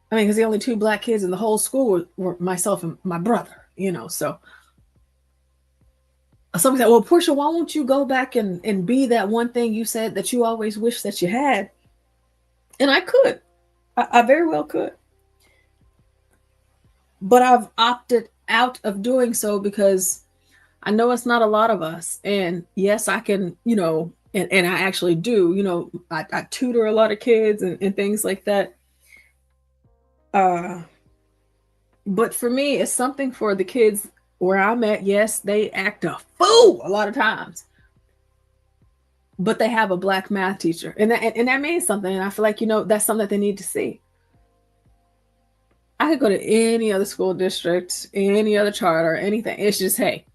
S6: I mean, because the only 2 black kids in the whole school were myself and my brother, you know. So somebody said, well, Portia, why won't you go back and be that one thing you said that you always wished that you had? And I could. I very well could. But I've opted out of doing so because I know it's not a lot of us. And yes, I can, you know, and I actually do, you know, I tutor a lot of kids and things like that. But for me, it's something for the kids where I'm at. Yes, they act a fool a lot of times, but they have a black math teacher, and that means something. And I feel like, you know, that's something that they need to see. I could go to any other school district, any other charter, anything. It's just, hey,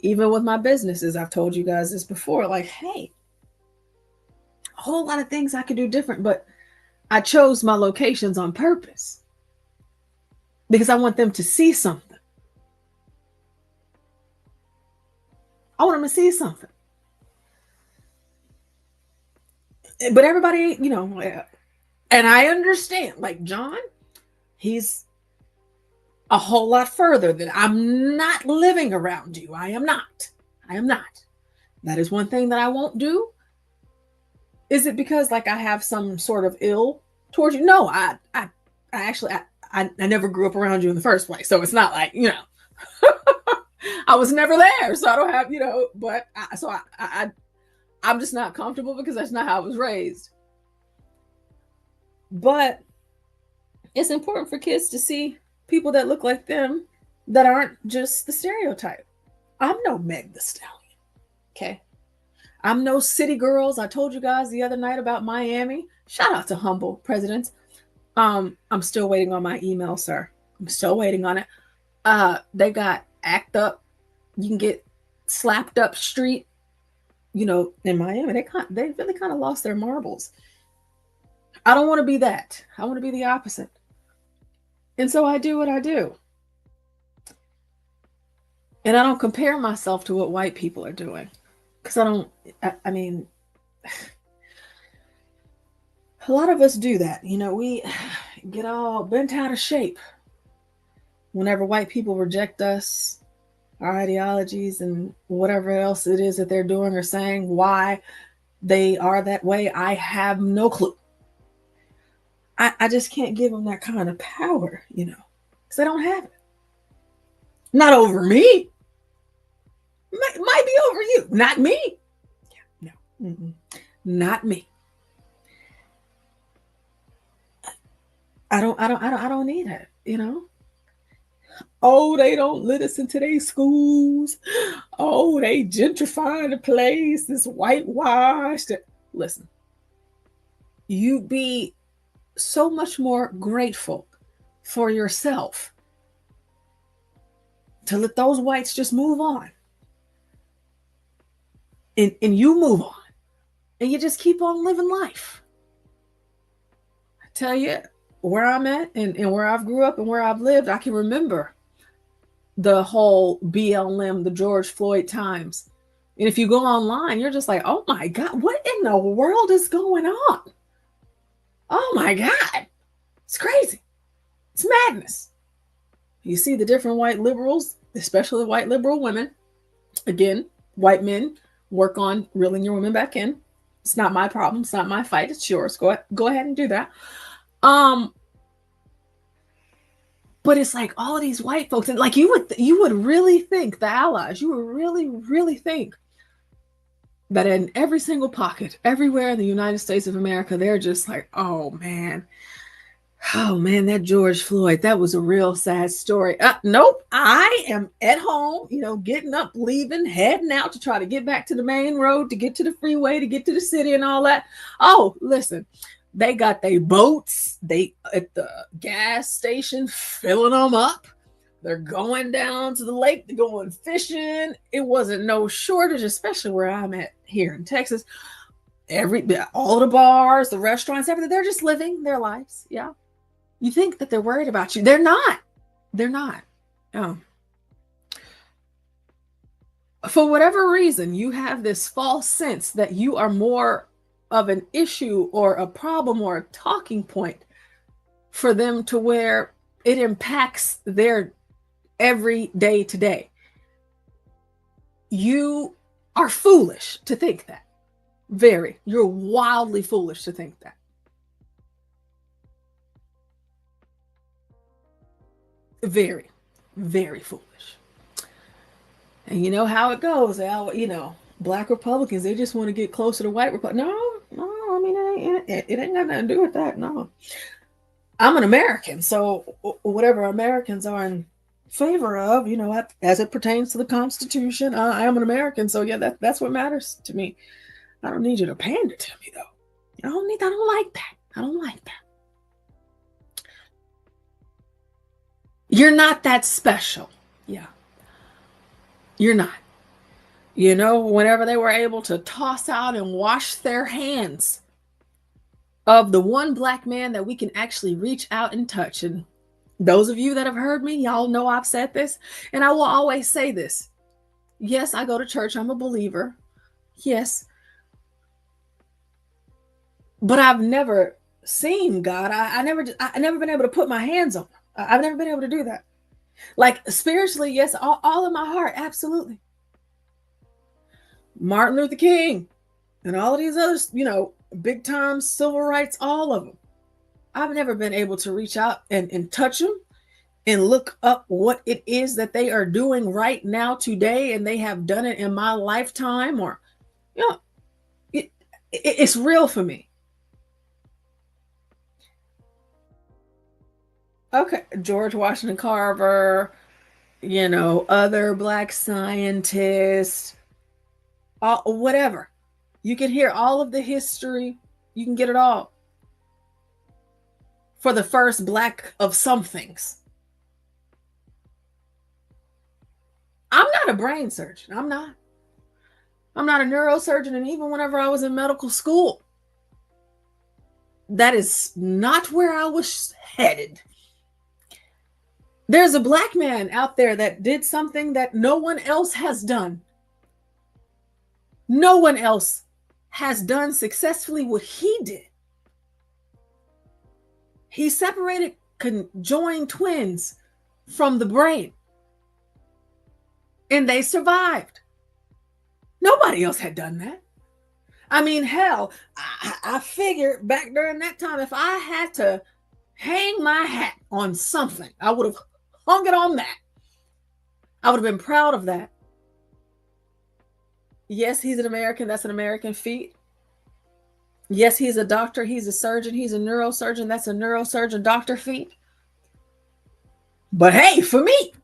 S6: even with my businesses, I've told you guys this before, like, hey, a whole lot of things I could do different, but I chose my locations on purpose because I want them to see something. I want them to see something. But everybody, you know, and I understand, like John, he's a whole lot further than I'm not living around you. I am not. That is one thing that I won't do. Is it because like I have some sort of ill towards you? No, I actually never grew up around you in the first place. So it's not like, you know, I was never there. So I don't have, you know, but I'm just not comfortable because that's not how I was raised. But it's important for kids to see people that look like them that aren't just the stereotype. I'm no Meg Thee Stallion. Okay. I'm no city girls. I told you guys the other night about Miami. Shout out to humble presidents. I'm still waiting on my email, sir. I'm still waiting on it. They got act up. You can get slapped up street. You know, in Miami, they really kind of lost their marbles. I don't want to be that. I want to be the opposite. And so I do what I do. And I don't compare myself to what white people are doing. Because I mean, a lot of us do that. You know, we get all bent out of shape whenever white people reject us, our ideologies, and whatever else it is that they're doing or saying, why they are that way. I have no clue. I just can't give them that kind of power, you know, because I don't have it. Not over me. Might be over you, not me. No, not me. I don't need it, you know. Oh, they don't let us into their schools. Oh, they gentrifying the place. It's whitewashed. Listen, you be so much more grateful for yourself to let those whites just move on. And you move on. And you just keep on living life. I tell you, where I'm at and where I've grew up and where I've lived, I can remember the whole BLM, the George Floyd times. And if you go online, you're just like, oh my God, what in the world is going on? Oh my God, it's crazy. It's madness. You see the different white liberals, especially white liberal women. Again, white men work on reeling your women back in. It's not my problem. It's not my fight. It's yours. Go ahead and do that. But it's like all of these white folks, and like you would really think, the allies, you would really think that in every single pocket, everywhere in the United States of America, they're just like, oh man, that George Floyd, that was a real sad story. Nope, I am at home, you know, getting up, leaving, heading out to try to get back to the main road, to get to the freeway, to get to the city and all that. Oh, listen, they got their boats, they at the gas station filling them up. They're going down to the lake, they're going fishing. It wasn't no shortage, especially where I'm at here in Texas. All the bars, the restaurants, everything, they're just living their lives. Yeah. You think that they're worried about you. They're not. Oh. for whatever reason, you have this false sense that you are more of an issue or a problem or a talking point for them to where it impacts their every day to day. You are foolish to think that. You're wildly foolish to think that. Very, very foolish. And you know how it goes. Black Republicans, they just want to get closer to white Republicans. No, I mean, it ain't got nothing to do with that. No. I'm an American, so whatever Americans are in favor of, as it pertains to the Constitution, I am an American, so yeah, that's what matters to me. I don't need you to pander to me, though. I don't like that. I don't like that. You're not that special. Yeah. You're not. Whenever they were able to toss out and wash their hands of the one black man that we can actually reach out and touch. And those of you that have heard me, y'all know I've said this, and I will always say this. Yes, I go to church. I'm a believer. Yes. But I've never seen God. I never been able to put my hands on him. I've never been able to do that. Like spiritually, yes, all in my heart, absolutely. Martin Luther King and all of these others, big time civil rights, all of them. I've never been able to reach out and touch them and look up what it is that they are doing right now today, and they have done it in my lifetime, or it's real for me. Okay, George Washington Carver, other black scientists, whatever. You can hear all of the history. You can get it all. For the first black of somethings. I'm not a brain surgeon. I'm not a neurosurgeon. And even whenever I was in medical school, that is not where I was headed. There's a black man out there that did something that no one else has done. No one else has done successfully what he did. He separated conjoined twins from the brain, and they survived. Nobody else had done that. I mean, hell, I figured back during that time, if I had to hang my hat on something, I would have hung it on that. I would have been proud of that. Yes, he's an American. That's an American feat. Yes, he's a doctor. He's a surgeon. He's a neurosurgeon. That's a neurosurgeon doctor feat. But hey, for me,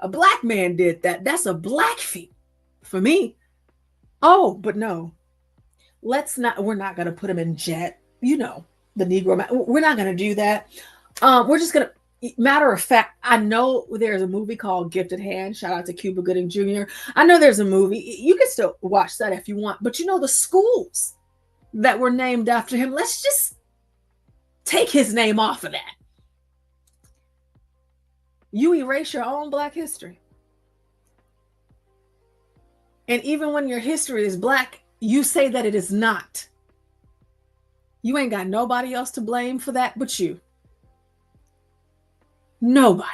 S6: a black man did that. That's a black feat for me. Oh, but no, we're not going to put him in jet. The Negro. We're not going to do that. We're just going to, matter of fact, I know there's a movie called Gifted Hand. Shout out to Cuba Gooding Jr. I know there's a movie. You can still watch that if you want. But the schools that were named after him, let's just take his name off of that. You erase your own black history. And even when your history is black, you say that it is not. You ain't got nobody else to blame for that but you. Nobody.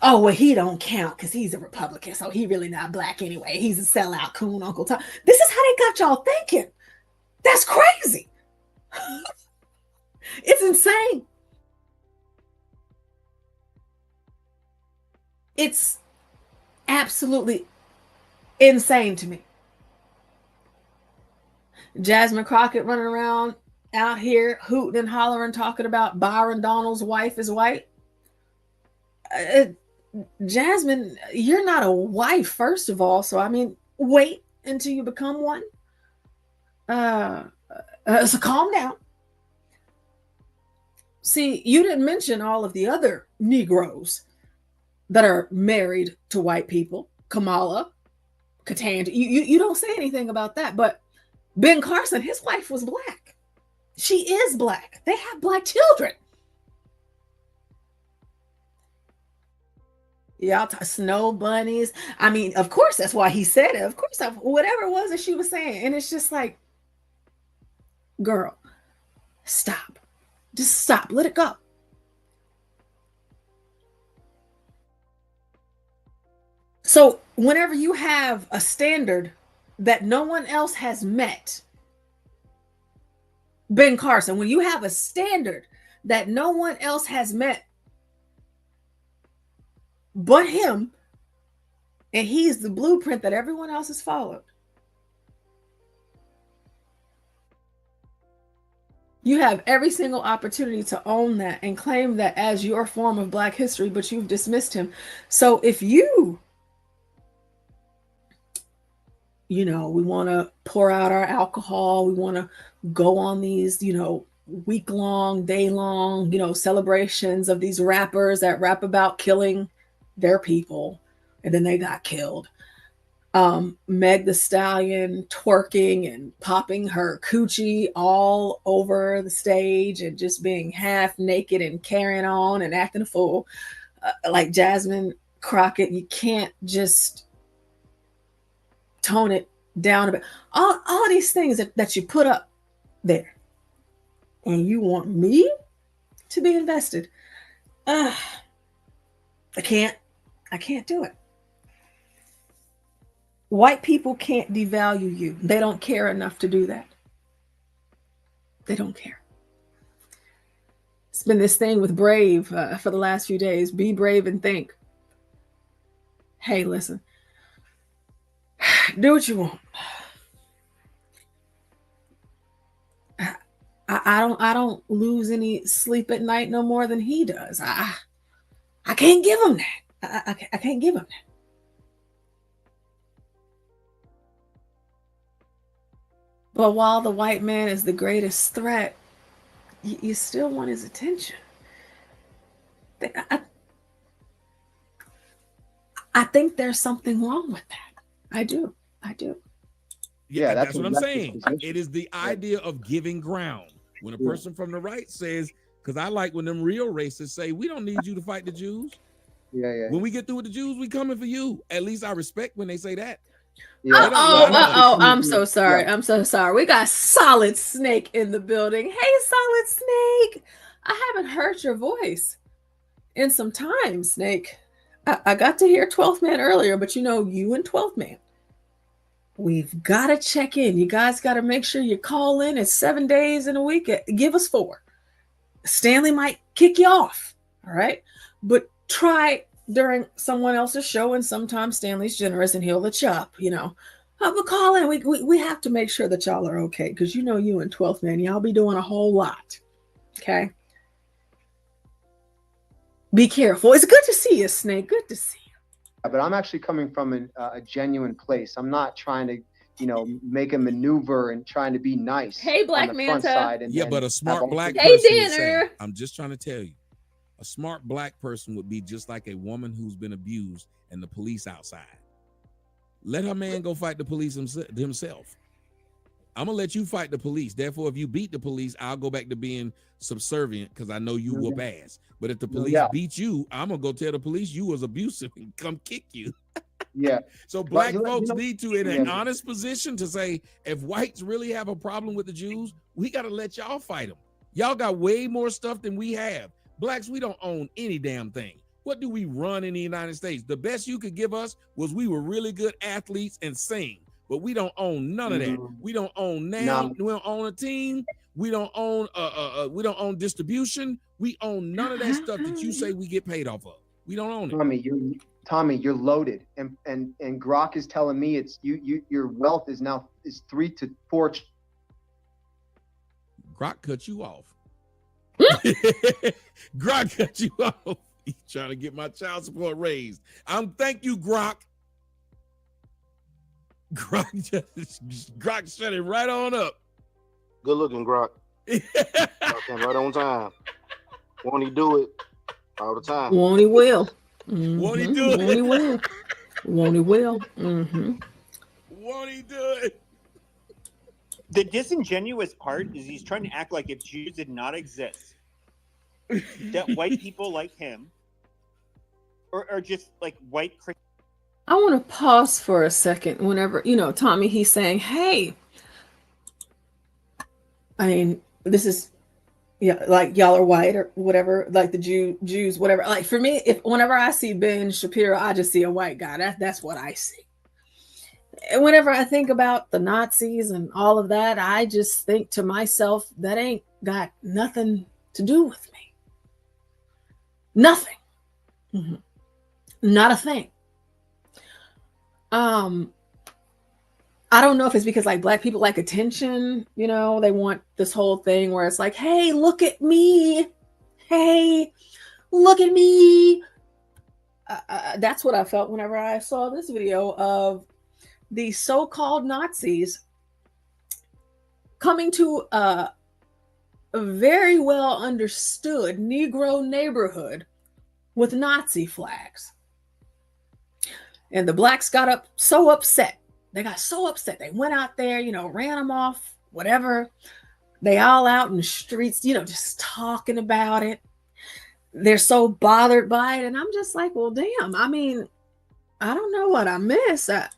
S6: Oh, well, he don't count because he's a Republican, so he really not black anyway. He's a sellout coon, Uncle Tom. This is how they got y'all thinking. That's crazy. It's insane. It's absolutely insane to me. Jasmine Crockett running around out here hooting and hollering, talking about Byron Donald's wife is white. Jasmine, you're not a wife, first of all. So, wait until you become one. So calm down. See, you didn't mention all of the other Negroes that are married to white people. Kamala, Katanja. You don't say anything about that. But Ben Carson, his wife was black. She is black. They have black children. Y'all snow bunnies. I mean, of course, that's why he said it. Of course, whatever it was that she was saying. And it's just like, girl, stop. Just stop. Let it go. So whenever you have a standard that no one else has met, Ben Carson, when you have a standard that no one else has met but him, and he's the blueprint that everyone else has followed, you have every single opportunity to own that and claim that as your form of Black history, but you've dismissed him. So if you we want to pour out our alcohol, we want to go on these, week-long, day-long, celebrations of these rappers that rap about killing their people, and then they got killed. Meg the Stallion twerking and popping her coochie all over the stage and just being half naked and carrying on and acting a fool like Jasmine Crockett. You can't just tone it down a bit. All these things that you put up there, and you want me to be invested. I can't do it. White people can't devalue you. They don't care enough to do that. They don't care. It's been this thing with Brave for the last few days. Be brave and think. Hey, listen. Do what you want. I don't lose any sleep at night no more than he does. I can't give him that. I can't give him that. But while the white man is the greatest threat, you still want his attention. I think there's something wrong with that. I do.
S2: Yeah, that's what I'm saying. It is the idea of giving ground. When a person from the right says, because I like when them real racists say, we don't need you to fight the Jews.
S3: Yeah.
S2: When we get through with the Jews, we coming for you. At least I respect when they say that.
S3: Yeah.
S6: I'm so sorry. Yeah. I'm so sorry. We got Solid Snake in the building. Hey, Solid Snake. I haven't heard your voice in some time, Snake. I got to hear 12th Man earlier, but you and 12th Man, we've got to check in. You guys got to make sure you call in. It's 7 days in a week. Give us 4. Stanley might kick you off. All right. But try during someone else's show, and sometimes Stanley's generous and he'll let you up, But call in. We have to make sure that y'all are okay, because you and 12th Man, y'all be doing a whole lot. Okay. Be careful. It's good to see you, Snake. Good to see you.
S3: But I'm actually coming from a genuine place. I'm not trying to, make a maneuver and trying to be nice.
S6: Hey, Black Manta.
S2: But a smart Black
S6: person.
S2: Hey, Dinner. I'm just trying to tell you, a smart Black person would be just like a woman who's been abused and the police outside. Let her man go fight the police himself. I'm gonna let you fight the police. Therefore, if you beat the police, I'll go back to being subservient because I know you whoop ass. But if the police beat you, I'm gonna go tell the police you was abusive and come kick you.
S3: Yeah.
S2: So Black folks need to, in an honest position, to say, if whites really have a problem with the Jews, we got to let y'all fight them. Y'all got way more stuff than we have. Blacks, we don't own any damn thing. What do we run in the United States? The best you could give us was we were really good athletes and sing. But we don't own none of that. We don't own now. We don't own a team. We don't own distribution. We own none of that stuff that you say we get paid off of. We don't own it.
S3: Tommy, you're loaded, and Grok is telling me it's your wealth is 3 to 4.
S2: Grok cut you off. Grok cut you off. He's trying to get my child support raised. Thank you, Grok. Grok shut it right on up.
S7: Good looking, Grok. Right on time. Won't he do it all the time?
S6: Won't he will. Mm-hmm.
S2: Won't he do it?
S6: Won't he will. Won't he will. Mm-hmm.
S2: Won't he do it?
S5: The disingenuous part is he's trying to act like if Jews did not exist, that white people like him or just like white Christian.
S6: I want to pause for a second whenever, Tommy, he's saying, hey, I mean, this is, yeah, like y'all are white or whatever, like the Jews, whatever. Like for me, whenever I see Ben Shapiro, I just see a white guy. That's what I see. And whenever I think about the Nazis and all of that, I just think to myself, that ain't got nothing to do with me. Nothing. Mm-hmm. Not a thing. I don't know if it's because like Black people like attention, they want this whole thing where it's like, hey, look at me. Hey, look at me. That's what I felt whenever I saw this video of the so-called Nazis coming to a very well understood Negro neighborhood with Nazi flags. And the Blacks got so upset. They got so upset. They went out there, ran them off, whatever. They all out in the streets, just talking about it. They're so bothered by it. And I'm just like, well, damn. I mean, I don't know what I missed. I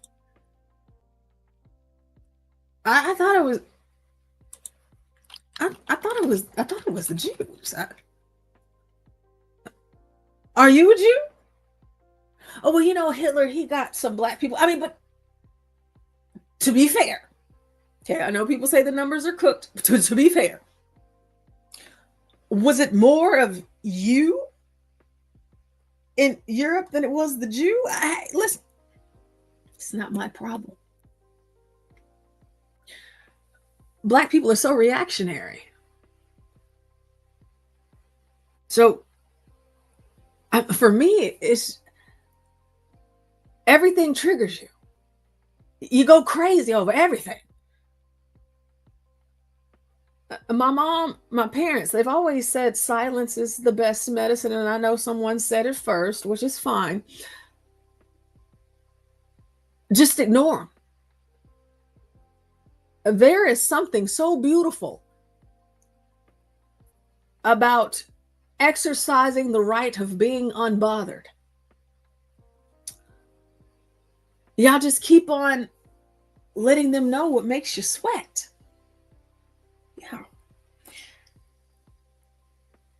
S6: thought it was I thought it was the Jews. Are you a Jew? Oh, well, Hitler, he got some Black people. I mean, but to be fair, okay, I know people say the numbers are cooked. To be fair, was it more of you in Europe than it was the Jew? Listen, it's not my problem. Black people are so reactionary. So for me, it's everything triggers you. You go crazy over everything. My mom, my parents, they've always said silence is the best medicine. And I know someone said it first, which is fine. Just ignore them. There is something so beautiful about exercising the right of being unbothered. Y'all just keep on letting them know what makes you sweat. Yeah.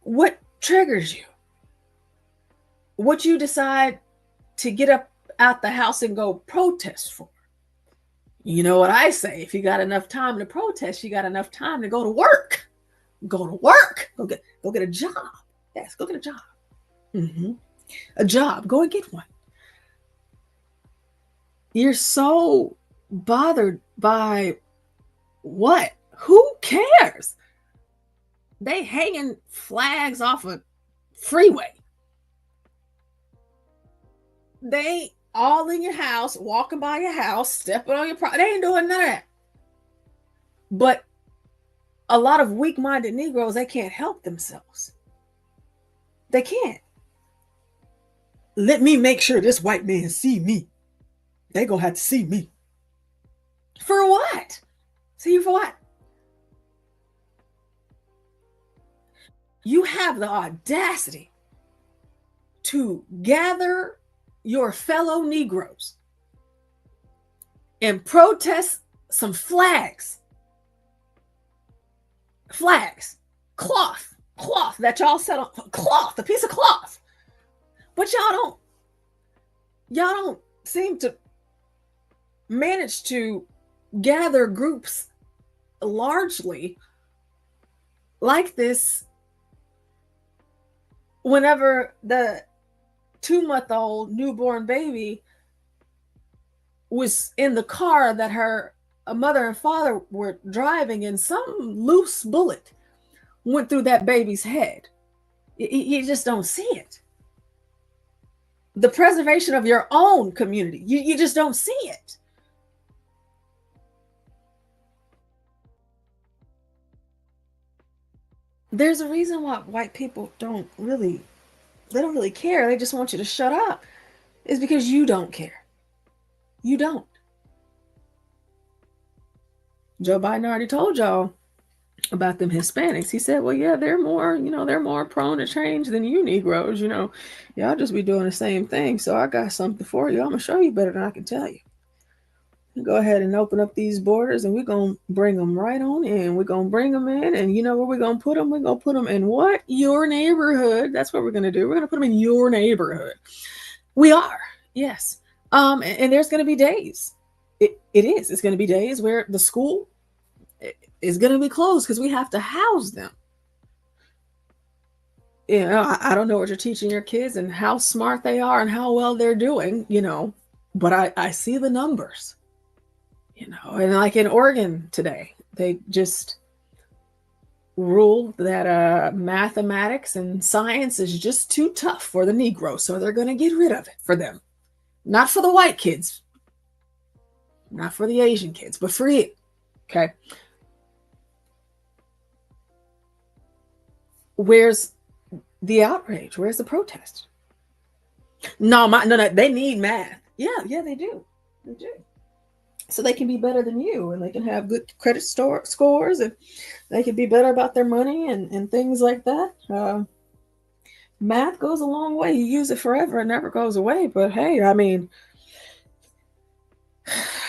S6: What triggers you? What you decide to get up out the house and go protest for? You know what I say? If you got enough time to protest, you got enough time to go to work. Go to work. Go get a job. Yes, go get a job. Mm-hmm. A job. Go and get one. You're so bothered by what? Who cares? They hanging flags off a freeway. They all in your house, walking by your house, stepping on your property. They ain't doing none of that. But a lot of weak-minded Negroes, they can't help themselves. They can't. Let me make sure this white man see me. They gonna have to see me. For what? See you for what? You have the audacity to gather your fellow Negroes and protest some flags. Cloth that y'all set on, a piece of cloth. But y'all don't seem to manage to gather groups largely like this whenever the 2-month-old newborn baby was in the car that her mother and father were driving, and some loose bullet went through that baby's head. You just don't see it. The preservation of your own community, you just don't see it. There's a reason why white people don't really care. They just want you to shut up. It's because you don't care. You don't. Joe Biden already told y'all about them Hispanics. He said, well, yeah, they're more prone to change than you Negroes. Y'all just be doing the same thing. So I got something for you. I'm going to show you better than I can tell you. Go ahead and open up these borders, and we're going to bring them right on in. We're going to bring them in, and you know where we're going to put them? We're going to put them in what? Your neighborhood. That's what we're going to do. We're going to put them in your neighborhood. We are, yes. And there's going to be days. It's going to be days where the school is going to be closed because we have to house them. I don't know what you're teaching your kids and how smart they are and how well they're doing, but I see the numbers. And like in Oregon today, they just ruled that mathematics and science is just too tough for the Negro. So they're going to get rid of it for them. Not for the white kids, not for the Asian kids, but for you. Okay. Where's the outrage? Where's the protest? No, they need math. Yeah, they do. They do. So they can be better than you, and they can have good credit scores, and they can be better about their money and things like that. Math goes a long way. You use it forever. It never goes away. But hey, I mean,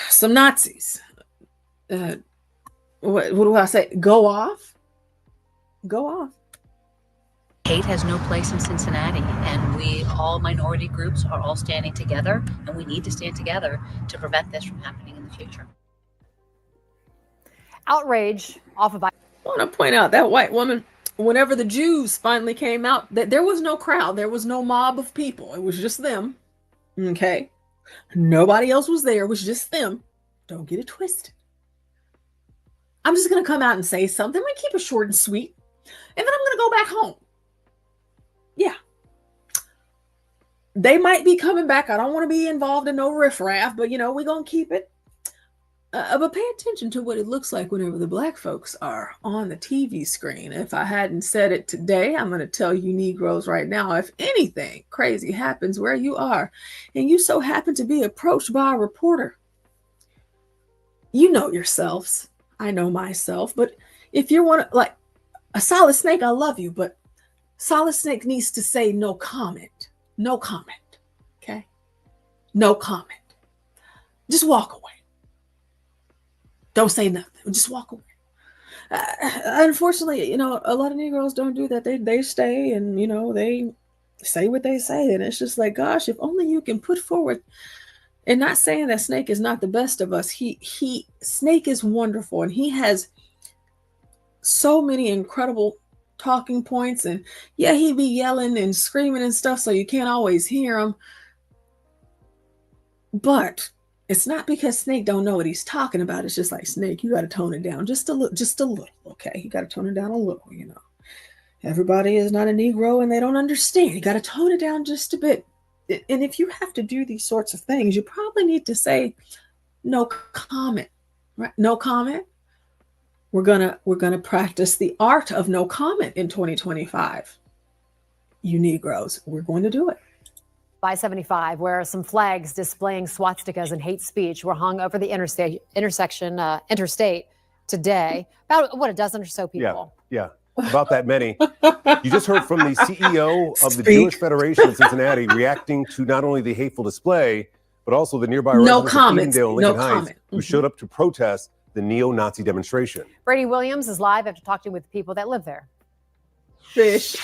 S6: some Nazis. What do I say? Go off.
S8: Hate has no place in Cincinnati, and we, all minority groups, are all standing together, and we need to stand together to prevent this from happening in the future.
S9: Outrage off of...
S6: I want to point out that white woman, whenever the Jews finally came out, that there was no crowd, there was no mob of people. It was just them. Okay? Nobody else was there. It was just them. Don't get it twisted. I'm just going to come out and say something. I'm going to keep it short and sweet, and then I'm going to go back home. Yeah. They might be coming back. I don't want to be involved in no riffraff, but we're going to keep it. But pay attention to what it looks like whenever the black folks are on the TV screen. If I hadn't said it today, I'm going to tell you Negroes right now, if anything crazy happens where you are, and you so happen to be approached by a reporter, you know yourselves. I know myself. But if you're like a Solid Snake, I love you, but Solid Snake needs to say no comment. No comment. Okay? No comment. Just walk away. Don't say nothing. Just walk away. Unfortunately, a lot of Negroes don't do that. They stay and, they say what they say. And it's just like, gosh, if only you can put forward, and not saying that Snake is not the best of us. Snake is wonderful, and he has so many incredible talking points, and yeah, he'd be yelling and screaming and stuff, so you can't always hear him. But it's not because Snake don't know what he's talking about. It's just like, Snake, you got to tone it down just a little. Okay, you got to tone it down a little. Everybody is not a Negro, and they don't understand. You got to tone it down just a bit. And if you have to do these sorts of things, you probably need to say no comment. Right? No comment. We're gonna practice the art of no comment in 2025. You Negroes, we're going to do it.
S9: I-75, where some flags displaying swastikas and hate speech were hung over the interstate today. About a dozen or so people.
S10: Yeah, about that many. You just heard from the CEO of the Jewish Federation in Cincinnati reacting to not only the hateful display, but also the nearby residents of Edendale and Lincoln Heights who showed up to protest the neo-Nazi demonstration.
S9: Brady Williams is live after talking with people that live there.
S6: Fish.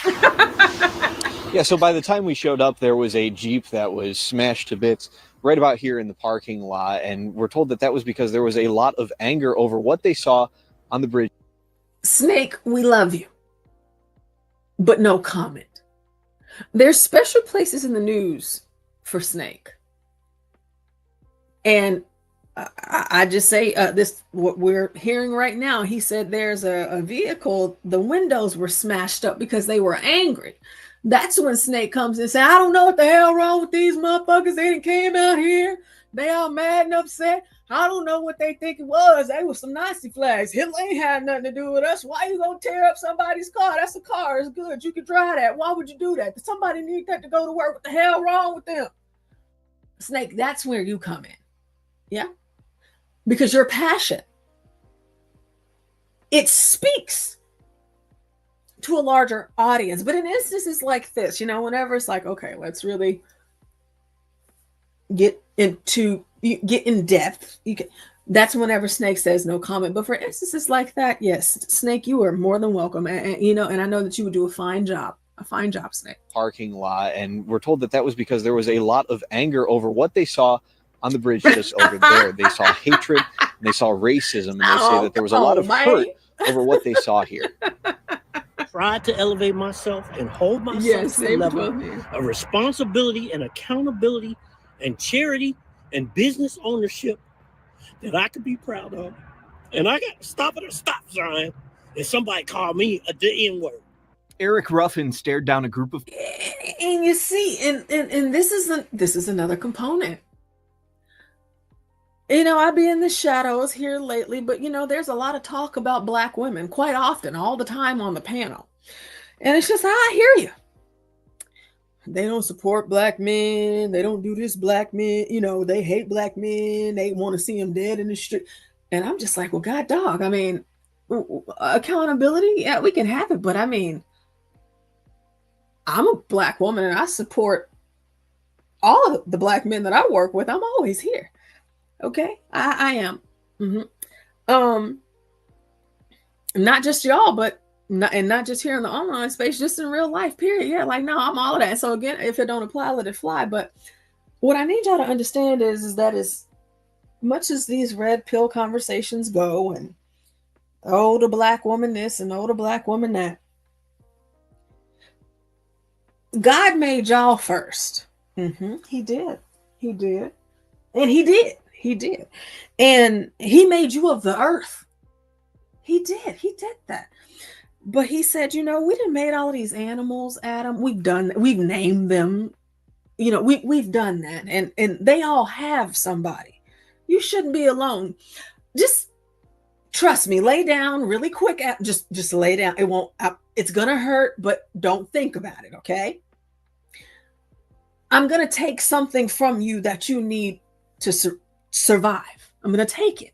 S11: Yeah, so by the time we showed up, there was a Jeep that was smashed to bits right about here in the parking lot. And we're told that was because there was a lot of anger over what they saw on the bridge.
S6: Snake, we love you, but no comment. There's special places in the news for Snake. And I just say what we're hearing right now. He said there's a vehicle, the windows were smashed up because they were angry. That's when Snake comes and says, I don't know what the hell wrong with these motherfuckers. They came out here. They all mad and upset. I don't know what they think it was. They were some Nazi flags. Hitler ain't had nothing to do with us. Why you gonna tear up somebody's car? That's a car. It's good. You can drive that. Why would you do that? Does somebody need that to go to work? What the hell wrong with them? Snake, that's where you come in. Yeah? Because your passion it speaks to a larger audience. But in instances like this, whenever it's like, okay, let's really get in depth, that's whenever Snake says no comment. But for instances like that, yes, Snake, you are more than welcome. And I know that you would do a fine job, Snake.
S11: Parking lot, and we're told that was because there was a lot of anger over what they saw on the bridge just over there. They saw hatred and they saw racism, and they say that there was a lot of hurt over what they saw here.
S12: Tried to elevate myself and hold myself to the level of responsibility and accountability and charity and business ownership that I could be proud of. And I got to stop at a stop sign and somebody called me the N-word.
S13: Eric Ruffin stared down a group of...
S6: And you see, and this is another component. I be in the shadows here lately, but there's a lot of talk about Black women quite often, all the time on the panel. And it's just, I hear you. They don't support Black men. They don't do this Black men. They hate Black men. They want to see them dead in the street. And I'm just like, well, God dog. I mean, accountability, yeah, we can have it. But I mean, I'm a Black woman and I support all of the Black men that I work with. I'm always here. Okay, I am. Not just y'all, but not just here in the online space, just in real life, period. Yeah, like, no, I'm all of that. So again, if it don't apply, let it fly. But what I need y'all to understand is that as much as these red pill conversations go, and oh, the Black woman this and oh, the Black woman that, God made y'all first. He did. And he did. And he made you of the earth. He did that. But he said, we done made all of these animals, Adam. We've named them. We've done that. And they all have somebody. You shouldn't be alone. Just trust me, lay down really quick. Just lay down. It's going to hurt, but don't think about it. Okay. I'm going to take something from you that you need to survive. I'm going to take it.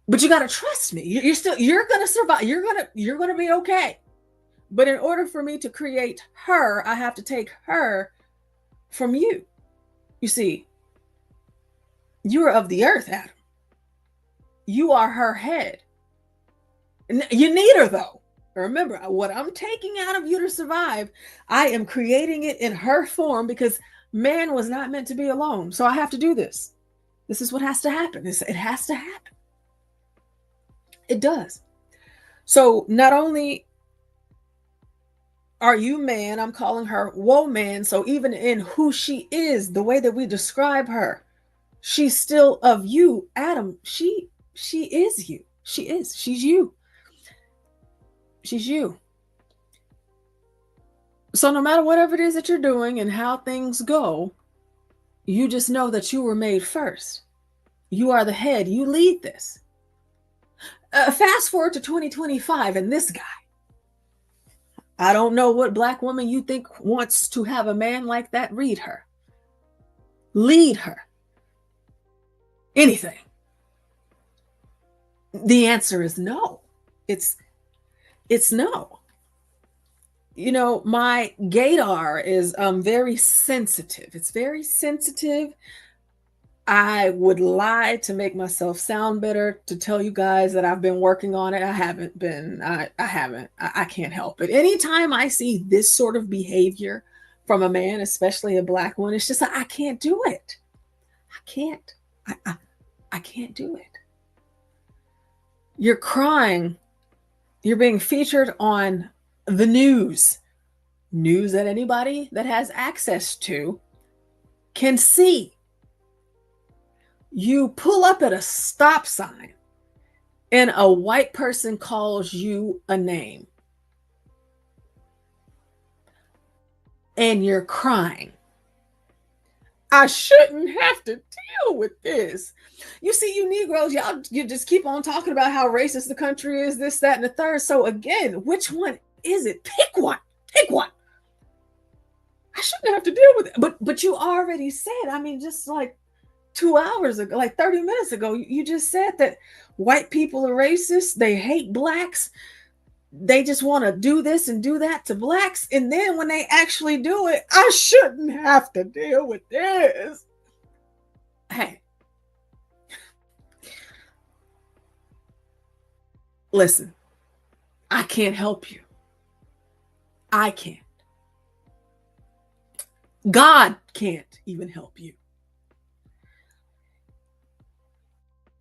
S6: But you got to trust me. You're going to survive. You're going to be okay. But in order for me to create her, I have to take her from you. You see, you are of the earth, Adam. You are her head. You need her, though. Remember, what I'm taking out of you to survive, I am creating it in her form, because man was not meant to be alone. So I have to do this. This is what has to happen. It has to happen. It does. So not only are you man, I'm calling her woman. So even in who she is, the way that we describe her, she's still of you, Adam. She is you. She's you. She's you. So no matter whatever it is that you're doing and how things go, you just know that you were made first. You are the head. You lead this. Fast forward to 2025 and this guy. I don't know what Black woman you think wants to have a man like that read her. Lead her. Anything. The answer is no. It's no. My gaydar is very sensitive. It's very sensitive. I would lie to make myself sound better, to tell you guys that I've been working on it. I haven't been. I haven't. I can't help it. Anytime I see this sort of behavior from a man, especially a Black one, it's just like, I can't do it. I can't. I can't do it. You're crying. You're being featured on the news that anybody that has access to can see. You pull up at a stop sign and a white person calls you a name and you're crying. I shouldn't have to deal with this. You see, you Negroes, you just keep on talking about how racist the country is, this, that, and the third. So again, which one is it? Pick one. I shouldn't have to deal with it. But you already said, just like, 2 hours ago, like 30 minutes ago, you just said that white people are racist. They hate blacks. They just want to do this and do that to blacks. And then when they actually do it, I shouldn't have to deal with this. Hey, listen, I can't help you. I can't. God can't even help you.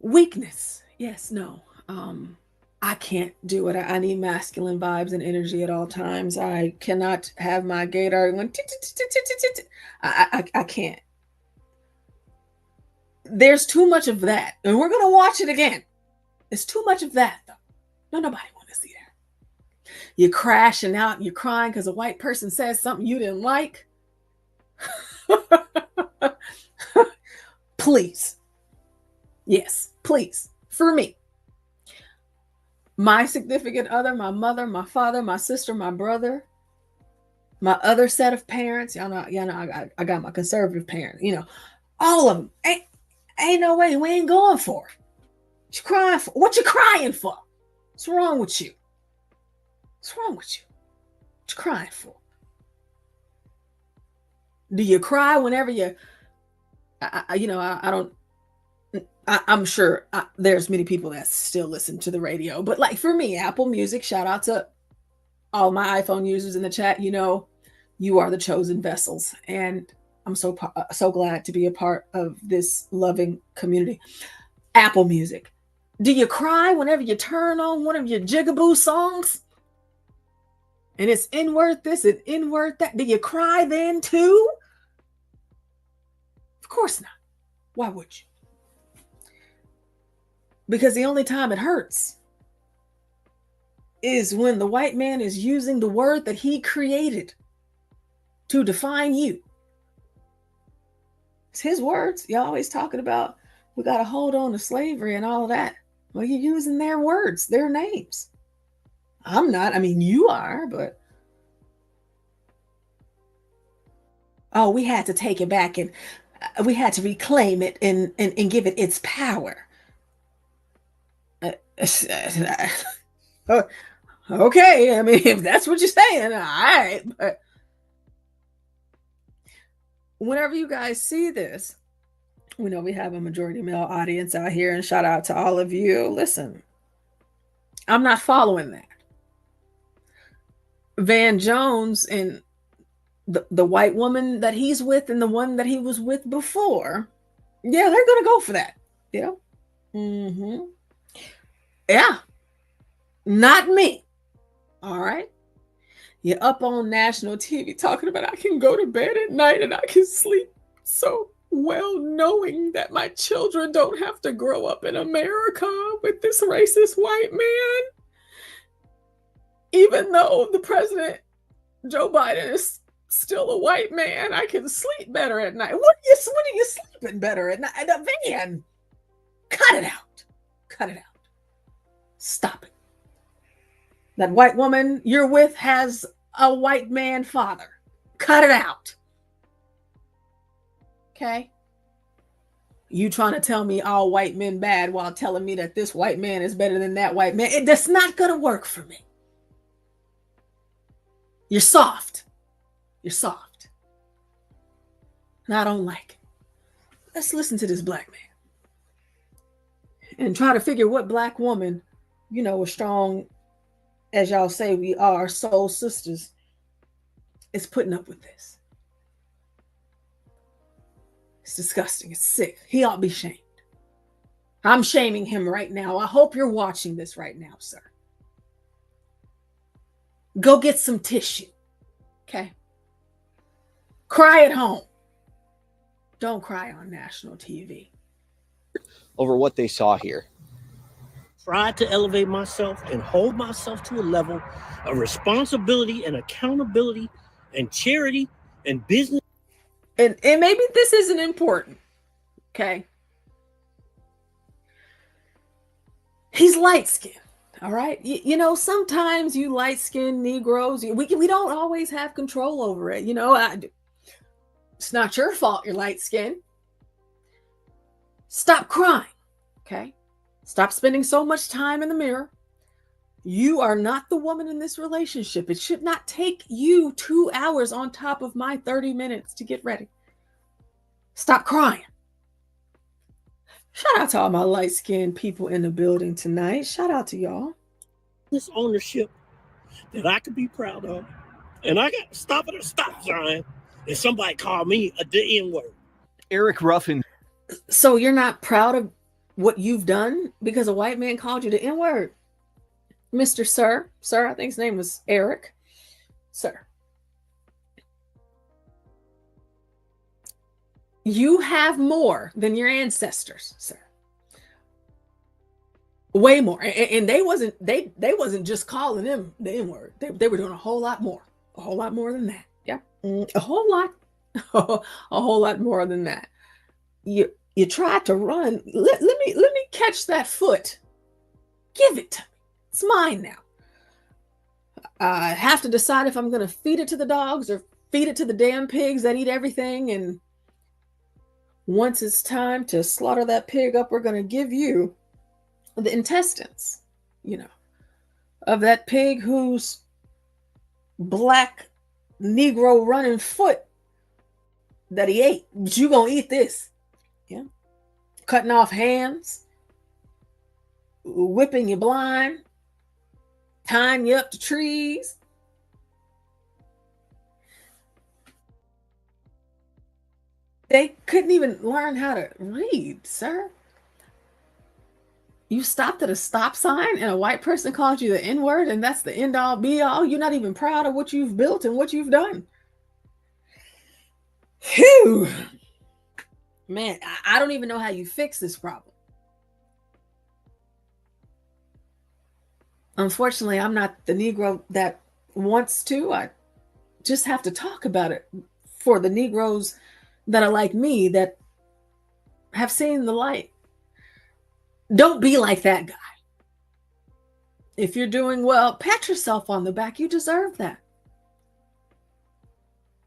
S6: Weakness. Yes, no. I can't do it. I need masculine vibes and energy at all times. I cannot have my gaydar going. I can't. There's too much of that. And we're going to watch it again. There's too much of that, though. No, nobody wants to see that. You're crashing out and you're crying because a white person says something you didn't like. Please. Yes, please. For me. My significant other, my mother, my father, my sister, my brother, my other set of parents. Y'all know I got my conservative parents. You know, all of them. Ain't no way. We ain't going for it. What you crying for? What you crying for? What's wrong with you? What's wrong with you? What you crying for? Do you cry whenever you? I don't. I'm sure there's many people that still listen to the radio, but like for me, Apple Music, shout out to all my iPhone users in the chat. You know, you are the chosen vessels, and I'm so glad to be a part of this loving community. Apple Music. Do you cry whenever you turn on one of your jigaboo songs? And it's N-word this and N-word that. Do you cry then too? Of course not. Why would you? Because the only time it hurts is when the white man is using the word that he created to define you. It's his words. You're always talking about we got to hold on to slavery and all of that. Well, you're using their words, their names. I'm not. I mean, you are, but oh, we had to take it back and we had to reclaim it and give it its power. Okay, I mean, if that's what you're saying, all right. But whenever you guys see this, we know we have a majority male audience out here, and shout out to all of you. Listen, I'm not following that. Van Jones and the white woman that he's with and the one that he was with before, yeah, they're gonna go for that. Yeah. Mm-hmm. Yeah. Not me. All right. You're up on national TV talking about I can go to bed at night and I can sleep so well knowing that my children don't have to grow up in America with this racist white man. Even though the president, Joe Biden, is still a white man, I can sleep better at night. When are you sleeping better at night? Van, cut it out. Cut it out. Stop it. That white woman you're with has a white man father. Cut it out. Okay? You trying to tell me all white men bad while telling me that this white man is better than that white man. That's not going to work for me. You're soft. You're soft. And I don't like it. Let's listen to this black man and try to figure what black woman, you know, as strong as y'all say we are, soul sisters, is putting up with this. It's disgusting. It's sick. He ought to be shamed. I'm shaming him right now. I hope you're watching this right now, sir. Go get some tissue. Okay? Cry at home. Don't cry on national TV.
S11: Over what they saw here.
S12: Tried to elevate myself and hold myself to a level of responsibility and accountability and charity and business.
S6: And maybe this isn't important. Okay? He's light-skinned. All right. You know, sometimes you light-skinned Negroes, we don't always have control over it. You know, it's not your fault you're light-skinned. Stop crying. Okay? Stop spending so much time in the mirror. You are not the woman in this relationship. It should not take you 2 hours on top of my 30 minutes to get ready. Stop crying. Shout out to all my light-skinned people in the building tonight. Shout out to y'all.
S12: This ownership that I could be proud of. And I got to stop at a stop sign and somebody called me the N-word.
S13: Eric Ruffin.
S6: So you're not proud of what you've done because a white man called you the N-word? Mr. Sir, I think his name was Eric. Sir. You have more than your ancestors, sir. Way more. And they wasn't just calling them the N-word. They were doing a whole lot more. A whole lot more than that. Yeah. A whole lot. A whole lot more than that. You tried to run. Let me catch that foot. Give it to me. It's mine now. I have to decide if I'm going to feed it to the dogs or feed it to the damn pigs that eat everything. And once it's time to slaughter that pig up, we're going to give you the intestines, of that pig whose black Negro running foot that he ate. But you going to eat this. Yeah. Cutting off hands, whipping you blind, tying you up to trees. They couldn't even learn how to read, sir. You stopped at a stop sign and a white person called you the N-word, and that's the end all be all. You're not even proud of what you've built and what you've done. Phew. Man, I don't even know how you fix this problem. Unfortunately, I'm not the Negro that wants to. I just have to talk about it for the Negroes that are like me, that have seen the light. Don't be like that guy. If you're doing well, pat yourself on the back. You deserve that.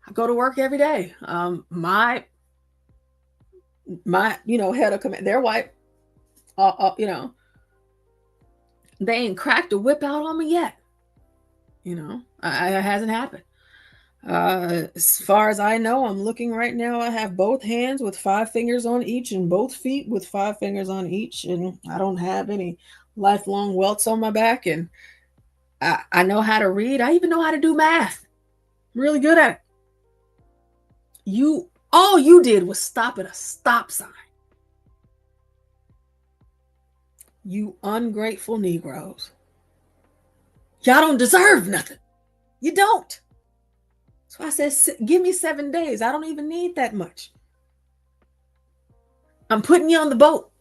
S6: I go to work every day. My head of command, they're white. They ain't cracked a whip out on me yet. It hasn't happened. As far as I know, I'm looking right now. I have both hands with 5 fingers on each and both feet with 5 fingers on each. And I don't have any lifelong welts on my back. And I know how to read. I even know how to do math. I'm really good at it. All you did was stop at a stop sign. You ungrateful Negroes. Y'all don't deserve nothing. You don't. So I said, give me 7 days. I don't even need that much. I'm putting you on the boat.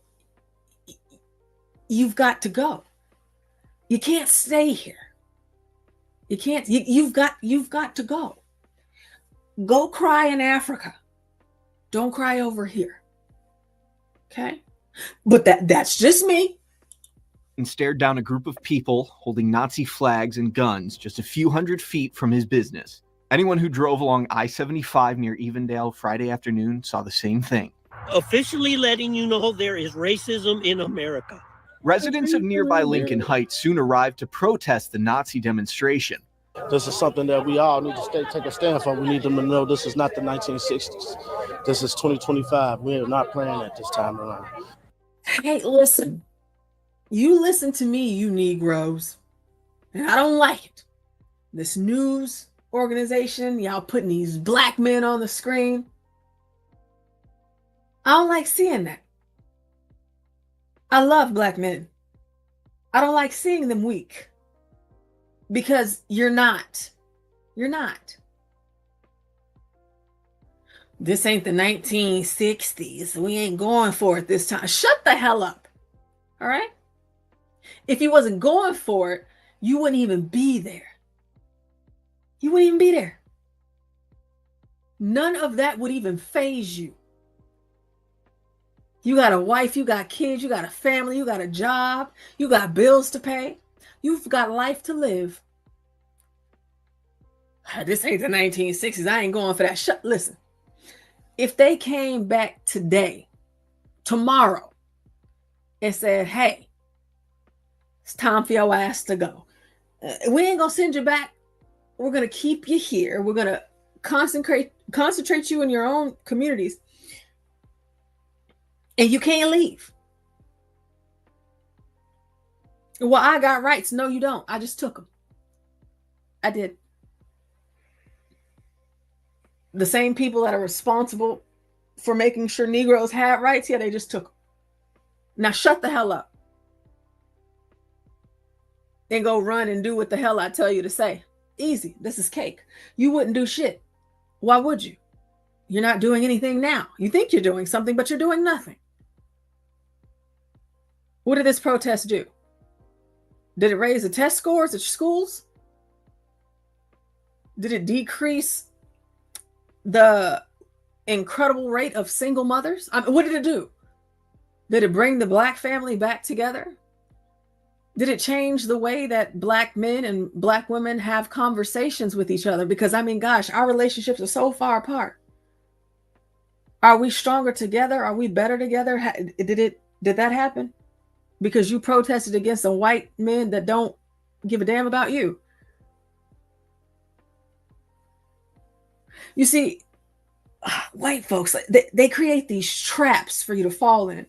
S6: You've got to go. You can't stay here. You can't. You've got to go. Go cry in Africa. Don't cry over here. Okay? But that's just me.
S13: And stared down a group of people holding Nazi flags and guns just a few hundred feet from his business. Anyone who drove along I-75 near Evendale Friday afternoon saw the same thing.
S12: Officially letting you know there is racism in America.
S13: Residents of nearby Lincoln Heights soon arrived to protest the Nazi demonstration.
S7: This is something that we all need to take a stand for. We need them to know this is not the 1960s. This is 2025. We are not playing at this time around.
S6: Hey, listen. You listen to me, you Negroes. And I don't like it. This news organization, y'all putting these black men on the screen. I don't like seeing that. I love black men. I don't like seeing them weak. Because you're not. You're not. This ain't the 1960s. We ain't going for it this time. Shut the hell up. All right? If you wasn't going for it, you wouldn't even be there. You wouldn't even be there. None of that would even faze you. You got a wife, you got kids, you got a family, you got a job, you got bills to pay. You've got life to live. This ain't the 1960s. I ain't going for that. Listen, if they came back today tomorrow and said, hey, it's time for your ass to go. We ain't gonna send you back. We're gonna keep you here. We're gonna concentrate you in your own communities, and you can't leave. Well, I got rights. No, you don't. I just took them. I did. The same people that are responsible for making sure Negroes had rights, yeah, they just took them. Now shut the hell up and go run and do what the hell I tell you to say. Easy. This is cake. You wouldn't do shit. Why would you? You're not doing anything now. You think you're doing something, but you're doing nothing. What did this protest do? Did it raise the test scores at schools? Did it decrease the incredible rate of single mothers? I mean, what did it do? Did it bring the Black family back together? Did it change the way that Black men and Black women have conversations with each other? Because, I mean, gosh, our relationships are so far apart. Are we stronger together? Are we better together? Did that happen? Because you protested against some white men that don't give a damn about you. You see, white folks, they create these traps for you to fall in.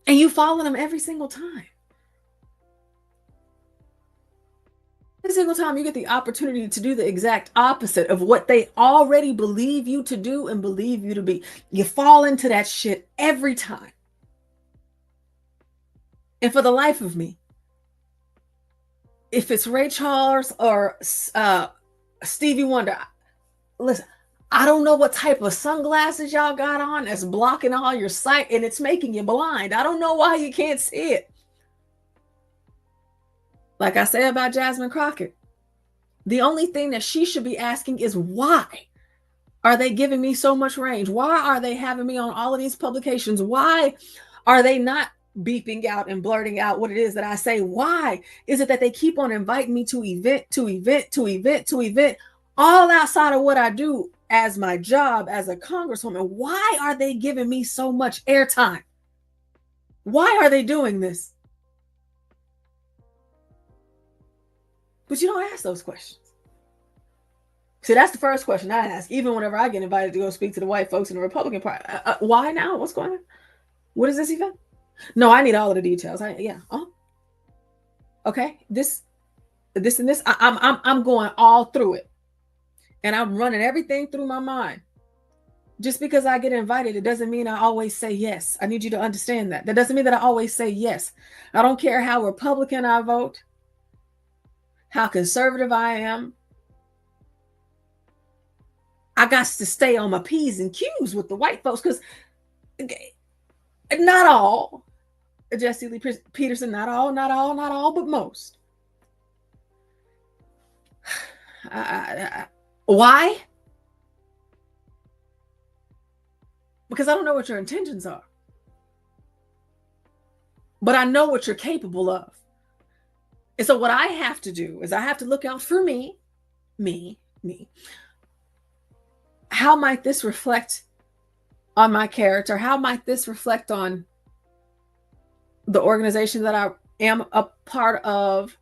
S6: And you fall in them every single time. Every single time you get the opportunity to do the exact opposite of what they already believe you to do and believe you to be. You fall into that shit every time. And for the life of me, if it's Ray Charles or Stevie Wonder, listen, I don't know what type of sunglasses y'all got on that's blocking all your sight and it's making you blind. I don't know why you can't see it. Like I said about Jasmine Crockett, the only thing that she should be asking is why are they giving me so much range? Why are they having me on all of these publications? Why are they not beeping out and blurting out what it is that I say? Why is it that they keep on inviting me to event, all outside of what I do as my job as a congresswoman? Why are they giving me so much airtime? Why are they doing this? But you don't ask those questions. See, that's the first question I ask, even whenever I get invited to go speak to the white folks in the Republican Party. Why now? What's going on? What is this event? No, I need all of the details. Okay. This and this. I'm going all through it, and I'm running everything through my mind. Just because I get invited, it doesn't mean I always say yes. I need you to understand that. That doesn't mean that I always say yes. I don't care how Republican I vote, how conservative I am. I got to stay on my P's and Q's with the white folks because not all, Jesse Lee Peterson, not all, but most. Why? Because I don't know what your intentions are. But I know what you're capable of. And so what I have to do is I have to look out for me. How might this reflect on my character? How might this reflect on the organization that I am a part of?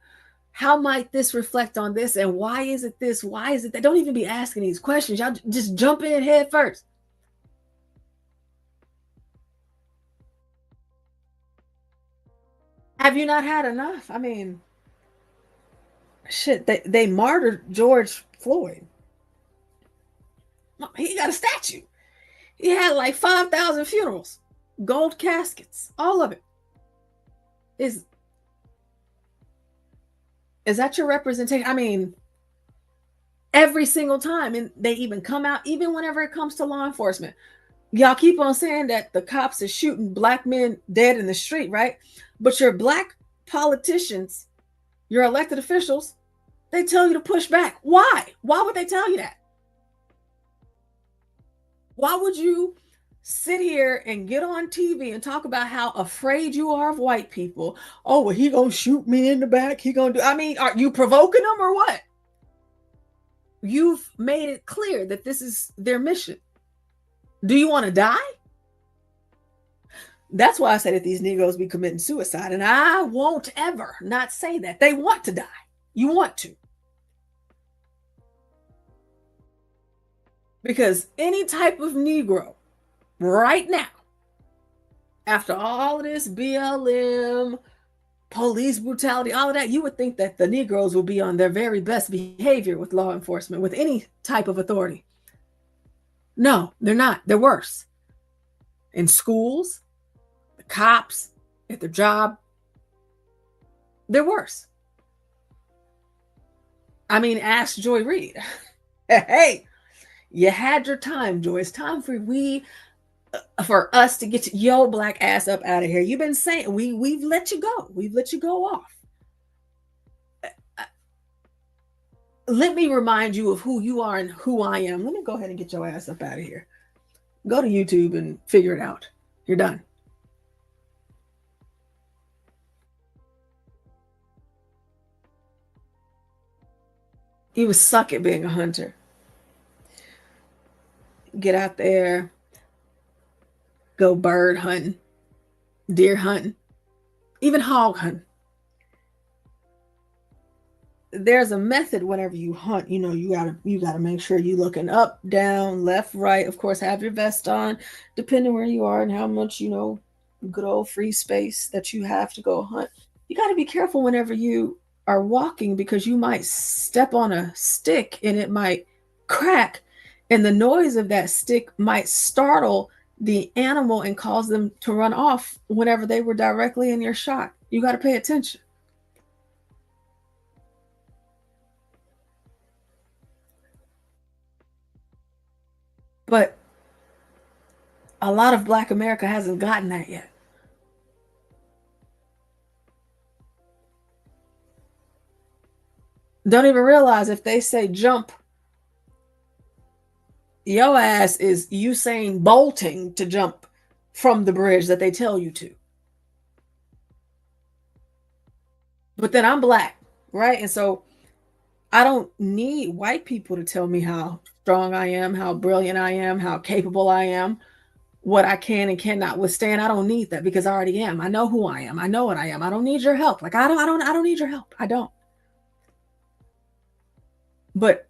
S6: How might this reflect on this? And why is it this? Why is it that? Don't even be asking these questions. Y'all just jump in head first. Have you not had enough? I mean, shit, they martyred George Floyd. He got a statue. He had like 5,000 funerals, gold caskets, all of it. Is that your representation? I mean, every single time, and they even come out, even whenever it comes to law enforcement. Y'all keep on saying that the cops are shooting black men dead in the street, right? But your black politicians, your elected officials, they tell you to push back. Why? Why would they tell you that? Why would you sit here and get on TV and talk about how afraid you are of white people? Oh, well, he gonna shoot me in the back. He gonna do. I mean, are you provoking them or what? You've made it clear that this is their mission. Do you want to die? That's why I say that these Negroes be committing suicide. And I won't ever not say that. They want to die. You want to. Because any type of Negro right now, after all of this BLM, police brutality, all of that, you would think that the Negroes will be on their very best behavior with law enforcement, with any type of authority. No, they're not. They're worse. In schools, the cops, at their job, they're worse. I mean, ask Joy Reid. Hey, you had your time, Joy. It's time for us to get your black ass up out of here. You've been saying we've let you go. We've let you go off. Let me remind you of who you are and who I am. Let me go ahead and get your ass up out of here. Go to YouTube and figure it out. You're done. You would suck at being a hunter. Get out there, go bird hunting, deer hunting, even hog hunting. There's a method whenever you hunt. You know, you gotta make sure you're looking up, down, left, right. Of course, have your vest on, depending where you are and how much, you know, good old free space that you have to go hunt. You got to be careful whenever you are walking, because you might step on a stick and it might crack, and the noise of that stick might startle the animal and cause them to run off whenever they were directly in your shot. You got to pay attention. But a lot of Black America hasn't gotten that yet. Don't even realize if they say jump, your ass is Usain Bolting to jump from the bridge that they tell you to. But then I'm Black, right? And so I don't need white people to tell me how strong I am, how brilliant I am, how capable I am, what I can and cannot withstand. I don't need that, because I already am. I know who I am. I know what I am. I don't need your help. Like I don't need your help. I don't. But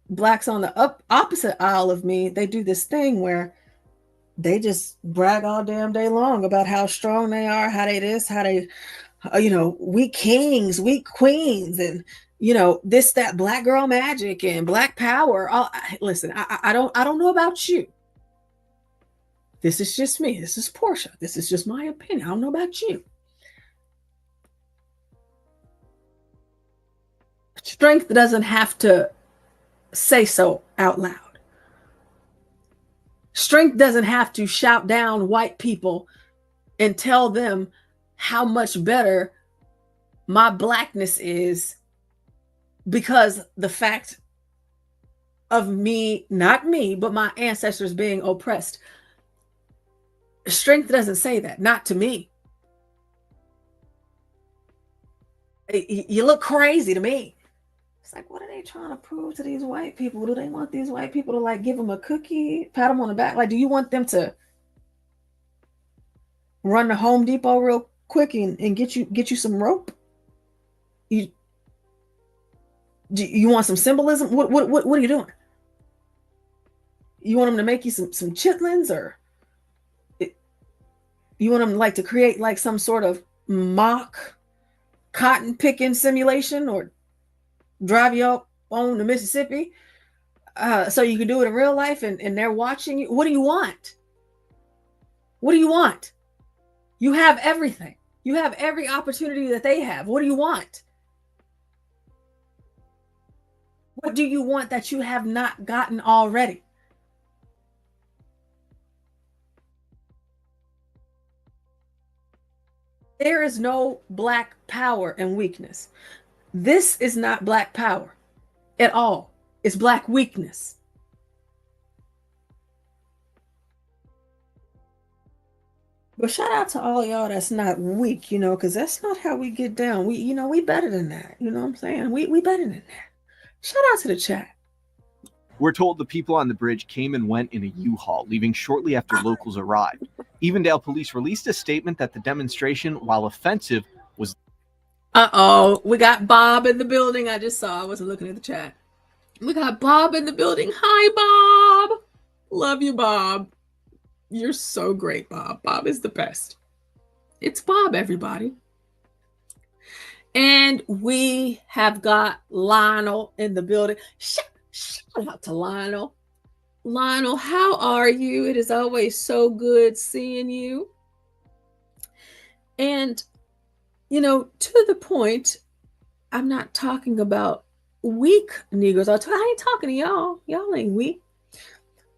S6: Blacks on the opposite aisle of me, they do this thing where they just brag all damn day long about how strong they are, how they this, how they, you know, we kings, we queens, and you know, this, that, Black girl magic and Black power. Listen, I don't know about you. This is just me. This is Portia. This is just my opinion. I don't know about you. Strength doesn't have to say so out loud. Strength doesn't have to shout down white people and tell them how much better my Blackness is, because the fact of me, not me, but my ancestors being oppressed. Strength doesn't say that, not to me. You look crazy to me. It's like, what are they trying to prove to these white people? Do they want these white people to like give them a cookie, pat them on the back? Like, do you want them to run to Home Depot real quick and get you some rope? You want some symbolism? What are you doing? You want them to make you some chitlins, or you want them like to create like some sort of mock cotton picking simulation, or drive you up on the Mississippi so you can do it in real life and they're watching you? What do you want? What do you want? You have everything. You have every opportunity that they have. What do you want? What do you want that you have not gotten already? There is no Black power and weakness. This is not Black power at all. It's Black weakness. But shout out to all y'all that's not weak, you know, because that's not how we get down. We better than that. You know what I'm saying? We better than that. Shout out to the chat.
S13: We're told the people on the bridge came and went in a U-Haul, leaving shortly after locals arrived. Evendale police released a statement that the demonstration, while offensive, was...
S6: Uh-oh, we got Bob in the building. I just saw, I wasn't looking at the chat. We got Bob in the building. Hi, Bob. Love you, Bob. You're so great, Bob. Bob is the best. It's Bob, everybody. And we have got Lionel in the building. Shout out to Lionel. Lionel, how are you? It is always so good seeing you. And, you know, to the point, I'm not talking about weak Negroes. I ain't talking to y'all. Y'all ain't weak.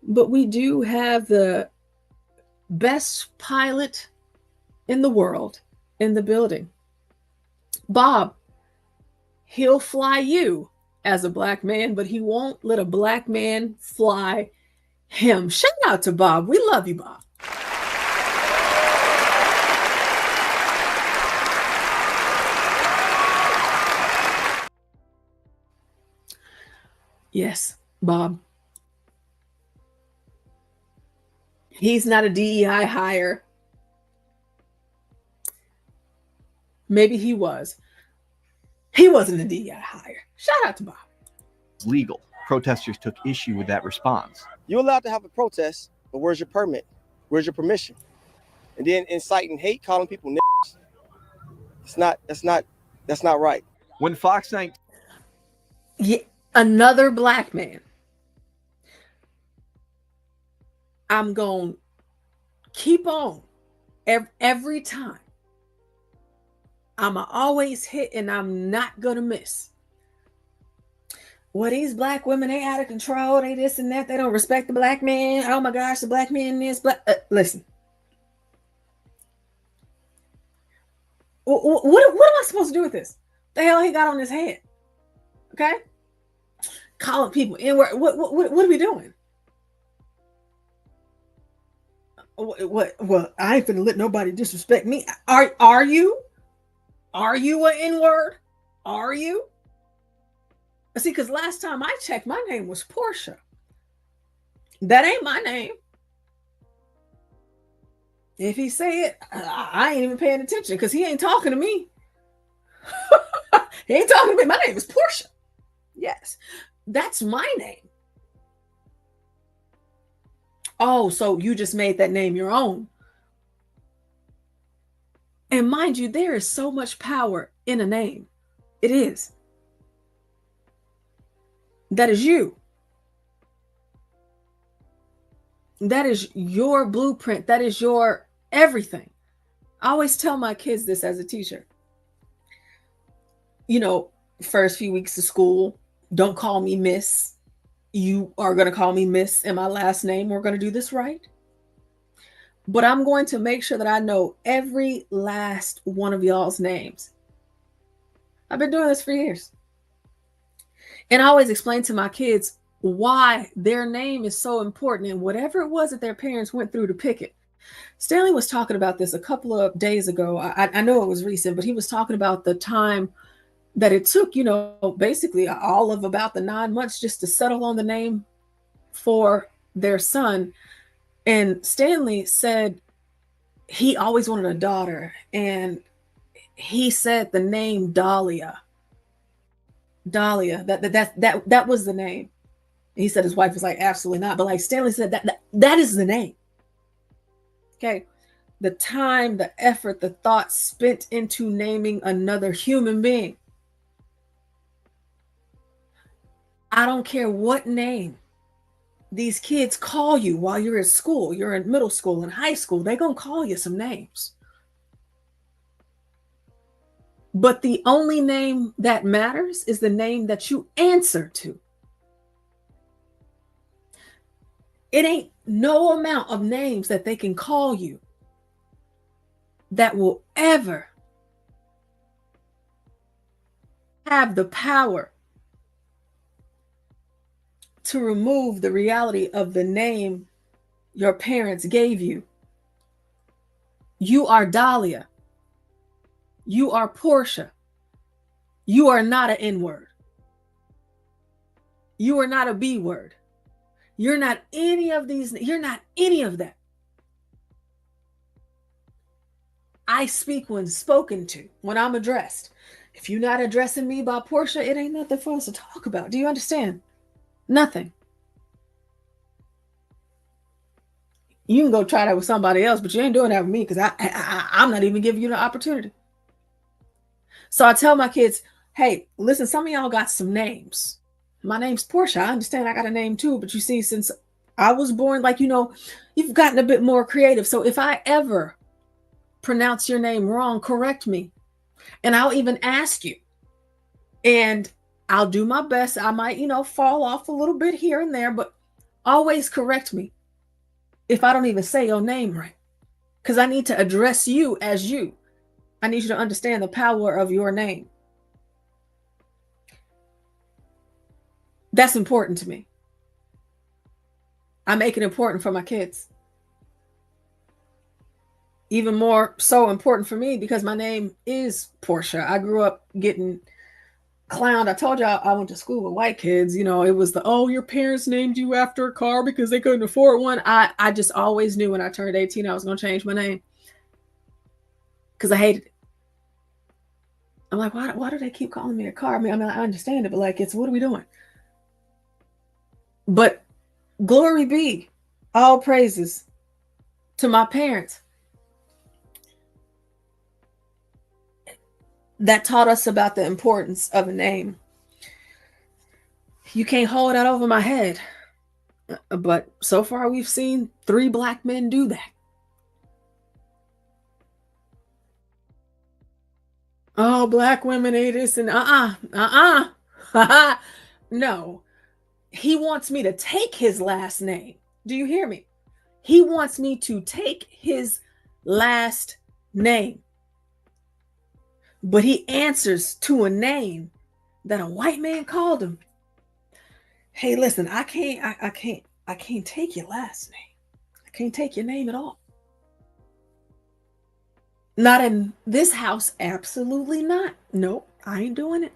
S6: But we do have the best pilot in the world in the building. Bob, he'll fly you as a black man, but he won't let a black man fly him. Shout out to Bob. We love you, Bob. Yes, Bob. He's not a DEI hire. Maybe he was. He wasn't a DEI hire. Shout out to Bob.
S13: Legal. Protesters took issue with that response.
S14: You're allowed to have a protest, but where's your permit? Where's your permission? And then inciting hate, calling people niggas. That's not right.
S13: When Fox 9...
S6: Yeah, another black man. I'm going to keep on every time. I'm always hit and I'm not going to miss. Well, these black women, they out of control. They this and that. They don't respect the black man. Oh my gosh, the black man is black. Listen. What am I supposed to do with this? The hell he got on his head? Okay? Calling people in. What are we doing? What? Well, I ain't finna let nobody disrespect me. Are you? Are you an N-word? Are you? See, because last time I checked, my name was Portia. That ain't my name. If he say it, I ain't even paying attention because he ain't talking to me. He ain't talking to me. My name is Portia. Yes, that's my name. Oh, so you just made that name your own. And mind you, there is so much power in a name. It is. That is you. That is your blueprint. That is your everything. I always tell my kids this as a teacher. You know, first few weeks of school, don't call me Miss. You are going to call me Miss and my last name. We're going to do this right. But I'm going to make sure that I know every last one of y'all's names. I've been doing this for years. And I always explain to my kids why their name is so important and whatever it was that their parents went through to pick it. Stanley was talking about this a couple of days ago. I know it was recent, but he was talking about the time that it took, you know, basically all of about the 9 months just to settle on the name for their son. And Stanley said he always wanted a daughter, and he said the name Dahlia. Dahlia, that was the name. He said his wife was like, absolutely not. But like Stanley said, that is the name. Okay. The time, the effort, the thought spent into naming another human being. I don't care what name these kids call you while you're at school, you're in middle school and high school, they're going to call you some names. But the only name that matters is the name that you answer to. It ain't no amount of names that they can call you that will ever have the power to remove the reality of the name your parents gave you. You are Dahlia. You are Portia. You are not an N-word. You are not a B word. You're not any of these. You're not any of that. I speak when spoken to, when I'm addressed. If you're not addressing me by Portia, it ain't nothing for us to talk about. Do you understand? Nothing. You can go try that with somebody else, but you ain't doing that with me because I'm not even giving you the opportunity. So I tell my kids, hey, listen, some of y'all got some names. My name's Portia. I understand I got a name too, but you see, since I was born, like, you know, you've gotten a bit more creative. So if I ever pronounce your name wrong, correct me. And I'll even ask you. And I'll do my best. I might, you know, fall off a little bit here and there, but always correct me if I don't even say your name right. Because I need to address you as you. I need you to understand the power of your name. That's important to me. I make it important for my kids. Even more so important for me because my name is Portia. I grew up getting clowned. I told you I went to school with white kids. You know, it was oh, your parents named you after a car because they couldn't afford one. I just always knew when I turned 18 I was going to change my name because I hated it. I'm like, why do they keep calling me a car? I mean, I understand it, but like, what are we doing? But glory be, all praises to my parents that taught us about the importance of a name. You can't hold that over my head. But so far we've seen 3 black men do that. Oh, black women ate this and no. He wants me to take his last name. Do you hear me? He wants me to take his last name. But he answers to a name that a white man called him. Hey, listen, I can't take your last name. I can't take your name at all. Not in this house. Absolutely not. Nope, I ain't doing it.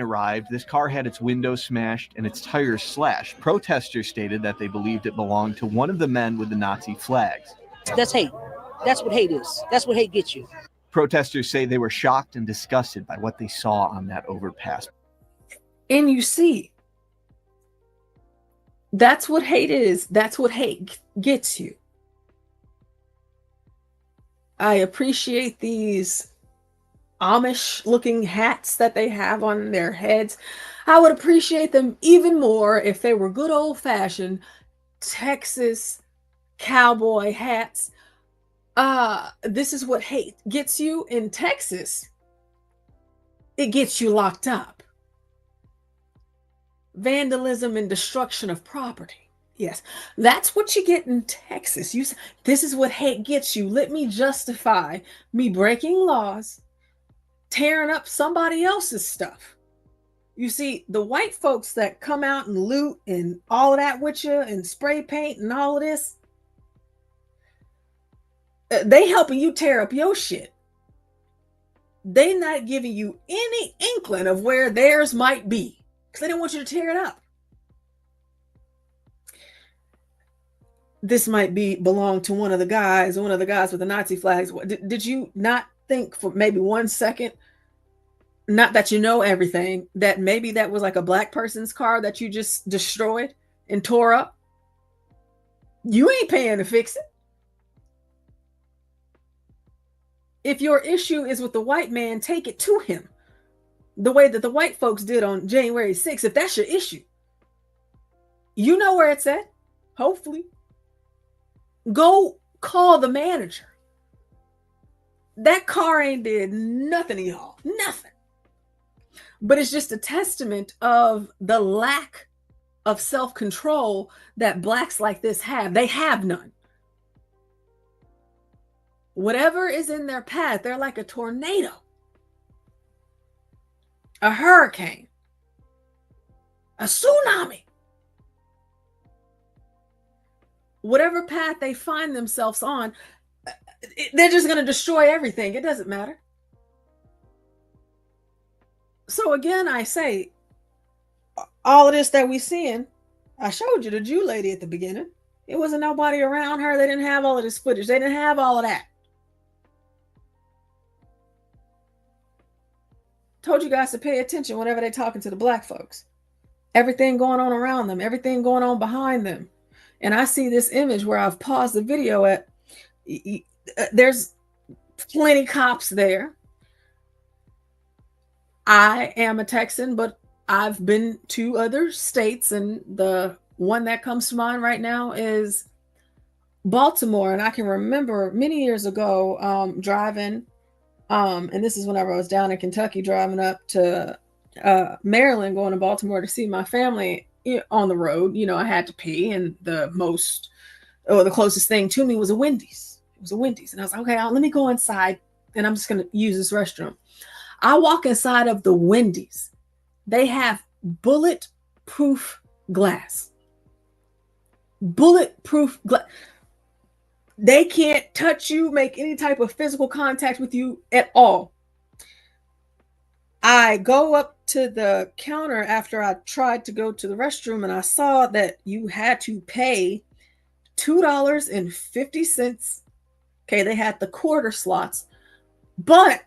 S13: Arrived, this car had its windows smashed and its tires slashed. Protesters stated that they believed it belonged to one of the men with the Nazi flags.
S15: That's hate. That's what hate is. That's what hate gets you.
S13: Protesters say they were shocked and disgusted by what they saw on that overpass.
S6: And you see, that's what hate is. That's what hate gets you. I appreciate these Amish looking hats that they have on their heads. I would appreciate them even more if they were good old fashioned Texas cowboy hats. This is what hate gets you in Texas. It gets you locked up. Vandalism and destruction of property. Yes, that's what you get in Texas. This is what hate gets you. Let me justify me breaking laws, tearing up somebody else's stuff. You see, the white folks that come out and loot and all of that with you and spray paint and all of this, they helping you tear up your shit. They not giving you any inkling of where theirs might be because they don't want you to tear it up. This might belong to one of the guys with the Nazi flags. Did you not think for maybe 1 second, not that you know everything, that maybe that was like a black person's car that you just destroyed and tore up? You ain't paying to fix it. If your issue is with the white man, take it to him. The way that the white folks did on January 6th, if that's your issue. You know where it's at, hopefully. Go call the manager. That car ain't did nothing to y'all. Nothing. But it's just a testament of the lack of self-control that blacks like this have. They have none. Whatever is in their path, they're like a tornado, a hurricane, a tsunami. Whatever path they find themselves on, they're just going to destroy everything. It doesn't matter. So again, I say, all of this that we're seeing, I showed you the Jew lady at the beginning. It wasn't nobody around her. They didn't have all of this footage. They didn't have all of that. Told you guys to pay attention whenever they're talking to the black folks. Everything going on around them, everything going on behind them. And I see this image where I've paused the video at. There's plenty cops there. I am a Texan, but I've been to other states, and the one that comes to mind right now is Baltimore. And I can remember many years ago driving, and this is whenever I was down in Kentucky, driving up to Maryland, going to Baltimore to see my family on the road. You know, I had to pee, and the closest thing to me was a Wendy's. It was a Wendy's. And I was like, okay, let me go inside, and I'm just going to use this restroom. I walk inside of the Wendy's. They have bulletproof glass. Bulletproof glass. They can't touch you, make any type of physical contact with you at all. I go up to the counter after I tried to go to the restroom, and I saw that you had to pay $2.50. Okay, they had the quarter slots, but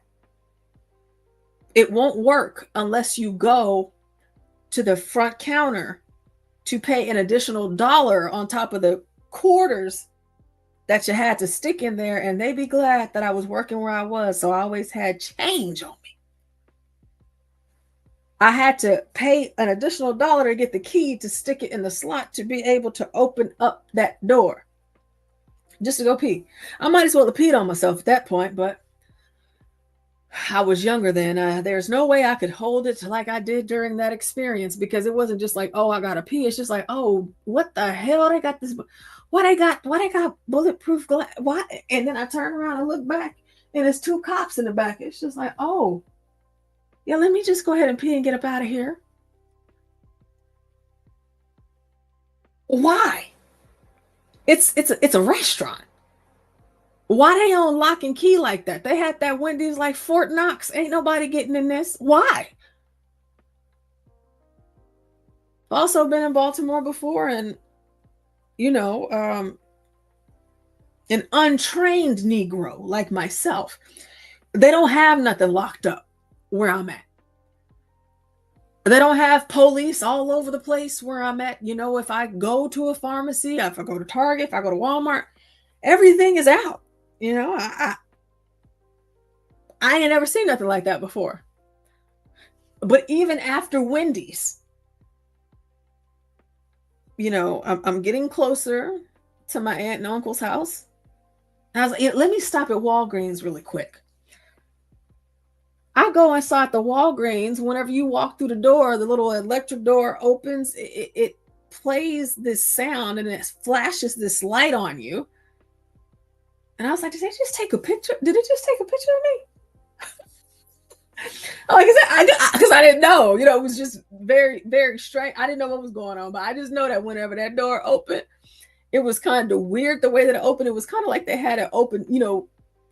S6: it won't work unless you go to the front counter to pay an additional $1 on top of the quarters that you had to stick in there. And they'd be glad that I was working where I was, so I always had change on me. I had to pay an additional $1 to get the key to stick it in the slot to be able to open up that door just to go pee. I might as well have peed on myself at that point, but I was younger then. There's no way I could hold it like I did during that experience, because it wasn't just like, oh, I gotta pee. It's just like, oh, what the hell? They got this. What I got bulletproof glass? What? And then I turn around and look back, and there's 2 cops in the back. It's just like, oh, yeah, let me just go ahead and pee and get up out of here. Why? It's a restaurant. Why they on lock and key like that? They had that Wendy's like Fort Knox. Ain't nobody getting in this. Why? I've also been in Baltimore before, and an untrained Negro like myself, they don't have nothing locked up where I'm at. They don't have police all over the place where I'm at. If I go to a pharmacy, if I go to Target, if I go to Walmart, everything is out. I ain't never seen nothing like that before. But even after Wendy's, I'm getting closer to my aunt and uncle's house. And I was like, let me stop at Walgreens really quick. I go inside the Walgreens. Whenever you walk through the door, the little electric door opens. It plays this sound, and it flashes this light on you. And I was like, did they just take a picture? Did it just take a picture of me? Because I didn't know. It was just very, very strange. I didn't know what was going on, but I just know that whenever that door opened, it was kind of weird the way that it opened. It was kind of like they had it open,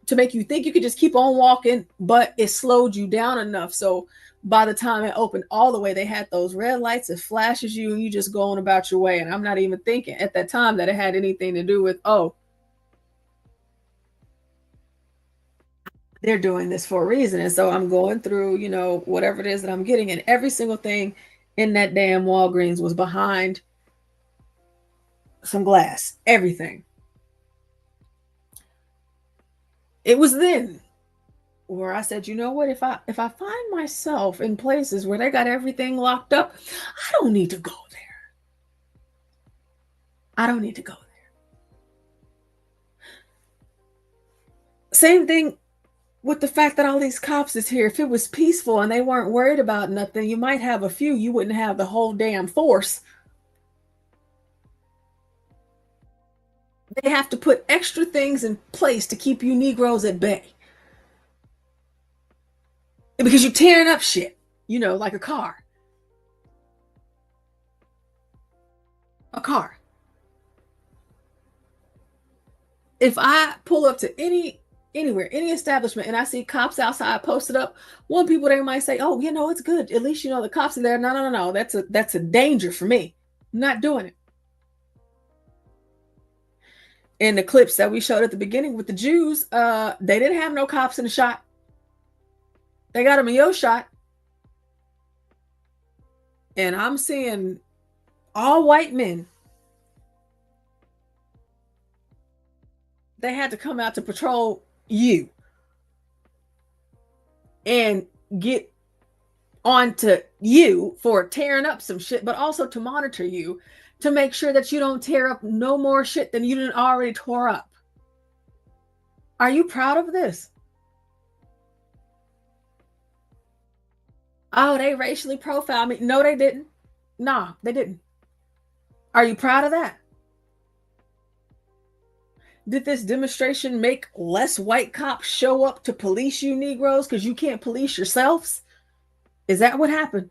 S6: to make you think you could just keep on walking, but it slowed you down enough. So by the time it opened all the way, they had those red lights. It flashes you, and you just going about your way. And I'm not even thinking at that time that it had anything to do with, oh, they're doing this for a reason. And so I'm going through, whatever it is that I'm getting, and every single thing in that damn Walgreens was behind some glass. Everything. It was then where I said, you know what, if I find myself in places where they got everything locked up, I don't need to go there. I don't need to go there. Same thing with the fact that all these cops is here. If it was peaceful and they weren't worried about nothing, you might have a few. You wouldn't have the whole damn force. They have to put extra things in place to keep you Negroes at bay. Because you're tearing up shit, like a car. A car. If I pull up to anywhere, any establishment, and I see cops outside posted up, one people, they might say, oh, it's good. At least, the cops are there. No. That's a danger for me. Not doing it. In the clips that we showed at the beginning with the Jews, they didn't have no cops in the shot. They got them in your shot. And I'm seeing all white men. They had to come out to patrol you and get onto you for tearing up some shit, but also to monitor you to make sure that you don't tear up no more shit than you didn't already tore up. Are you proud of this? Oh, they racially profiled me. No, they didn't. No, they didn't. Are you proud of that? Did this demonstration make less white cops show up to police you Negroes because you can't police yourselves? Is that what happened?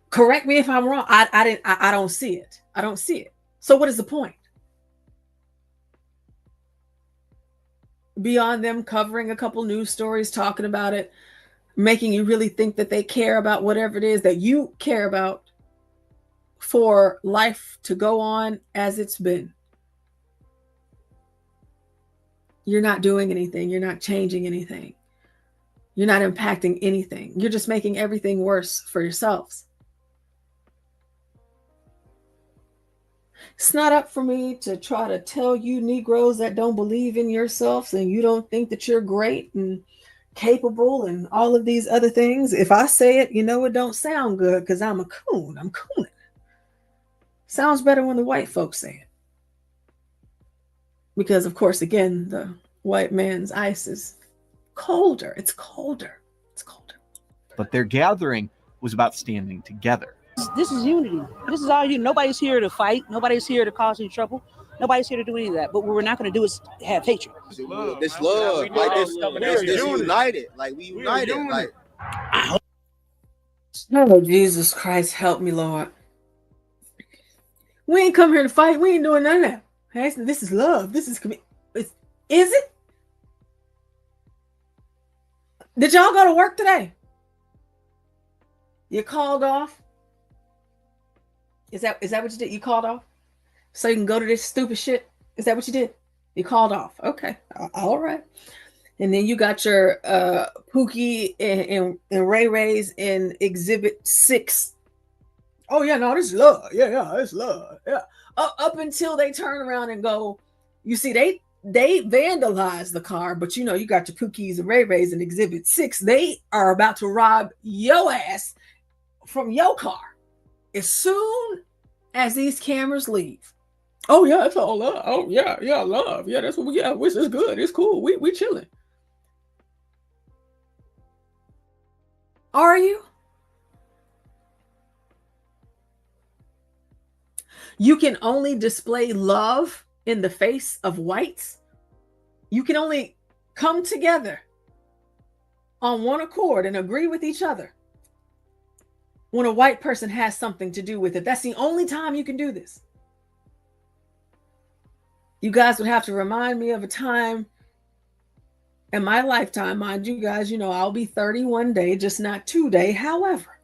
S6: Correct me if I'm wrong. I don't see it. I don't see it. So what is the point? Beyond them covering a couple news stories, talking about it, making you really think that they care about whatever it is that you care about for life to go on as it's been. You're not doing anything. You're not changing anything. You're not impacting anything. You're just making everything worse for yourselves. It's not up for me to try to tell you Negroes that don't believe in yourselves and you don't think that you're great and capable and all of these other things. If I say it, you know it don't sound good because I'm a coon. I'm cooning. Sounds better when the white folks say it. Because, of course, again, the white man's ice is colder. It's colder. It's colder.
S13: But their gathering was about standing together.
S15: This is unity. This is all you. Nobody's here to fight. Nobody's here to cause any trouble. Nobody's here to do any of that. But what we're not going to do is have hatred.
S14: This love, like this united. Like we united. Like
S6: oh, Jesus Christ, help me, Lord. We ain't come here to fight. We ain't doing none of that. This is love. This is is it? Did y'all go to work today? You called off? Is that what you did? You called off? So you can go to this stupid shit? Is that what you did? You called off. Okay. All right. And then you got your Pookie and Ray Ray's in Exhibit 6. Oh, yeah, no, this is love. Yeah, it's love. Yeah. Up until they turn around and go, you see, they vandalized the car, but you know, you got your Pookies and Ray Rays in Exhibit 6. They are about to rob your ass from your car as soon as these cameras leave. Oh, yeah, it's all love. Oh, yeah, love. Yeah, that's what we got. Which is good. It's cool. We chilling. Are you? You can only display love in the face of whites. You can only come together on one accord and agree with each other when a white person has something to do with it. That's the only time you can do this. You guys would have to remind me of a time in my lifetime. Mind you guys, you know, I'll be 30 one day, just not today. However,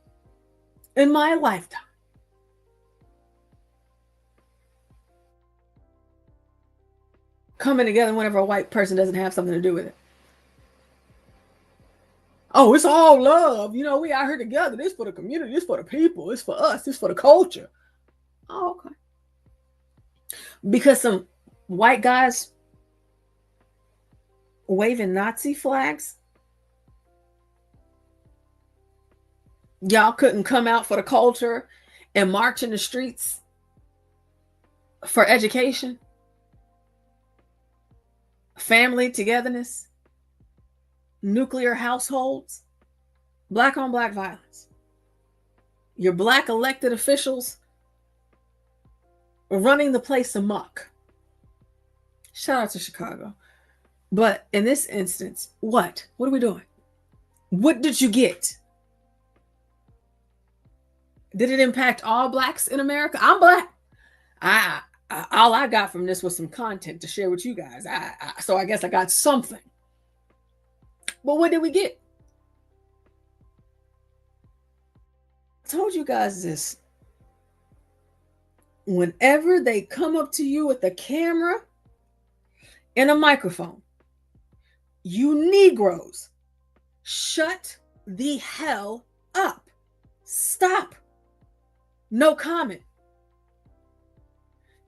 S6: in my lifetime, coming together whenever a white person doesn't have something to do with it. Oh, it's all love. You know, we out here together. This for the community. This for the people. This for us. This for the culture. Oh, okay. Because some white guys waving Nazi flags, y'all couldn't come out for the culture and march in the streets for education, family togetherness, nuclear households, black on black violence. Your black elected officials running the place amok. Shout out to Chicago. But in this instance, what are we doing? What did you get? Did it impact all blacks in America? I'm black. All I got from this was some content to share with you guys. So I guess I got something. But what did we get? I told you guys this whenever they come up to you with a camera and a microphone, you Negroes, shut the hell up. Stop. No comment.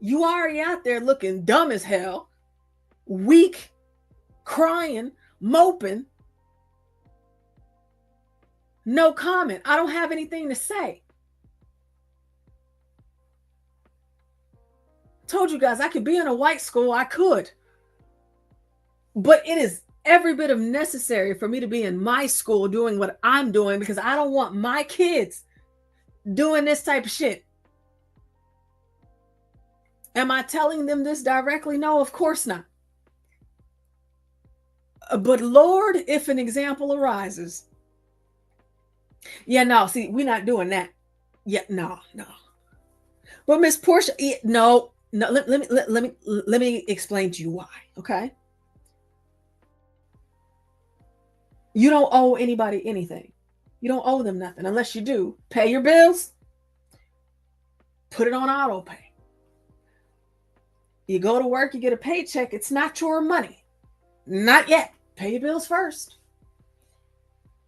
S6: You already out there looking dumb as hell, weak, crying, moping. No comment. I don't have anything to say. Told you guys I could be in a white school. I could. But it is every bit of necessary for me to be in my school doing what I'm doing, because I don't want my kids doing this type of shit. Am I telling them this directly? No, of course not. But Lord, if an example arises. Yeah, no, see, we're not doing that. Yeah, no. But Miss Portia, no, let me explain to you why, okay? You don't owe anybody anything. You don't owe them nothing unless you do. Pay your bills. Put it on auto pay. You go to work, you get a paycheck. It's not your money. Not yet. Pay your bills first.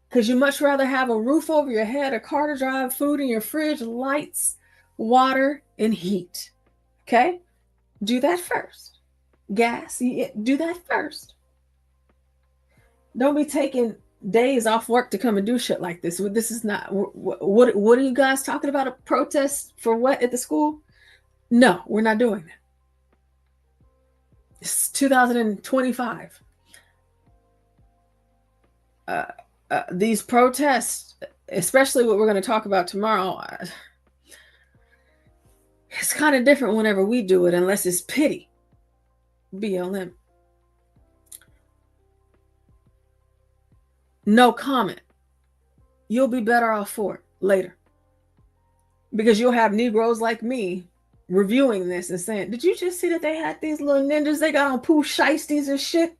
S6: Because you much rather have a roof over your head, a car to drive, food in your fridge, lights, water, and heat. Okay? Do that first. Gas, do that first. Don't be taking days off work to come and do shit like this. This is not, what are you guys talking about? A protest for what at the school? No, we're not doing that. It's 2025. These protests, especially what we're going to talk about tomorrow, it's kind of different whenever we do it, unless it's pity. BLM. No comment. You'll be better off for it later. Because you'll have Negroes like me reviewing this and saying, did you just see that they had these little ninjas? They got on poo shiesties and shit.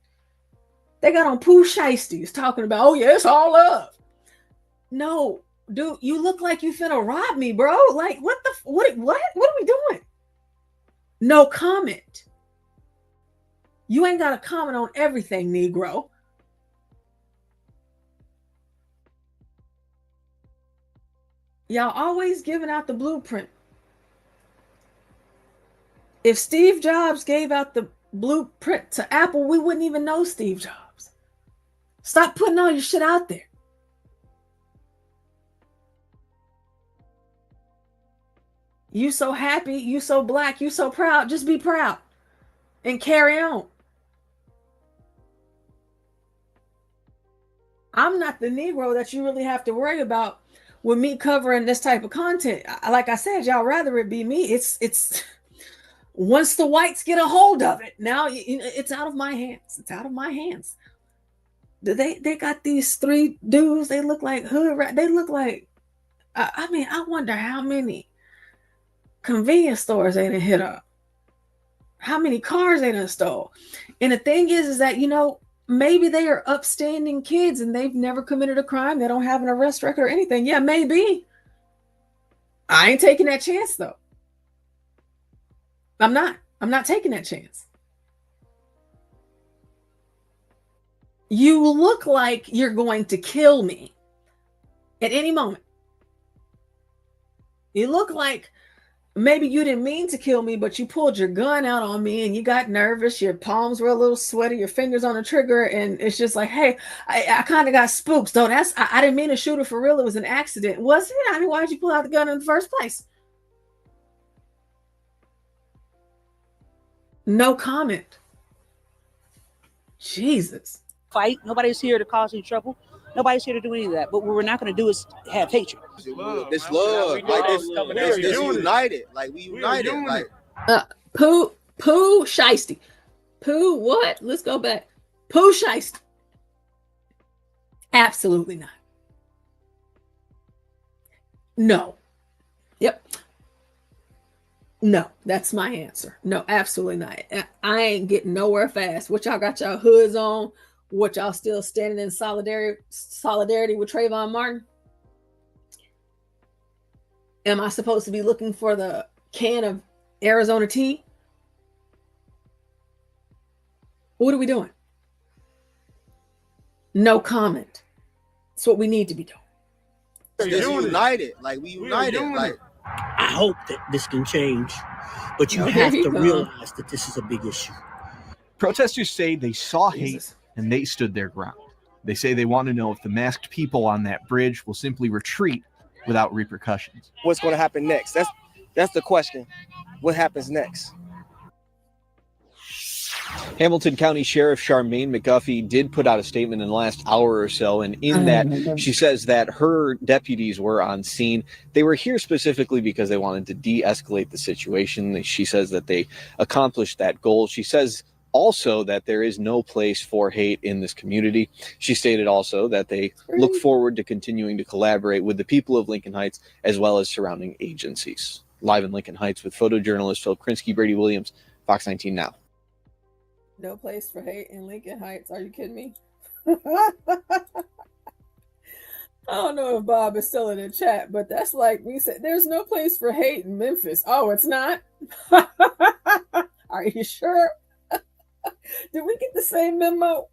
S6: They got on poo shiesties talking about, oh yeah, it's all love. No, dude, you look like you finna rob me, bro. Like, what are we doing? No comment. You ain't got to comment on everything, Negro. Y'all always giving out the blueprint. If Steve Jobs gave out the blueprint to Apple, we wouldn't even know Steve Jobs. Stop putting all your shit out there. You so happy, you so black, you so proud. Just be proud and carry on. I'm not the Negro that you really have to worry about with me covering this type of content. Like I said, y'all rather it be me. It's once the whites get a hold of it, now it's out of my hands. It's out of my hands. They got these three dudes. They look like hood rat. They look like, I mean, I wonder how many convenience stores they done hit up. How many cars they done stole. And the thing is that, maybe they are upstanding kids and they've never committed a crime. They don't have an arrest record or anything. Yeah, maybe. I ain't taking that chance though. I'm not taking that chance. You look like you're going to kill me at any moment. You look like maybe you didn't mean to kill me, but you pulled your gun out on me and you got nervous. Your palms were a little sweaty, your fingers on the trigger. And it's just like, hey, I kind of got spooked. So I didn't mean to shoot her for real. It was an accident. Was it? I mean, why did you pull out the gun in the first place? No comment. Jesus.
S15: Fight. Nobody's here to cause any trouble. Nobody's here to do any of that. But what we're not going to do is have hatred.
S14: This love, like this united. Like we united. Like
S6: Pooh shiesty. Pooh what? Let's go back. Pooh shiesty. Absolutely not. No. Yep. No, that's my answer. No, absolutely not. I ain't getting nowhere fast. What y'all got y'all hoods on? What y'all still standing in solidarity with Trayvon Martin? Am I supposed to be looking for the can of Arizona tea? What are we doing? No comment. That's what we need to be doing.
S14: Just united. Like we united. Like
S12: I hope that this can change, but you
S6: Oh,
S12: have
S6: here
S12: to
S6: you go.
S12: realize that this is a big issue.
S13: Protesters say they saw hate
S6: Jesus.
S13: and they stood their ground. They say they want to know if the masked people on that bridge will simply retreat without repercussions.
S14: what's going to happen next? That's the question. What happens next?
S11: Hamilton County Sheriff Charmaine McGuffey did put out a statement in the last hour or so, and in that she says that her deputies were on scene. They were here specifically because they wanted to de-escalate the situation. She says that they accomplished that goal. She says also that there is no place for hate in this community. She stated also that they look forward to continuing to collaborate with the people of Lincoln Heights as well as surrounding agencies. Live in Lincoln Heights with photojournalist Phil Krinsky, Brady Williams, Fox 19 Now.
S6: No place for hate in Lincoln Heights. Are you kidding me? I don't know if Bob is still in the chat, but that's like we said, there's no place for hate in Memphis. Oh, it's not? Are you sure? Did we get the same memo?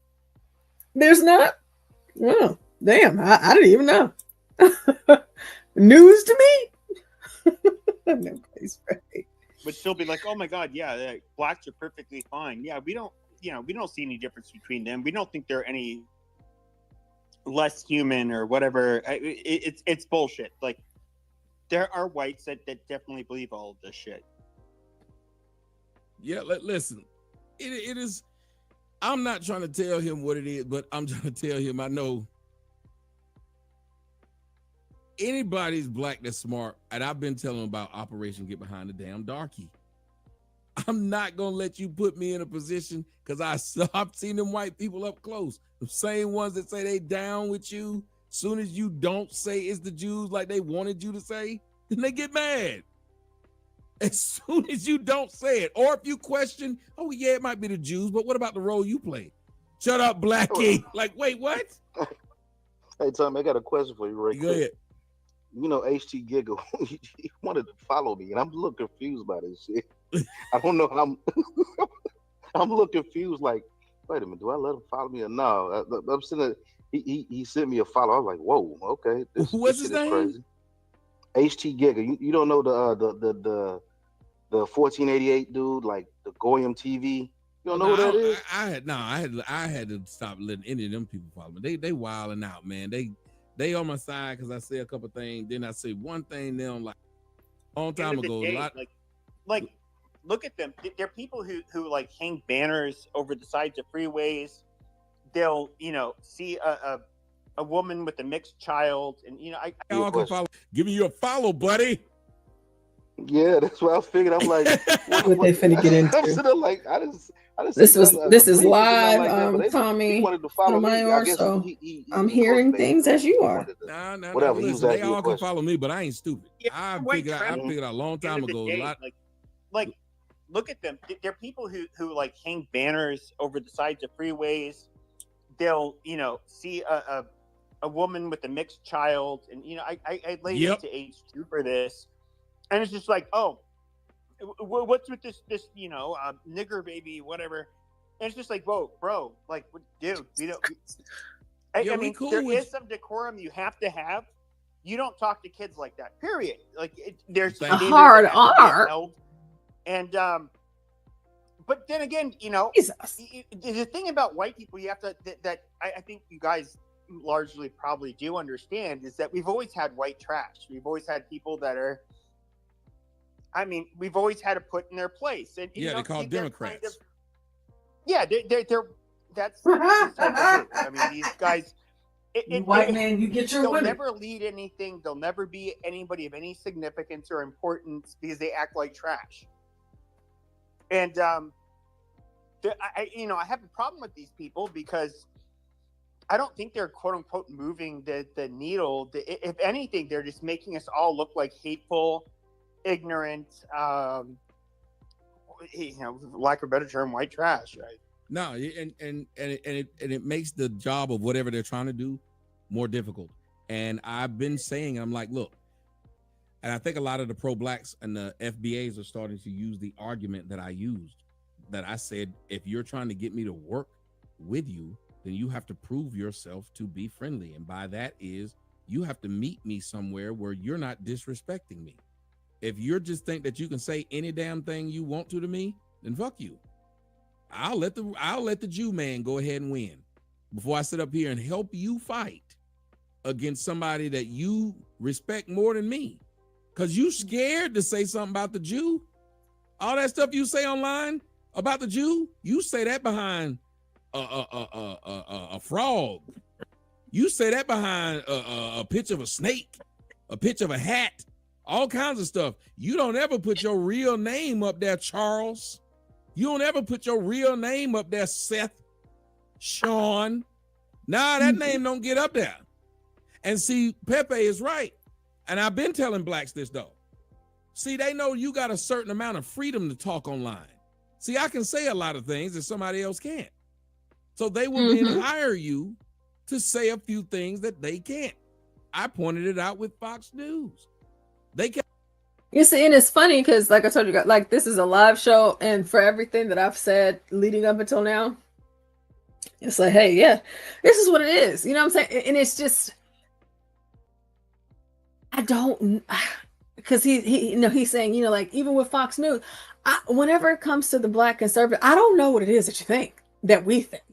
S6: There's not? Oh, damn. I didn't even know. News to me? No place for hate.
S5: Would still be like, oh my God, yeah, blacks are perfectly fine. Yeah, we don't see any difference between them. We don't think they're any less human or whatever. It's bullshit. Like, there are whites that definitely believe all of this shit.
S2: Yeah, listen, it is. I'm not trying to tell him what it is, but I'm trying to tell him I know anybody's black that's smart, and I've been telling them about Operation Get Behind the Damn Darky. I'm not gonna let you put me in a position because I've seen them white people up close, the same ones that say they down with you. Soon as you don't say it's the Jews like they wanted you to say, then they get mad. As soon as you don't say it, or if you question, oh yeah, it might be the Jews, but what about the role you played? Shut up, Blackie. Like, wait, what?
S16: Hey, Tom, I got a question for you right quick.
S2: Go ahead.
S16: You know, HT Giggle, he wanted to follow me, and I'm a little confused by this shit. I don't know. I'm a little confused. Like, wait a minute, do I let him follow me or no? I'm sitting there, he sent me a follow. I was like, whoa, okay.
S2: What's his
S16: shit is
S2: name?
S16: crazy. HT Giggle. You don't know the 1488 dude, like the Goyam TV. You don't know who that is?
S2: I had to stop letting any of them people follow me. They wilding out, man. They on my side because I say a couple things, then I say one thing. They don't like. Long time ago,
S5: like, look at them. They're people who like hang banners over the sides of freeways. They'll see a woman with a mixed child, and I
S2: all can follow. Give me your follow, buddy.
S16: Yeah, that's what I figured. I'm like,
S6: what they finna get into?
S16: I'm sitting there like,
S6: This is live, Tommy Sotomayor, so I'm hearing things as you are.
S2: No.
S16: Listen,
S2: they all can follow me, but I ain't stupid. I figured out a long time ago.
S5: Like, look at them. They're people who like hang banners over the sides of freeways. They'll see a woman with a mixed child, and I laid into H2 for this, and it's just like, oh, what's with this nigger baby, whatever. And it's just like, whoa, bro, like, dude, I mean, cool there is some decorum you have to have. You don't talk to kids like that, period. Like, there's
S6: a hard R.
S5: And but then again, the thing about white people you have to that I think you guys largely probably do understand is that we've always had white trash. We've always had people that are, I mean, we've always had to put in their place. And
S2: they call Democrats.
S5: They're that's I mean, these guys.
S6: White man, you get your
S5: they'll
S6: women.
S5: Never lead anything. They'll never be anybody of any significance or importance because they act like trash. And I have a problem with these people because I don't think they're quote unquote moving the needle. If anything, they're just making us all look like hateful, ignorant, lack of a better term, white trash, right?
S2: No, and it makes the job of whatever they're trying to do more difficult. And I've been saying, I'm like, look, And I think a lot of the pro-blacks and the FBAs are starting to use the argument that I used, that I said, if you're trying to get me to work with you, then you have to prove yourself to be friendly. And by that is, you have to meet me somewhere where you're not disrespecting me. If you're just think that you can say any damn thing you want to me, then fuck you. I'll let the Jew man go ahead and win before I sit up here and help you fight against somebody that you respect more than me. Because you scared to say something about the Jew. All that stuff you say online about the Jew, you say that behind a frog. You say that behind a picture of a snake, a picture of a hat, all kinds of stuff. You don't ever put your real name up there, Charles. You don't ever put your real name up there, Seth, Sean. Nah, that name don't get up there. And see, Pepe is right. And I've been telling blacks this though. See, they know you got a certain amount of freedom to talk online. See, I can say a lot of things that somebody else can't. So they will then hire you to say a few things that they can't. I pointed it out with Fox News. They can.
S6: You see, and it's funny because, like I told you, like this is a live show, and for everything that I've said leading up until now, it's like, hey, yeah, this is what it is. You know what I'm saying? And it's just, I don't, because he's saying, you know, like even with Fox News, whenever it comes to the black conservative, I don't know what it is that you think, that we think.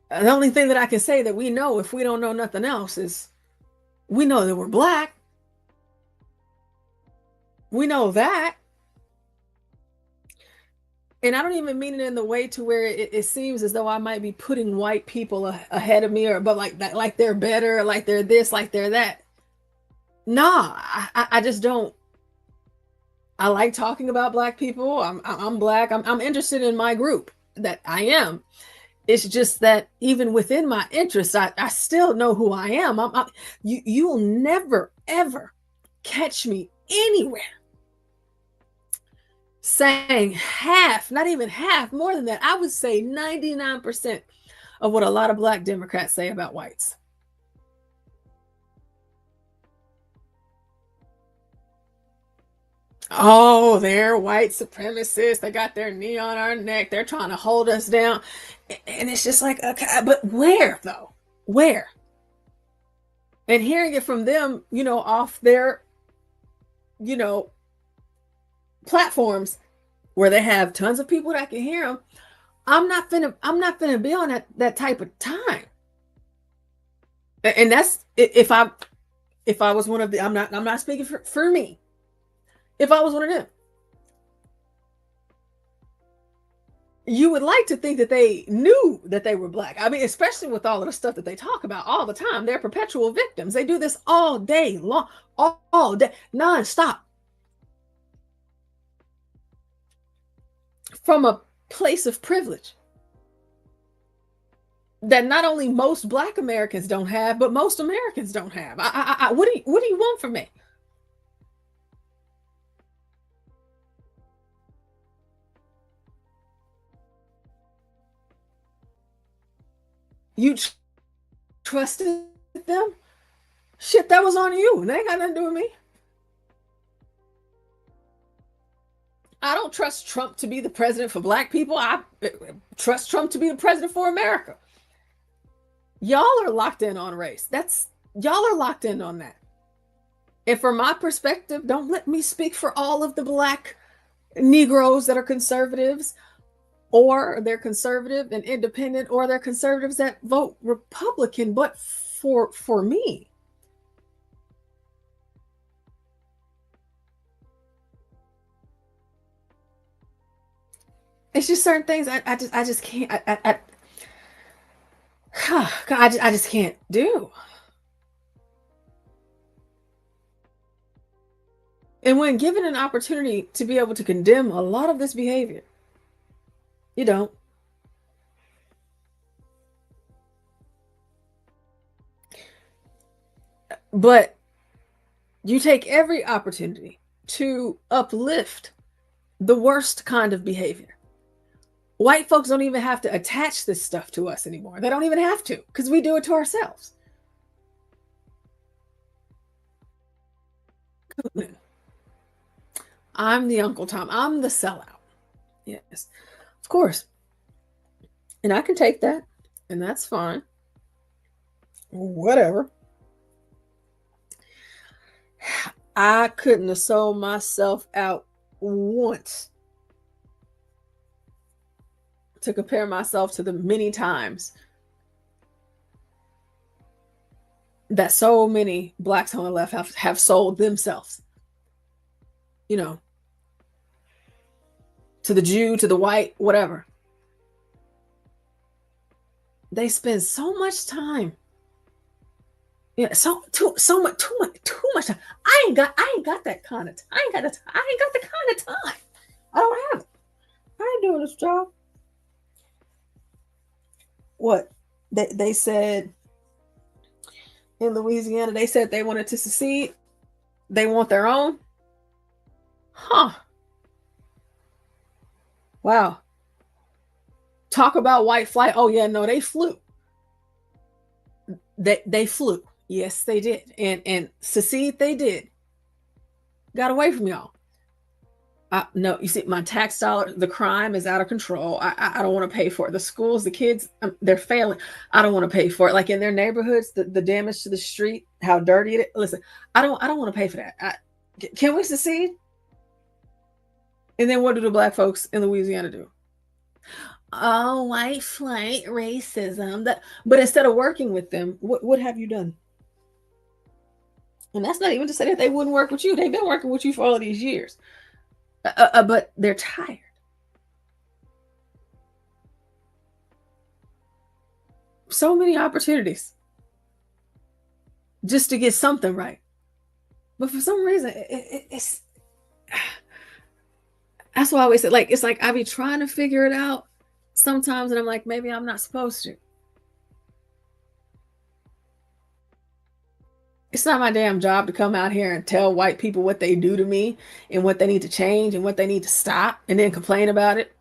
S6: The only thing that I can say that we know, if we don't know nothing else, is we know that we're black. We know that. And I don't even mean it in the way to where it seems as though I might be putting white people ahead of me, or but like that, like they're better, like they're this, like they're that. Nah, I just don't. I like talking about black people. I'm black. I'm interested in my group, that I am. It's just that even within my interests, I still know who I am. You'll never, ever catch me anywhere saying half, not even half, more than that. I would say 99% of what a lot of black Democrats say about whites. Oh, they're white supremacists. They got their knee on our neck. They're trying to hold us down. And it's just like, okay, but where though? Where? And hearing it from them, you know, off their, you know, platforms where they have tons of people that can hear them. I'm not finna be on that type of time. And that's, if I was one of the, I'm not speaking for me. If I was one of them, you would like to think that they knew that they were black. I mean, especially with all of the stuff that they talk about all the time. They're perpetual victims. They do this all day long, all day, nonstop. From a place of privilege that not only most black Americans don't have, but most Americans don't have. What do you want from me? You trusted them? Shit, that was on you. They ain't got nothing to do with me. I don't trust Trump to be the president for black people. I trust Trump to be the president for America. Y'all are locked in on race. Y'all are locked in on that. And from my perspective, don't let me speak for all of the black Negroes that are conservatives, or they're conservative and independent, or they're conservatives that vote Republican. But for me, it's just certain things I just can't. I just can't do. And when given an opportunity to be able to condemn a lot of this behavior, you don't. But you take every opportunity to uplift the worst kind of behavior. White folks don't even have to attach this stuff to us anymore. They don't even have to, because we do it to ourselves. I'm the Uncle Tom. I'm the sellout. Yes, of course. And I can take that, and that's fine. Whatever. I couldn't have sold myself out once to compare myself to the many times that so many blacks on the left have sold themselves. You know, to the Jew, to the white, whatever. They spend so much time. Yeah, so much time. I ain't got that kind of time. I ain't got the kind of time. I don't have it. I ain't doing this job. What? They said in Louisiana, they said they wanted to secede. They want their own. Huh. Wow. Talk about white flight. Oh yeah, no, they flew. They flew. Yes, they did. And secede, they did. Got away from y'all. No, you see, my tax dollar, the crime is out of control. I don't want to pay for it. The schools, the kids, they're failing. I don't want to pay for it. Like in their neighborhoods, the damage to the street, how dirty it is. Listen, I don't want to pay for that. Can we secede? And then what do the black folks in Louisiana do? Oh, white flight, racism. But instead of working with them, what have you done? And that's not even to say that they wouldn't work with you. They've been working with you for all of these years. But they're tired. So many opportunities just to get something right. But for some reason, it's that's why I always say, like, it's like I be trying to figure it out sometimes, and I'm like, maybe I'm not supposed to. It's not my damn job to come out here and tell white people what they do to me and what they need to change and what they need to stop and then complain about it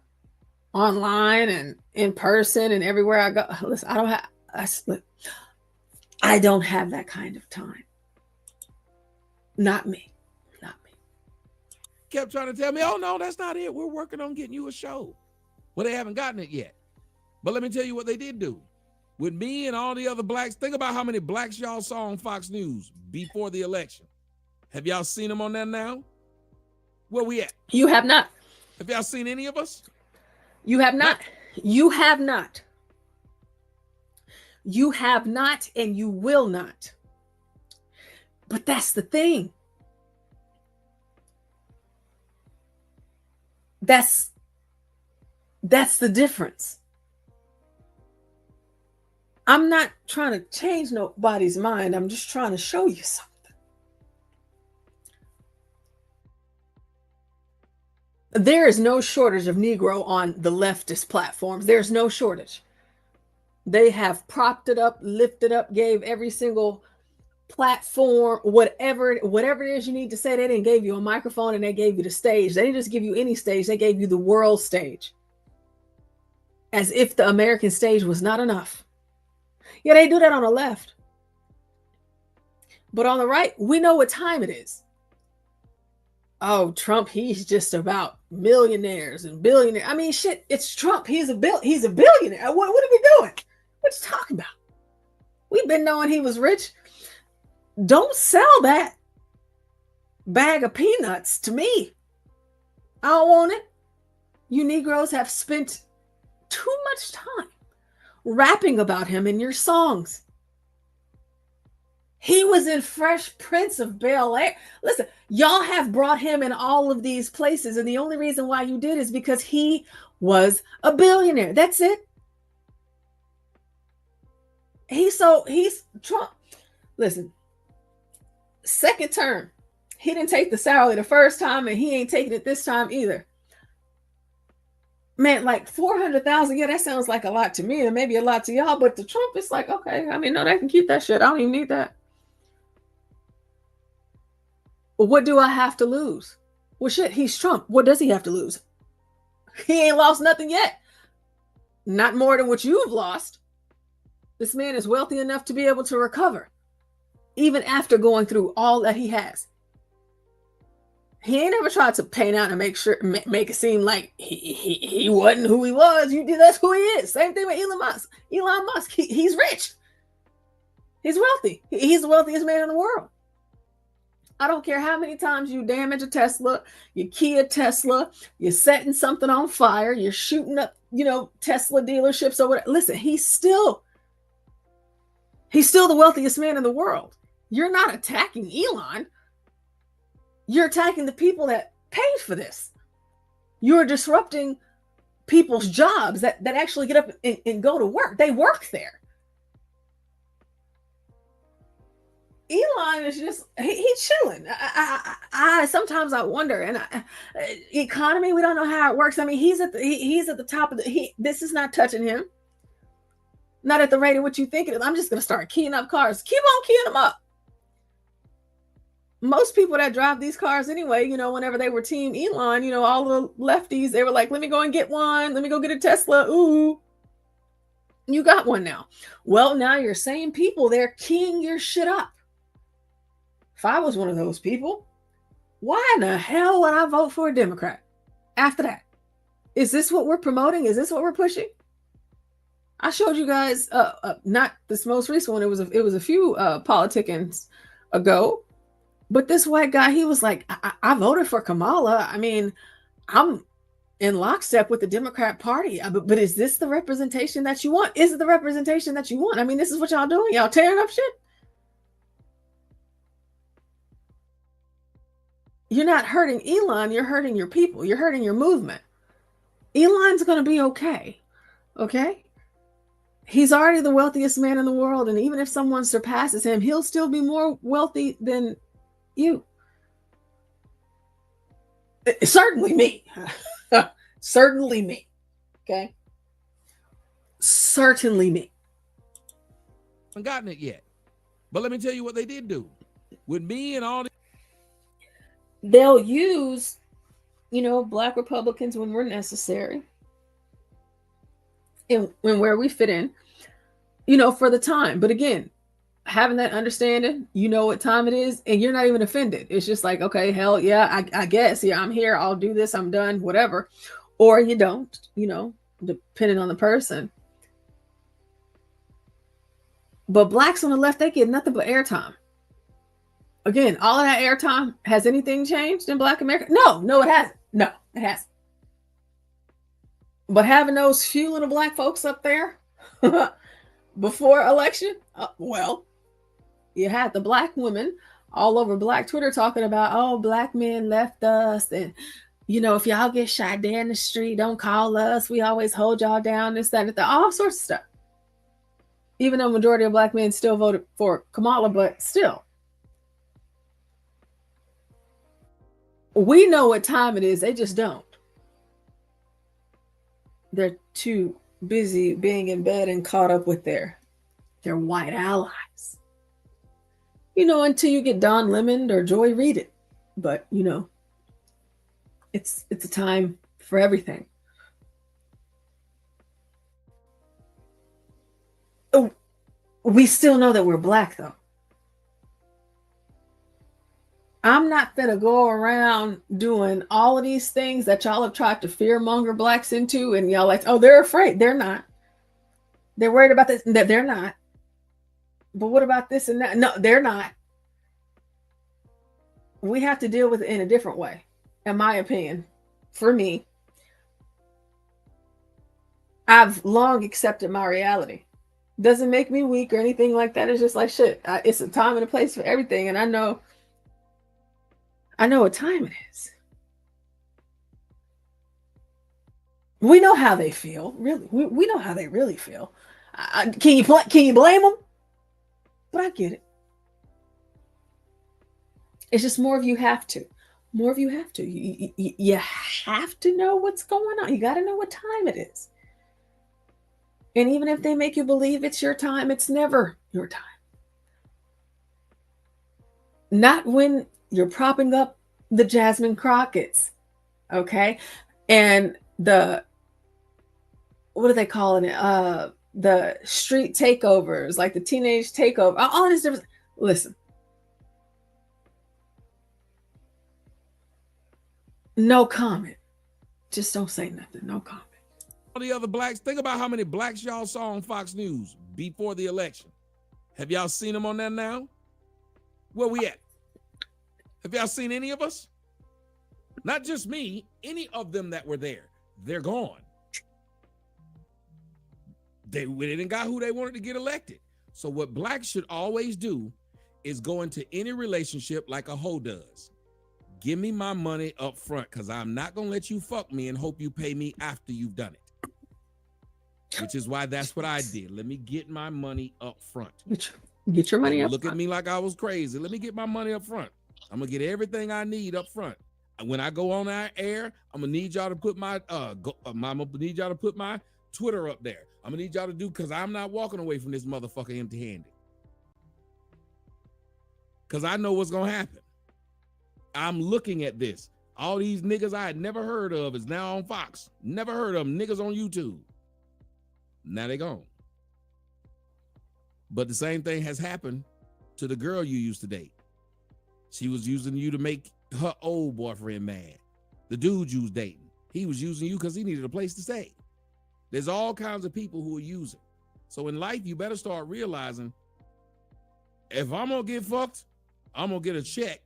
S6: online and in person and everywhere I go. Listen, I don't have that kind of time. Not me. Not me.
S2: Kept trying to tell me, oh no, that's not it. We're working on getting you a show. Well, they haven't gotten it yet. But let me tell you what they did do. With me and all the other blacks, think about how many blacks y'all saw on Fox News before the election. Have y'all seen them on there now? Where we at?
S6: You have not.
S2: Have y'all seen any of us?
S6: You have not. You have not. You have not, and you will not. But that's the thing. That's the difference. I'm not trying to change nobody's mind. I'm just trying to show you something. There is no shortage of Negro on the leftist platforms. There's no shortage. They have propped it up, lifted up, gave every single platform, whatever it is you need to say. They didn't give you a microphone and they gave you the stage. They didn't just give you any stage. They gave you the world stage. As if the American stage was not enough. Yeah, they do that on the left. But on the right, we know what time it is. Oh, Trump, he's just about millionaires and billionaires. I mean, shit, it's Trump. He's a billionaire. What are we doing? What you talking about? We've been knowing he was rich. Don't sell that bag of peanuts to me. I don't want it. You Negroes have spent too much time rapping about him in your songs. He was in Fresh Prince of Bel-Air. Listen, y'all have brought him in all of these places, and the only reason why you did is because he was a billionaire. That's it. He's Trump. Listen, second term, he didn't take the salary the first time, and he ain't taking it this time either. Man, like 400,000, yeah, that sounds like a lot to me and maybe a lot to y'all, but to Trump, it's like, okay, I mean, no, they can keep that shit. I don't even need that. But what do I have to lose? Well, shit, he's Trump. What does he have to lose? He ain't lost nothing yet. Not more than what you've lost. This man is wealthy enough to be able to recover, even after going through all that he has. He ain't ever tried to paint out and make it seem like he wasn't who he was. That's who he is. Same thing with Elon Musk. Elon Musk, he's rich. He's wealthy. He's the wealthiest man in the world. I don't care how many times you damage a Tesla, you key a Tesla, you're setting something on fire, you're shooting up, Tesla dealerships or whatever. Listen, he's still the wealthiest man in the world. You're not attacking Elon. You're attacking the people that paid for this. You're disrupting people's jobs that actually get up and go to work. They work there. Elon is just, he's chilling. I sometimes I wonder, and economy, we don't know how it works. I mean, he's at the top of this is not touching him. Not at the rate of what you think it is. I'm just going to start keying up cars. Keep on keying them up. Most people that drive these cars anyway, whenever they were team Elon, all the lefties, they were like, let me go and get one. Let me go get a Tesla. Ooh, you got one now. Well, now you're same people, they're keying your shit up. If I was one of those people, why in the hell would I vote for a Democrat after that? Is this what we're promoting? Is this what we're pushing? I showed you guys, not this most recent one. It was a few politicans ago. But this white guy, he was like, I voted for Kamala. I mean, I'm in lockstep with the Democrat Party. But is this the representation that you want? Is it the representation that you want? I mean, this is what y'all doing. Y'all tearing up shit. You're not hurting Elon. You're hurting your people. You're hurting your movement. Elon's going to be okay. Okay? He's already the wealthiest man in the world. And even if someone surpasses him, he'll still be more wealthy than you. Certainly me. Certainly me. Okay? Certainly me.
S2: Haven't gotten it yet. But let me tell you what they did do. With me and all the
S6: they'll use, Black Republicans when we're necessary. And where we fit in, for the time. But again, having that understanding, what time it is, and you're not even offended. It's just like, okay, hell yeah, I guess, yeah, I'm here, I'll do this, I'm done, whatever. Or you don't, depending on the person. But blacks on the left, they get nothing but airtime. Again, all of that airtime, has anything changed in Black America? No, it hasn't. No, it hasn't. But having those few little black folks up there before election, well, you had the black women all over Black Twitter talking about, oh, black men left us. And, if y'all get shot dead in the street, don't call us. We always hold y'all down, this, that, and that, all sorts of stuff. Even though majority of black men still voted for Kamala, but still. We know what time it is. They just don't. They're too busy being in bed and caught up with their white allies. Until you get Don Lemon or Joy Reid it. But, it's a time for everything. We still know that we're black, though. I'm not gonna go around doing all of these things that y'all have tried to fearmonger blacks into, and y'all like, oh, they're afraid. They're not. They're worried about this. They're not. But what about this and that? No, they're not. We have to deal with it in a different way, in my opinion. For me, I've long accepted my reality. Doesn't make me weak or anything like that. It's just like, shit, it's a time and a place for everything. And I know what time it is. We know how they feel, really. We know how they really feel. Can you blame them? But I get it. It's just more of you have to. More of you have to. You have to know what's going on. You got to know what time it is. And even if they make you believe it's your time, it's never your time. Not when you're propping up the Jasmine Crockett's, okay? And what are they calling it? The street takeovers, like the teenage takeover, all this different. Listen, No comment. Just don't say nothing. No comment.
S2: All the other blacks, think about how many blacks y'all saw on Fox News before the election. Have y'all seen them on there now? Where we at? Have y'all seen any of us? Not just me, any of them that were there. They're gone. They didn't got who they wanted to get elected. So what blacks should always do is go into any relationship like a hoe does. Give me my money up front, because I'm not going to let you fuck me and hope you pay me after you've done it. Which is why that's what I did. Let me get my money up front.
S6: Get your money up
S2: Look
S6: front.
S2: at me like I was crazy. Let me get my money up front. I'm going to get everything I need up front. When I go on our air, I'm going to need y'all to put my need y'all to put my Twitter up there. I'm going to need y'all to do, because I'm not walking away from this motherfucker empty-handed. Because I know what's going to happen. I'm looking at this. All these niggas I had never heard of is now on Fox. Never heard of them. Niggas on YouTube. Now they gone. But the same thing has happened to the girl you used to date. She was using you to make her old boyfriend mad. The dude you was dating, he was using you because he needed a place to stay. There's all kinds of people who are using. So in life, you better start realizing, if I'm going to get fucked, I'm going to get a check.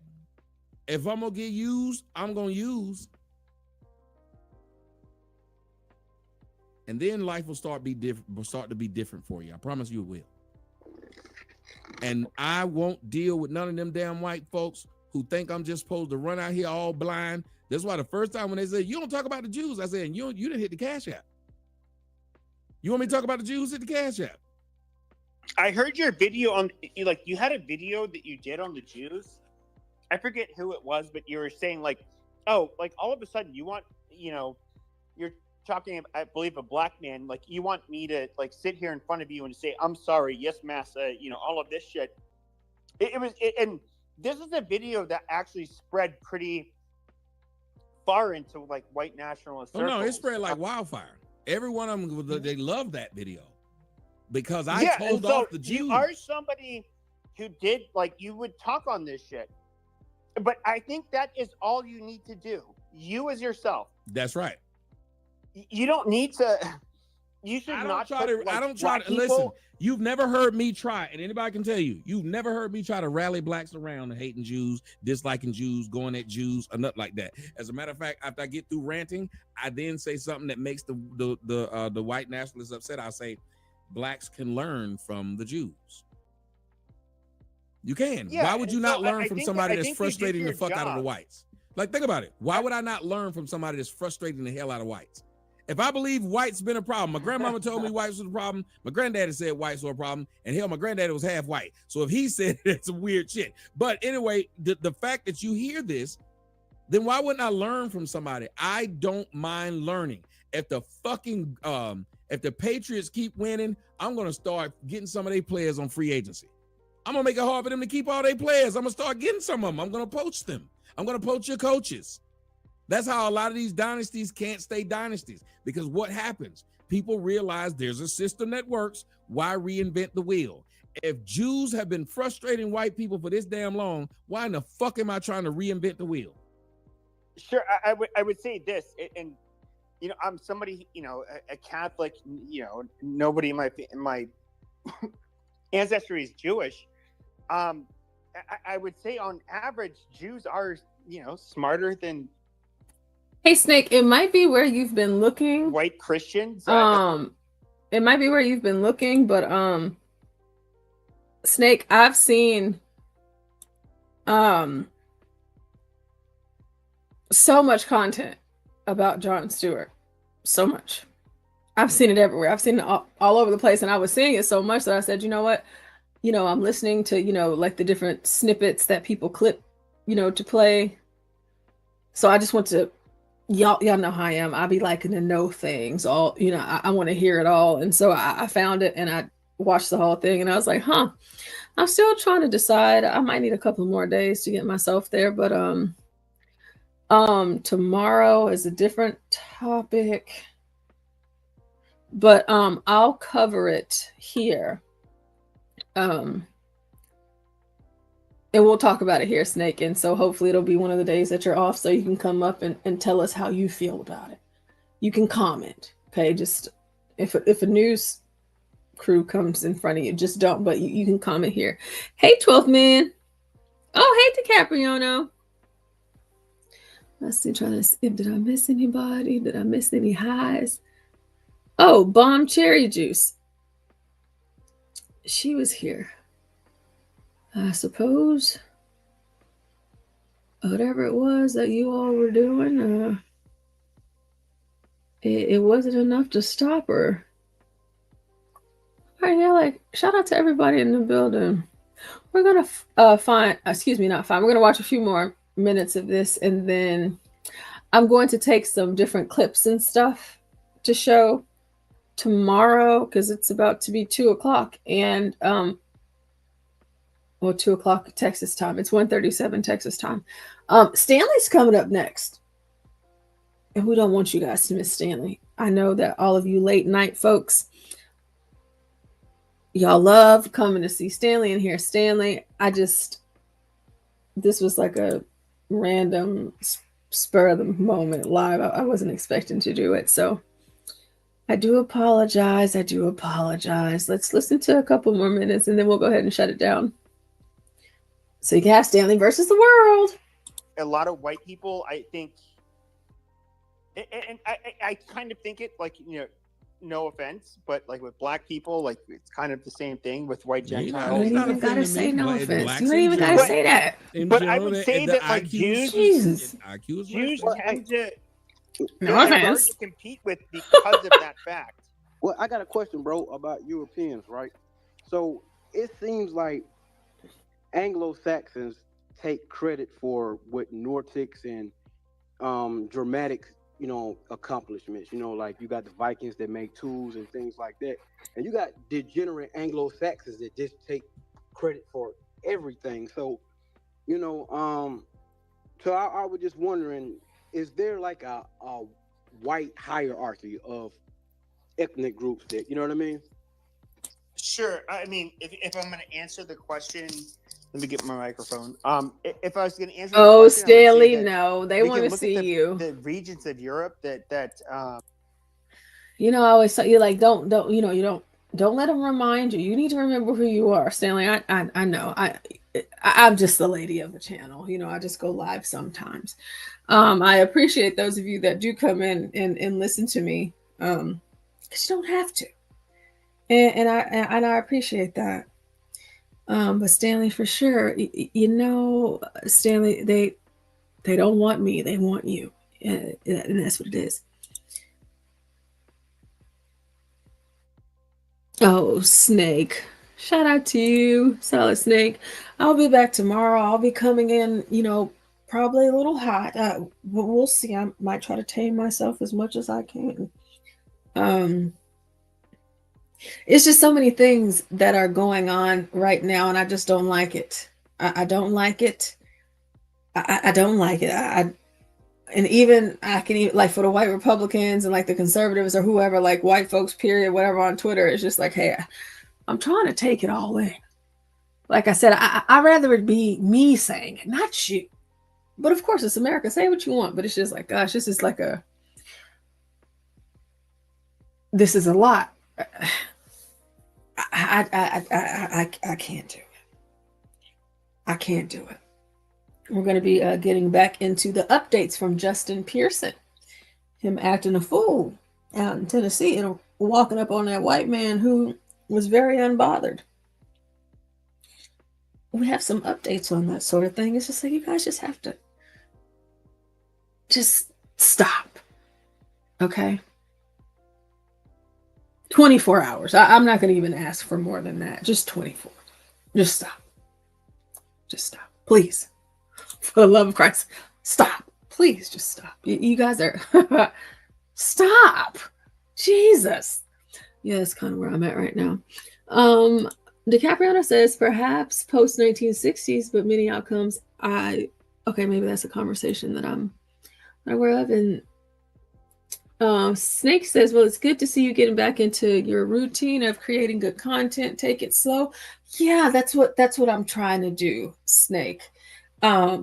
S2: If I'm going to get used, I'm going to use. And then life will start to be different for you. I promise you it will. And I won't deal with none of them damn white folks who think I'm just supposed to run out here all blind. That's why the first time when they said, you don't talk about the Jews, I said, you didn't hit the Cash App. You want me to talk about the Jews? Hit the Cash App.
S5: I heard your video on, you had a video that you did on the Jews. I forget who it was, but you were saying all of a sudden you want, you're talking, I believe, a black man, you want me to sit here in front of you and say, I'm sorry, yes, massa, all of this shit. And this is a video that actually spread pretty far into white nationalist circles.
S2: Oh no, it spread like wildfire. Every one of them, they love that video because I told off the Jews.
S5: You are somebody who did, you would talk on this shit. But I think that is all you need to do. You as yourself.
S2: That's right.
S5: You don't need to. You should not try to.
S2: I don't try to listen. You've never heard me try, and anybody can tell you, you've never heard me try to rally blacks around and hating Jews, disliking Jews, going at Jews, or nothing like that. As a matter of fact, after I get through ranting, I then say something that makes the white nationalists upset. I say, blacks can learn from the Jews. You can.
S5: Yeah,
S2: why would you not learn from somebody that's
S5: you
S2: frustrating
S5: did
S2: the fuck
S5: your
S2: out of the
S5: job.
S2: whites? Think about it. Why would I not learn from somebody that's frustrating the hell out of whites? If I believe whites been a problem, my grandmama told me whites was a problem. My granddaddy said whites were a problem. And hell, my granddaddy was half white. So if he said it, it's some weird shit. But anyway, the fact that you hear this, then why wouldn't I learn from somebody? I don't mind learning. If the fucking, if the Patriots keep winning, I'm going to start getting some of their players on free agency. I'm going to make it hard for them to keep all their players. I'm going to start getting some of them. I'm going to poach them. I'm going to poach your coaches. That's how a lot of these dynasties can't stay dynasties, because what happens? People realize there's a system that works. Why reinvent the wheel? If Jews have been frustrating white people for this damn long, why in the fuck am I trying to reinvent the wheel?
S5: Sure, I would say this, and I'm somebody, a Catholic, nobody in my ancestry is Jewish. I would say on average, Jews are, smarter than
S6: Hey Snake, it might be where you've been looking.
S5: White Christians.
S6: It might be where you've been looking, but Snake, I've seen so much content about Jon Stewart. So much. I've seen it everywhere. I've seen it all over the place, and I was seeing it so much that I said, you know what? I'm listening to, the different snippets that people clip, to play. So I just want to y'all know how I am. I be liking to know things all, I want to hear it all. And so I found it and I watched the whole thing and I was like, I'm still trying to decide. I might need a couple more days to get myself there, but tomorrow is a different topic, but I'll cover it here in And we'll talk about it here, Snake. And so hopefully it'll be one of the days that you're off so you can come up and tell us how you feel about it. You can comment, okay? Just if a news crew comes in front of you, just don't, but you can comment here. Hey, 12th man. Oh, hey, DiCapriono. Let's see, trying to see, did I miss anybody? Did I miss any highs? Oh, Bomb Cherry Juice. She was here. I suppose whatever it was that you all were doing, it wasn't enough to stop her. All right, yeah, like, shout out to everybody in the building. We're gonna we're gonna watch a few more minutes of this, and then I'm going to take some different clips and stuff to show tomorrow because it's about to be 2 o'clock, and 2 o'clock Texas time. It's 1:37 Texas time. Stanley's coming up next, and we don't want you guys to miss Stanley. I know that all of you late night folks, y'all love coming to see Stanley and hear Stanley. This was like a random spur of the moment live. I wasn't expecting to do it. So I do apologize. Let's listen to a couple more minutes and then we'll go ahead and shut it down. So you can have Stanley versus the world.
S5: A lot of white people, I think, and I kind of think it like, no offense, but like with black people, like it's kind of the same thing with white Gentiles.
S6: You don't even gotta say no offense. You don't even gotta say that.
S5: But I would say that like Jews tend to hard to compete with because of that fact.
S17: Well, I got a question, bro, about Europeans, right? So it seems like Anglo-Saxons take credit for what Nordics and Germanic, accomplishments. Like you got the Vikings that make tools and things like that, and you got degenerate Anglo-Saxons that just take credit for everything. So, so I was just wondering, is there like a white hierarchy of ethnic groups that, you know what I mean?
S5: Sure. I mean, if I'm going to answer the question, let me get my microphone. If I was going to answer,
S6: Stanley, no, they want to see you.
S5: The regions of Europe that.
S6: I always tell you, like, don't let them remind you. You need to remember who you are, Stanley. I know. I'm just the lady of the channel. I just go live sometimes. I appreciate those of you that do come in and listen to me, because you don't have to. And I appreciate that. But Stanley, for sure, Stanley, they don't want me, they want you, and that's what it is. Oh, Snake, shout out to you, Solid Snake. I'll be back tomorrow. I'll be coming in, probably a little hot. We'll see. I might try to tame myself as much as I can. It's just so many things that are going on right now, and I just don't like it. I don't like it. I don't like it. And even I can even, like, for the white Republicans and like the conservatives or whoever, like white folks, period, whatever, on Twitter, it's just like, hey, I'm trying to take it all in. Like I said, I'd rather it be me saying it, not you. But of course, it's America. Say what you want, but it's just like, gosh, this is like this is a lot. I can't do it. I can't do it. We're going to be getting back into the updates from Justin Pearson, him acting a fool out in Tennessee and walking up on that white man who was very unbothered. We have some updates on that sort of thing. It's just like, you guys just have to just stop. Okay? 24 hours. I'm not going to even ask for more than that. Just 24. Just stop. Just stop. Please. For the love of Christ. Stop. Please just stop. You guys are... Stop. Jesus. Yeah, that's kind of where I'm at right now. DiCapriono says, perhaps post-1960s, but many outcomes okay, maybe that's a conversation that I'm aware of. And Snake says, well, it's good to see you getting back into your routine of creating good content. Take it slow. Yeah, that's what I'm trying to do, Snake. I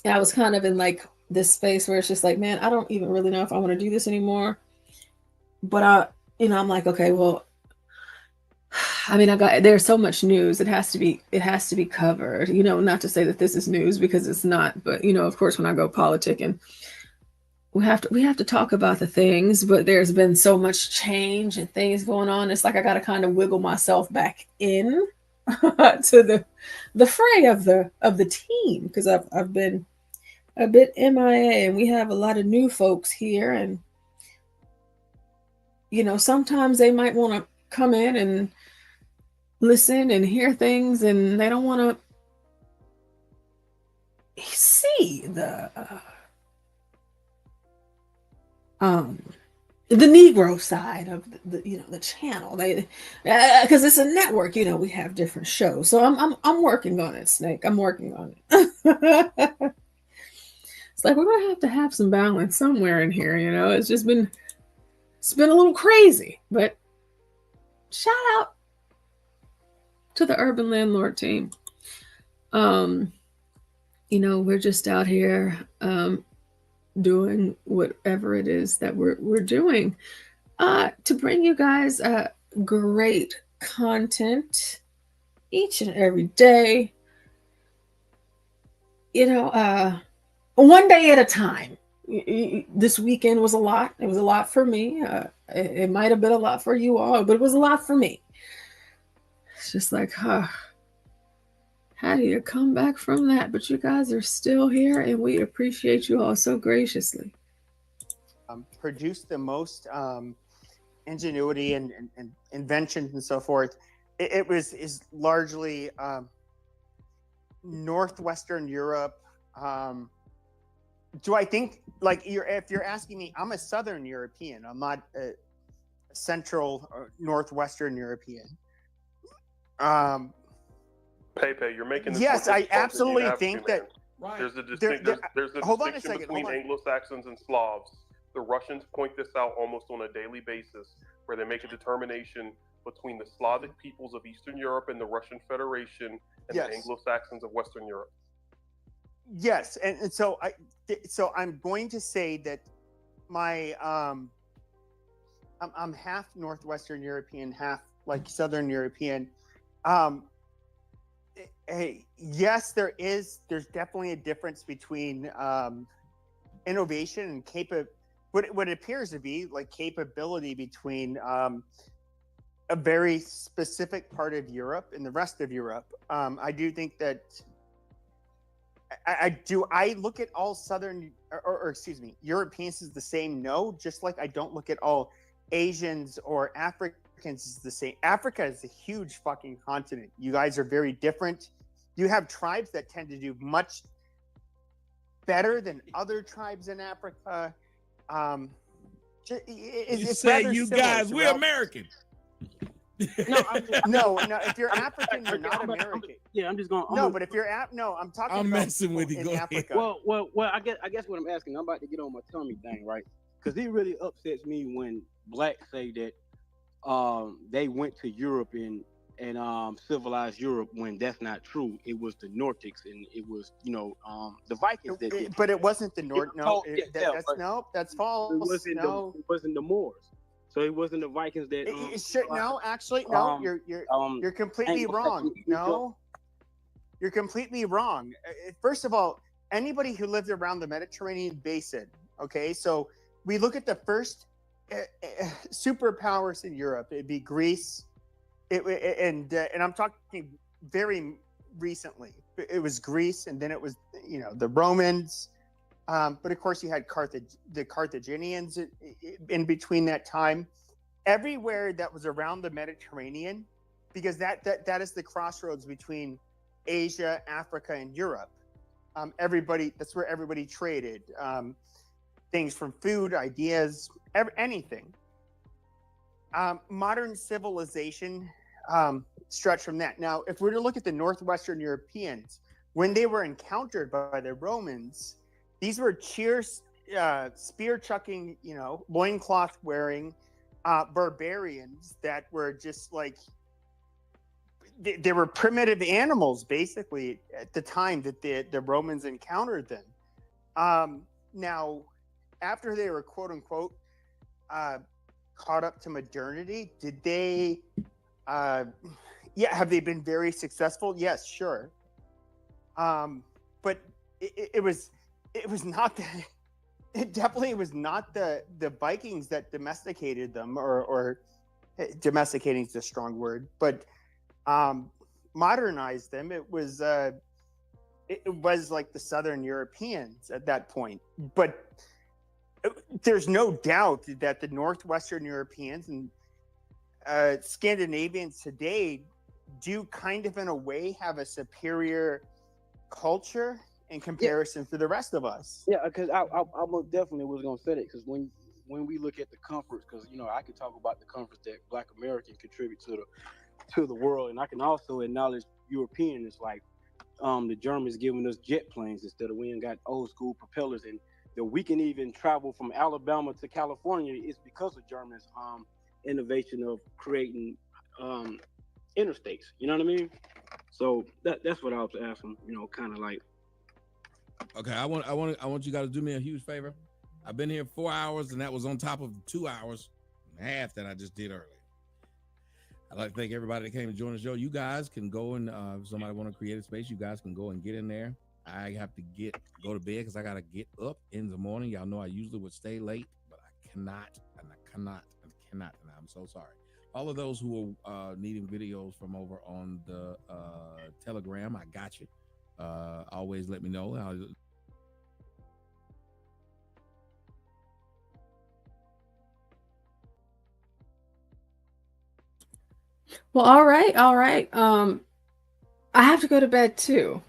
S6: was kind of in like this space where it's just like, man, I don't even really know if I want to do this anymore. But I'm like, okay, well, I mean, there's so much news. It has to be covered, not to say that this is news because it's not, but of course, when I go politicking, we have to talk about the things, but there's been so much change and things going on. It's like I got to kind of wiggle myself back in to the fray of the team, because I've been a bit MIA, and we have a lot of new folks here, and sometimes they might want to come in and listen and hear things, and they don't want to see the Negro side of the channel. They because it's a network, we have different shows. So I'm working on it, Snake. I'm working on it. It's like we're gonna have some balance somewhere in here. It's been a little crazy, but shout out to the Urban Landlord team. We're just out here doing whatever it is that we're doing to bring you guys great content each and every day. One day at a time. This weekend was a lot. It was a lot for me. It might have been a lot for you all, but it was a lot for me. It's just like, how do you come back from that? But you guys are still here, and we appreciate you all so graciously.
S5: Produced the most ingenuity and inventions and so forth. It is largely Northwestern Europe. Do I think if you're asking me, I'm a Southern European. I'm not a Central or Northwestern European.
S18: Pepe, you're making this.
S5: Yes, I absolutely think that.
S18: Right. There's a distinction between Anglo-Saxons and Slavs. The Russians point this out almost on a daily basis, where they make a determination between the Slavic peoples of Eastern Europe and the Russian Federation and the Anglo-Saxons of Western Europe.
S5: Yes, and so I'm going to say that my I'm half Northwestern European, half like Southern European. Yes, there's definitely a difference between innovation and what it appears to be like capability between a very specific part of Europe and the rest of Europe. I do think that I look at all Southern or excuse me, Europeans as the same? No, just like I don't look at all Asians or Africans as the same. Africa is a huge fucking continent. You guys are very different. You have tribes that tend to do much better than other tribes in Africa.
S2: You say you guys, we're American.
S5: No. If you're African, you're not American.
S17: I'm just going.
S5: No, but if you're I'm talking.
S2: I'm
S5: about
S2: messing with you.
S5: In Africa.
S17: Well. I guess what I'm asking. I'm about to get on my tummy thing, right? Because it really upsets me when blacks say that they went to Europe and civilized Europe when that's not true. It was the Nordics and it was the Vikings that did.
S5: But it wasn't the North. That's false.
S17: It wasn't the Moors. So it wasn't the Vikings that.
S5: You're completely wrong. No, you're completely wrong. First of all, anybody who lived around the Mediterranean basin. Okay, so we look at the first superpowers in Europe. It'd be Greece, and I'm talking very recently. It was Greece, and then it was the Romans. But of course, you had the Carthaginians in between that time. Everywhere that was around the Mediterranean, because that is the crossroads between Asia, Africa, and Europe. That's where everybody traded things from food, ideas, anything. Modern civilization stretched from that. Now, if we're to look at the Northwestern Europeans, when they were encountered by the Romans, these were spear chucking, loincloth wearing barbarians that were just like, they were primitive animals, basically, at the time that the Romans encountered them. Now, after they were, quote unquote, caught up to modernity, did they, have they been very successful? Yes, sure. But it was not that. It definitely was not the Vikings that domesticated them, or domesticating is a strong word, but modernized them. It was like the Southern Europeans at that point. But there's no doubt that the Northwestern Europeans and Scandinavians today do kind of, in a way, have a superior culture in comparison to the rest of us.
S17: Yeah, because I most definitely was gonna say that, because when we look at the comforts, because I can talk about the comforts that Black Americans contribute to the world, and I can also acknowledge European. It's like the Germans giving us jet planes instead of, we ain't got old school propellers, and that we can even travel from Alabama to California is because of Germans' innovation of creating interstates. You know what I mean? So that's what I was asking. Kind of like.
S2: Okay, I want you guys to do me a huge favor. I've been here 4 hours, and that was on top of the 2 hours and a half that I just did earlier. I'd like to thank everybody that came to join the show. You guys can go and if somebody want to create a space, you guys can go and get in there. I have to go to bed because I gotta get up in the morning. Y'all know I usually would stay late, but I cannot, and I'm so sorry. All of those who are needing videos from over on the Telegram, I got you. Always let me know.
S6: Well, all right. I have to go to bed too.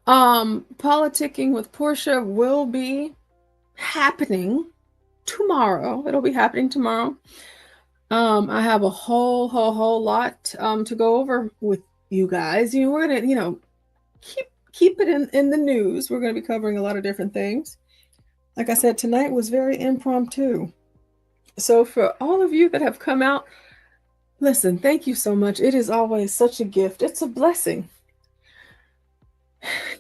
S6: Politicking with Portia will be happening tomorrow. It'll be happening tomorrow. I have a whole lot to go over with you guys. We're gonna, keep it in the news. We're gonna be covering a lot of different things. Like I said, tonight was very impromptu. So for all of you that have come out, listen, thank you so much. It is always such a gift. It's a blessing.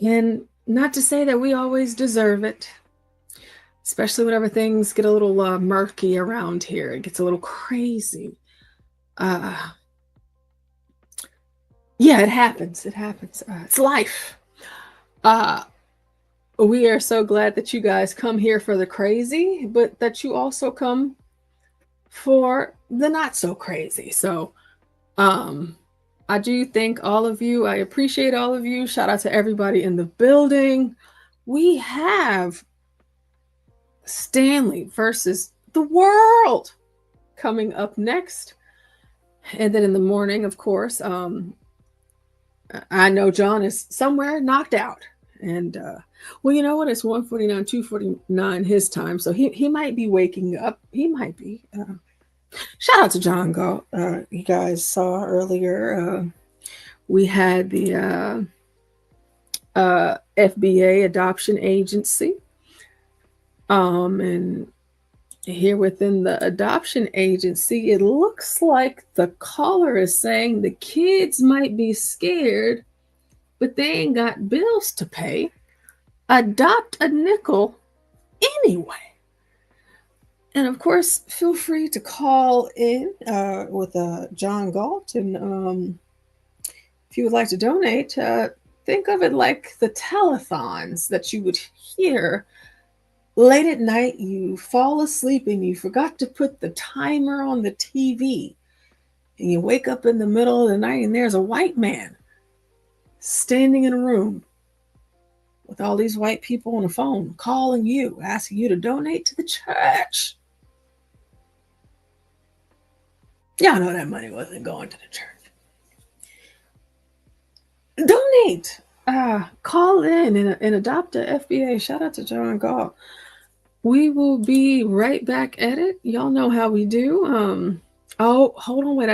S6: And not to say that we always deserve it, especially whenever things get a little murky around here. It gets a little crazy. Yeah, it happens. It's life. We are so glad that you guys come here for the crazy, but that you also come for the not so crazy. So I do thank all of you. I appreciate all of you. Shout out to everybody in the building. We have Stanley versus the world coming up next. And then in the morning, of course, I know John is somewhere knocked out. And well, you know what? It's 1:49, 2:49 his time. So he might be waking up. He might be. Shout out to John Galt. You guys saw earlier, we had the FBA adoption agency. And here within the adoption agency, it looks like the caller is saying the kids might be scared, but they ain't got bills to pay. Adopt a nickel anyway. And of course, feel free to call in with John Galt. And if you would like to donate, think of it like the telethons that you would hear late at night. You fall asleep and you forgot to put the timer on the TV. And you wake up in the middle of the night and there's a white man standing in a room with all these white people on the phone calling you, asking you to donate to the church. Y'all know that money wasn't going to the church. Donate. Call in and adopt a FBA. Shout out to John Galt. We will be right back at it. Y'all know how we do. Oh, hold on, wait.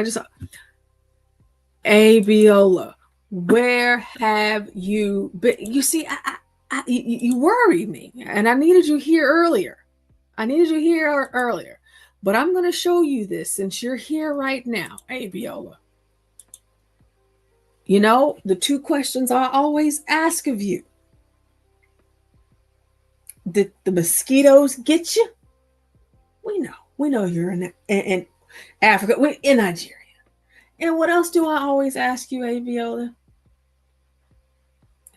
S6: Abiola, where have you been? You see, you worry me, and I needed you here earlier. But I'm going to show you this since you're here right now, Abiola. You know, the two questions I always ask of you. Did the mosquitoes get you? We know you're in Africa, in Nigeria. And what else do I always ask you, Abiola?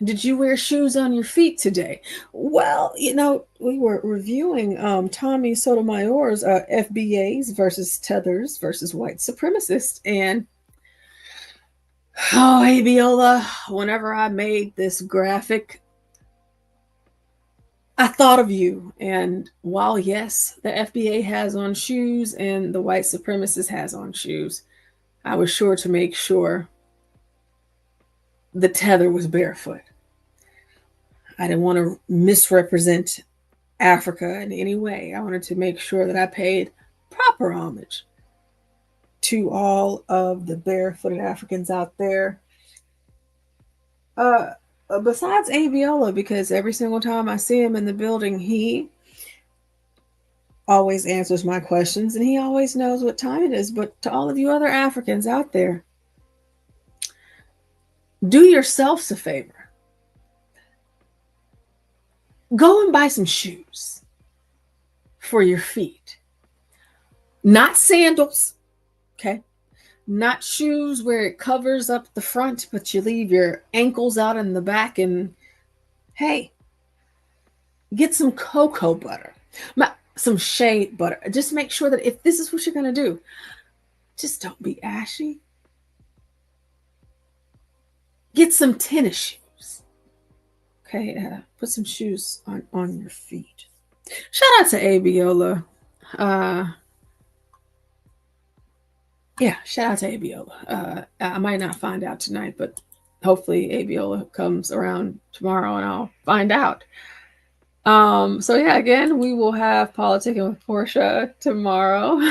S6: Did you wear shoes on your feet today? Well, you know, we were reviewing Tommy Sotomayor's FBAs versus tethers versus white supremacists. And, oh, Abiola, whenever I made this graphic, I thought of you. And while, yes, the FBA has on shoes and the white supremacist has on shoes, I was sure to make sure the tether was barefoot. I didn't want to misrepresent Africa in any way. I wanted to make sure that I paid proper homage to all of the barefooted Africans out there. Besides Abiola, because every single time I see him in the building, he always answers my questions and he always knows what time it is. But to all of you other Africans out there, do yourselves a favor. Go and buy some shoes for your feet. Not sandals, okay? Not shoes where it covers up the front, but you leave your ankles out in the back. And hey, get some cocoa butter, some shea butter. Just make sure that if this is what you're going to do, just don't be ashy. Get some tennis shoes. Okay, put some shoes on your feet. Shout out to Abiola. Yeah, shout out to Abiola. I might not find out tonight, but hopefully Abiola comes around tomorrow and I'll find out. So yeah, again, we will have Politicking with Portia tomorrow.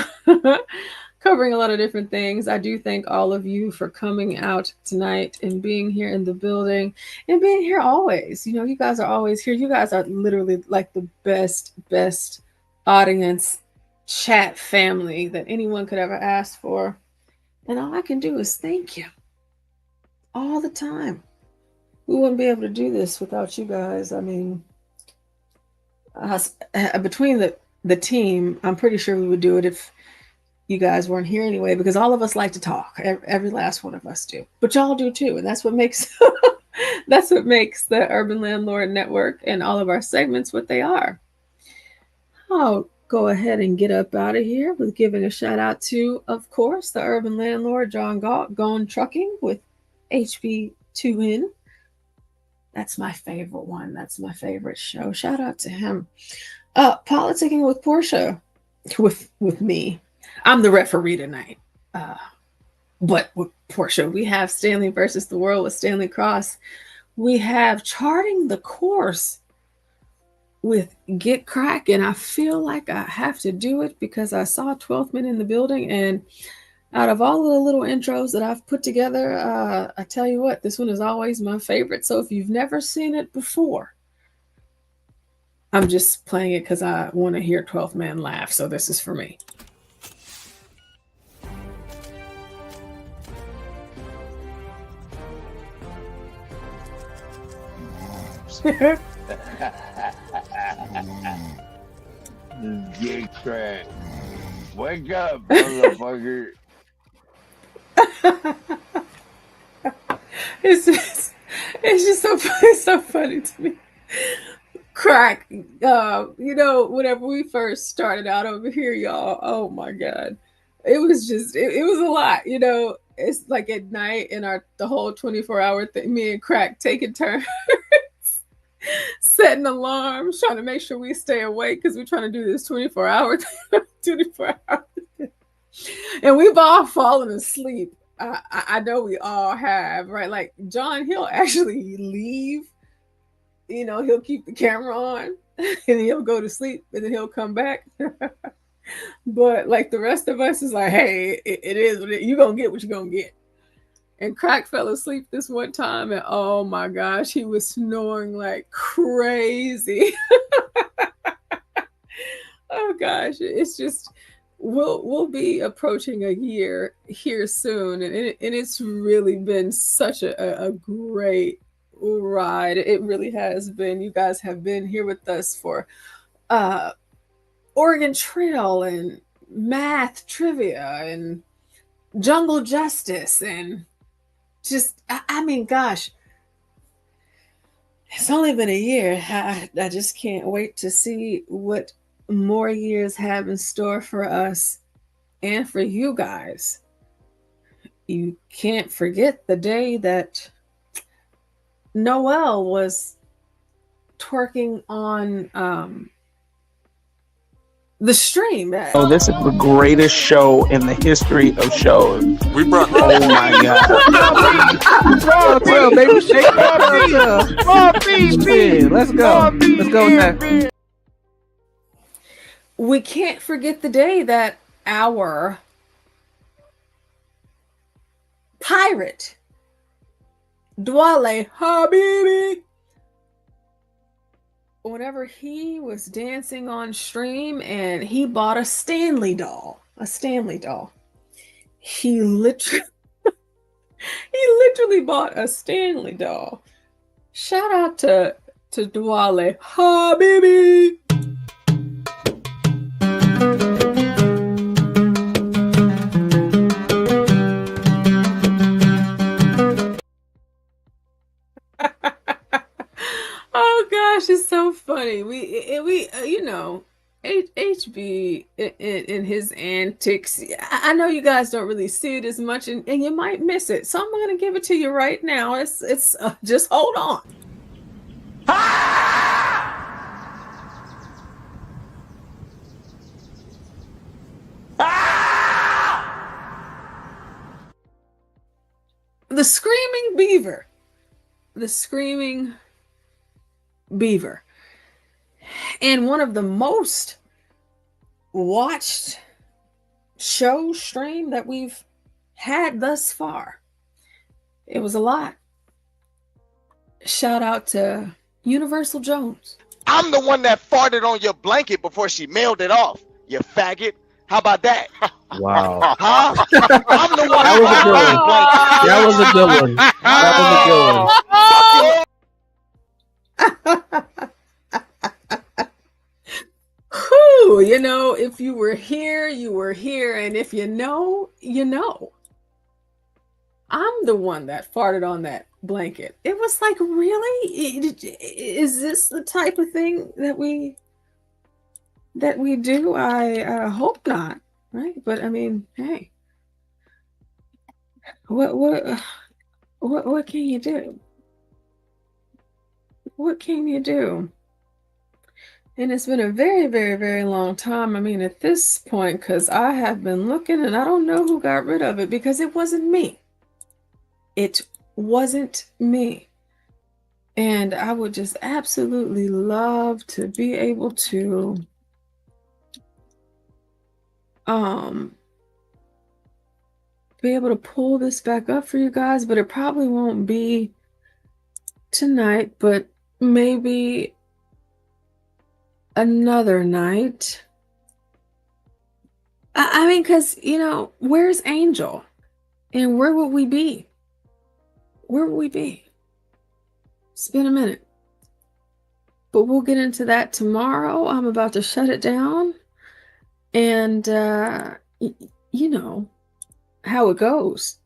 S6: Covering a lot of different things. I do thank all of you for coming out tonight and being here in the building and being here always. You know, you guys are always here. You guys are literally like the best audience chat family that anyone could ever ask for. And all I can do is thank you all the time. We wouldn't be able to do this without you guys. I mean, between the team, I'm pretty sure we would do it if you guys weren't here anyway, because all of us like to talk. Every last one of us do, but y'all do too. And that's what makes that's what makes the Urban Landlord Network and all of our segments what they are. I'll go ahead and get up out of here with giving a shout out to, of course, the Urban Landlord, John Galt, Gone Trucking with HB2N. That's my favorite one. That's my favorite show. Shout out to him. Politicking with Portia, with me. I'm the referee tonight. But with Portia, we have Stanley versus the World with Stanley Cross. We have Charting the Course with Get Crackin'. I feel like I have to do it because I saw 12th Man in the building. And out of all the little intros that I've put together, I tell you what, this one is always my favorite. So if you've never seen it before, I'm just playing it because I want to hear 12th Man laugh. So this is for me.
S19: Get cracked. Wake up, motherfucker.
S6: It's just so funny. It's so funny to me. Crack. You know, whenever we first started out over here, y'all, oh my God. It was just, it was a lot, you know. It's like at night in the whole 24-hour thing, me and Crack taking turns. Setting alarms, trying to make sure we stay awake because we're trying to do this 24-hour and we've all fallen asleep. I know we all have, right? Like John, he'll actually leave, you know, he'll keep the camera on and he'll go to sleep and then he'll come back. But like the rest of us is like, hey, it is what you're gonna get what you're gonna get. And Crack fell asleep this one time, and oh my gosh, he was snoring like crazy. Oh gosh, it's just we'll be approaching a year here soon, and it's really been such a great ride. It really has been. You guys have been here with us for Oregon Trail and math trivia and jungle justice, and just I mean, gosh, it's only been a year. I just can't wait to see what more years have in store for us and for you guys. You can't forget the day that Noel was twerking on the stream.
S20: Oh, this is the greatest show in the history of shows. We brought. Oh my God! Well, baby, shake it. Let's go. Let's go next.
S6: We can't forget the day that our pirate Dwale Habibi, whenever he was dancing on stream and he bought a Stanley doll. He literally bought a Stanley doll. Shout out to Dwale Habibi. Oh gosh, it's so funny. We you know, HB in his antics. I know you guys don't really see it as much, and you might miss it. So I'm gonna give it to you right now. It's just hold on. The Screaming Beaver. The Screaming Beaver. And one of the most watched show stream that we've had thus far. It was a lot. Shout out to Universal Jones.
S21: I'm the one that farted on your blanket before she mailed it off, you faggot. How about that?
S20: Wow.
S21: Huh? I'm the one
S20: That was a good one.
S6: Whew, you know, if you were here, you were here. And if you know, you know. I'm the one that farted on that blanket. It was like, really? Is this the type of thing that we do? I hope not, right? But I mean, hey, what can you do? What can you do? And it's been a very, very, very long time. I mean, at this point, because I have been looking and I don't know who got rid of it, because it wasn't me. It wasn't me. And I would just absolutely love to be able to pull this back up for you guys, but it probably won't be tonight, but maybe another night. I mean, because, you know, where's Angel? And where would we be? Where would we be? It's been a minute. But we'll get into that tomorrow. I'm about to shut it down. And, you know how it goes.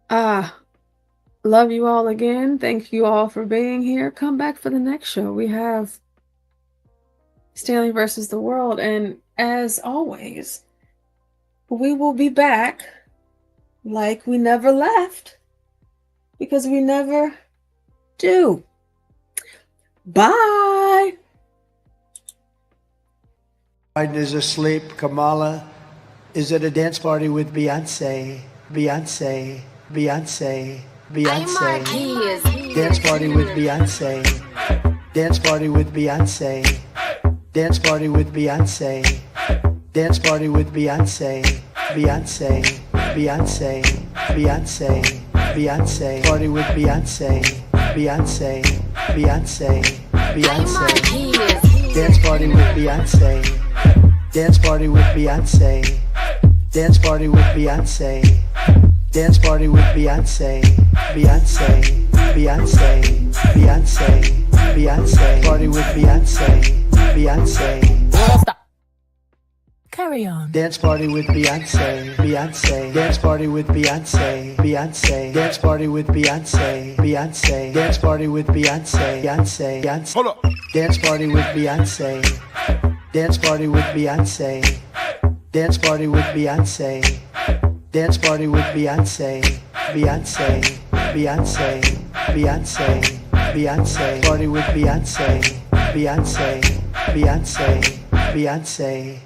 S6: Love you all again. Thank you all for being here. Come back for the next show. We have Stanley versus the world. And as always, we will be back like we never left, because we never do. Bye.
S22: Biden is asleep. Kamala is at a dance party with Beyonce. Beyonce. Beyonce. Beyonce. Dance party with Beyonce. Dance party with Beyonce. Dance party with Beyonce. Dance party with Beyonce. Beyonce. Beyonce. Beyonce, Beyonce, party with Beyonce, Beyonce, Beyonce, Beyonce, dance party with Beyonce, dance party with Beyonce, dance party with Beyonce, dance party with Beyonce, Beyonce, Beyonce, Beyonce, Beyonce, party with Beyonce, Beyonce. Stop.
S6: Carry on.
S22: Dance party with Beyonce, Beyonce. Dance party with Beyonce, Beyonce. Dance party with Beyonce, Beyonce. Dance party with Beyonce, Beyonce, Beyonce. Hold up. Dance party with Beyonce. Dance party with Beyonce. Dance party with Beyonce. Dance party with Beyonce, Beyonce, Beyonce, Beyonce, Beyonce. Party with Beyonce, Beyonce, Beyonce, Beyonce.